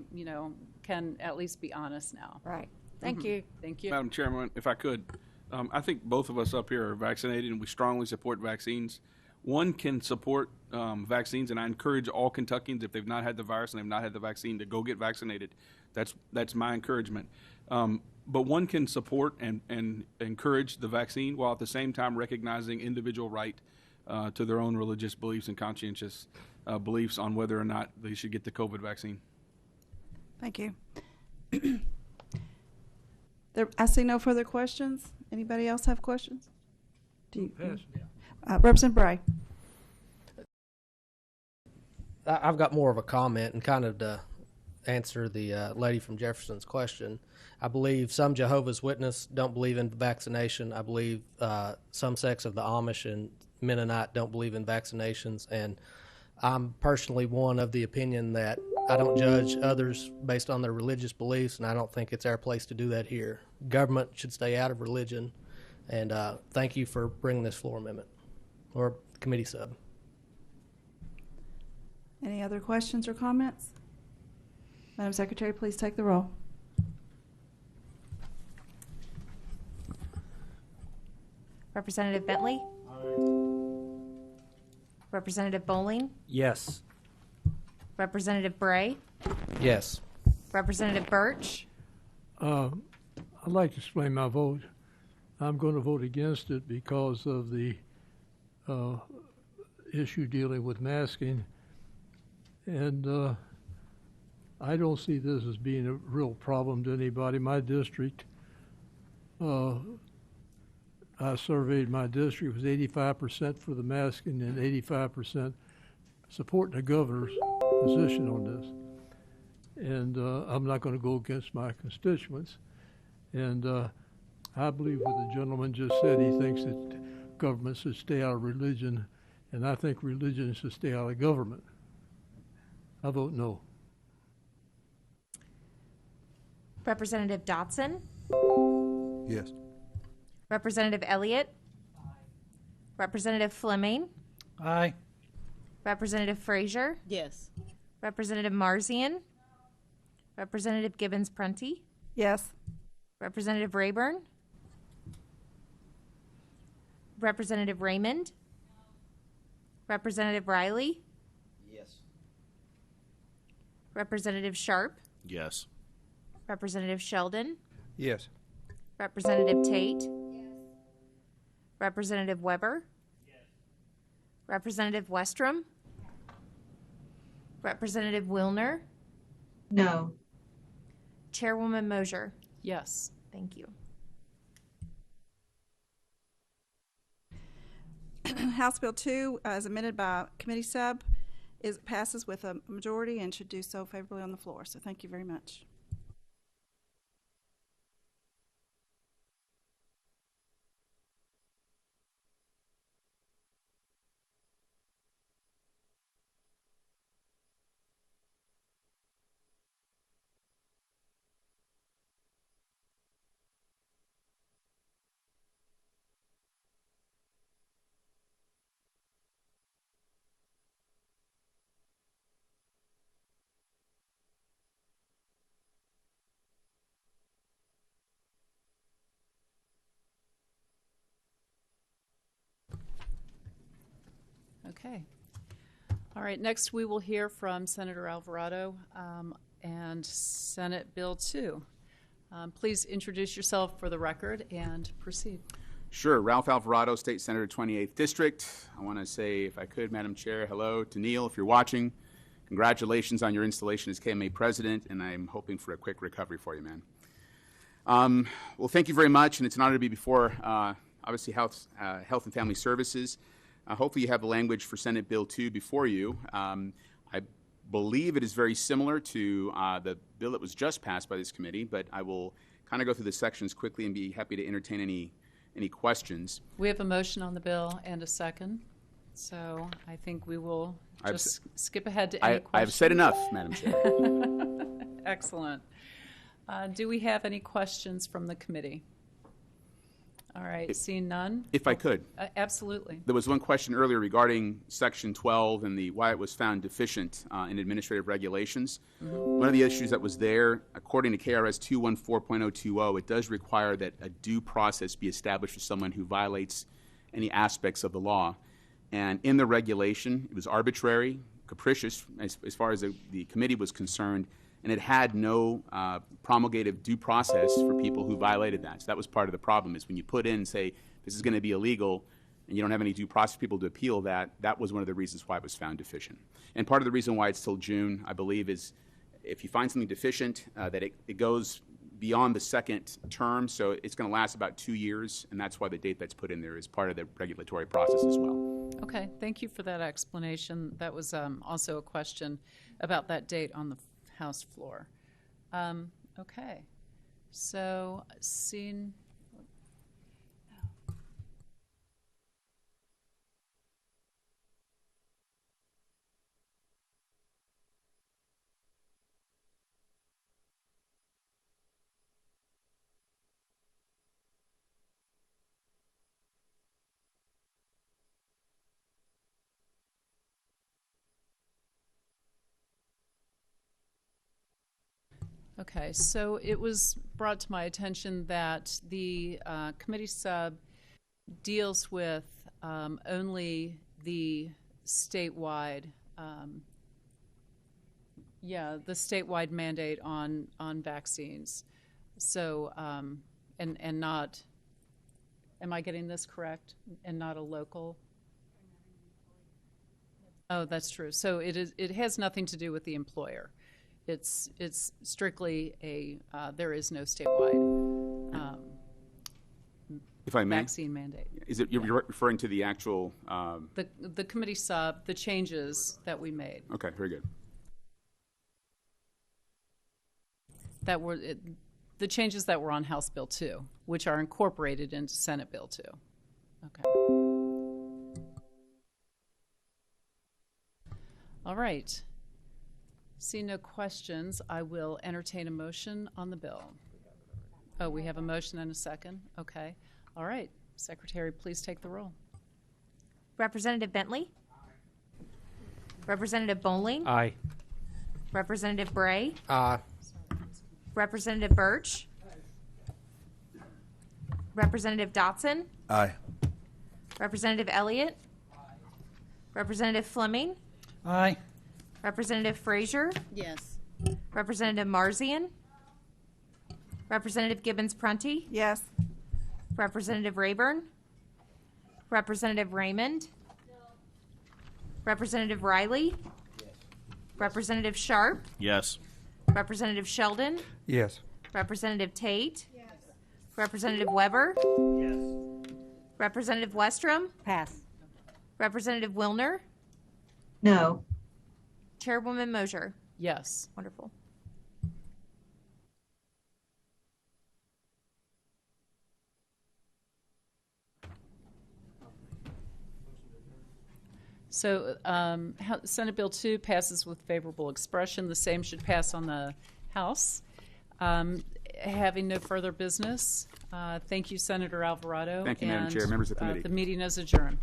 can at least be honest now. Right. Thank you. Thank you. Madam Chairman, if I could, I think both of us up here are vaccinated, and we strongly support vaccines. One can support vaccines, and I encourage all Kentuckians, if they've not had the virus and they've not had the vaccine, to go get vaccinated. That's my encouragement. But one can support and encourage the vaccine while at the same time recognizing individual right to their own religious beliefs and conscientious beliefs on whether or not they should get the COVID vaccine. Thank you. I see no further questions. Anybody else have questions? Representative Bray. I've got more of a comment and kind of to answer the lady from Jefferson's question. I believe some Jehovah's Witnesses don't believe in vaccination. I believe some sects of the Amish and Mennonite don't believe in vaccinations. And I'm personally one of the opinion that I don't judge others based on their religious beliefs, and I don't think it's our place to do that here. Government should stay out of religion. And thank you for bringing this floor amendment or committee sub. Any other questions or comments? Madam Secretary, please take the roll. Representative Bentley? Representative Bowling? Yes. Representative Bray? Yes. Representative Birch? I'd like to explain my vote. I'm going to vote against it because of the issue dealing with masking. And I don't see this as being a real problem to anybody. My district, I surveyed my district, was 85% for the masking and 85% supporting the governor's position on this. And I'm not going to go against my constituents. And I believe what the gentleman just said. He thinks that government should stay out of religion, and I think religion should stay out of government. I vote no. Representative Dotson? Yes. Representative Elliott? Representative Fleming? Aye. Representative Frazier? Yes. Representative Marzian? Representative Gibbons-Prunty? Yes. Representative Rayburn? Representative Raymond? Representative Riley? Yes. Representative Sharp? Yes. Representative Sheldon? Yes. Representative Tate? Representative Weber? Representative Westrom? Representative Wilner? No. Chairwoman Mosier? Yes. Thank you. House Bill 2, as amended by committee sub, passes with a majority and should do so favorably on the floor. So thank you very much. Okay. All right, next we will hear from Senator Alvarado and Senate Bill 2. Please introduce yourself for the record and proceed. Sure. Ralph Alvarado, State Senator, 28th District. I want to say, if I could, Madam Chair, hello to Neil, if you're watching. Congratulations on your installation as KMA President, and I'm hoping for a quick recovery for you, man. Well, thank you very much, and it's an honor to be before, obviously, Health and Family Services. Hopefully you have the language for Senate Bill 2 before you. I believe it is very similar to the bill that was just passed by this committee, but I will kind of go through the sections quickly and be happy to entertain any questions. We have a motion on the bill and a second, so I think we will just skip ahead to any questions. I've said enough, Madam Chair. Excellent. Do we have any questions from the committee? All right, seeing none. If I could. Absolutely. There was one question earlier regarding Section 12 and why it was found deficient in administrative regulations. One of the issues that was there, according to KRS 214.020, it does require that a due process be established for someone who violates any aspects of the law. And in the regulation, it was arbitrary, capricious, as far as the committee was concerned, and it had no promulgative due process for people who violated that. So that was part of the problem, is when you put in, say, this is going to be illegal, and you don't have any due process for people to appeal that, that was one of the reasons why it was found deficient. And part of the reason why it's till June, I believe, is if you find something deficient, that it goes beyond the second term, so it's going to last about 2 years, and that's why the date that's put in there is part of the regulatory process as well. Okay, thank you for that explanation. That was also a question about that date on the House floor. Okay, so seeing. Okay, so it was brought to my attention that the committee sub deals with only the statewide Yeah, the statewide mandate on vaccines. So, and not, am I getting this correct? And not a local? Oh, that's true. So it has nothing to do with the employer. It's strictly there is no statewide If I may, vaccine mandate. is it, you're referring to the actual, The committee sub, the changes that we made. okay, very good. That were the changes that were on House Bill 2, which are incorporated into Senate Bill 2. Okay. All right. See no questions. I will entertain a motion on the bill. Oh, we have a motion and a second. Okay. All right. Secretary, please take the roll. Representative Bentley? Representative Bowling? Aye. Representative Bray? Aye. Representative Birch? Representative Dotson? Aye. Representative Elliott? Representative Fleming? Aye. Representative Frazier? Yes. Representative Marzian? Representative Gibbons-Prunty? Yes. Representative Rayburn? Representative Raymond? Representative Riley? Representative Sharp? Yes. Representative Sheldon? Yes. Representative Tate? Representative Weber? Representative Westrom? Pass. Representative Wilner? No. Chairwoman Mosier? Yes. Wonderful. So Senate Bill 2 passes with favorable expression. The same should pass on the House. Having no further business, thank you, Senator Alvarado. Thank you, Madam Chair, members of the committee. The meeting is adjourned.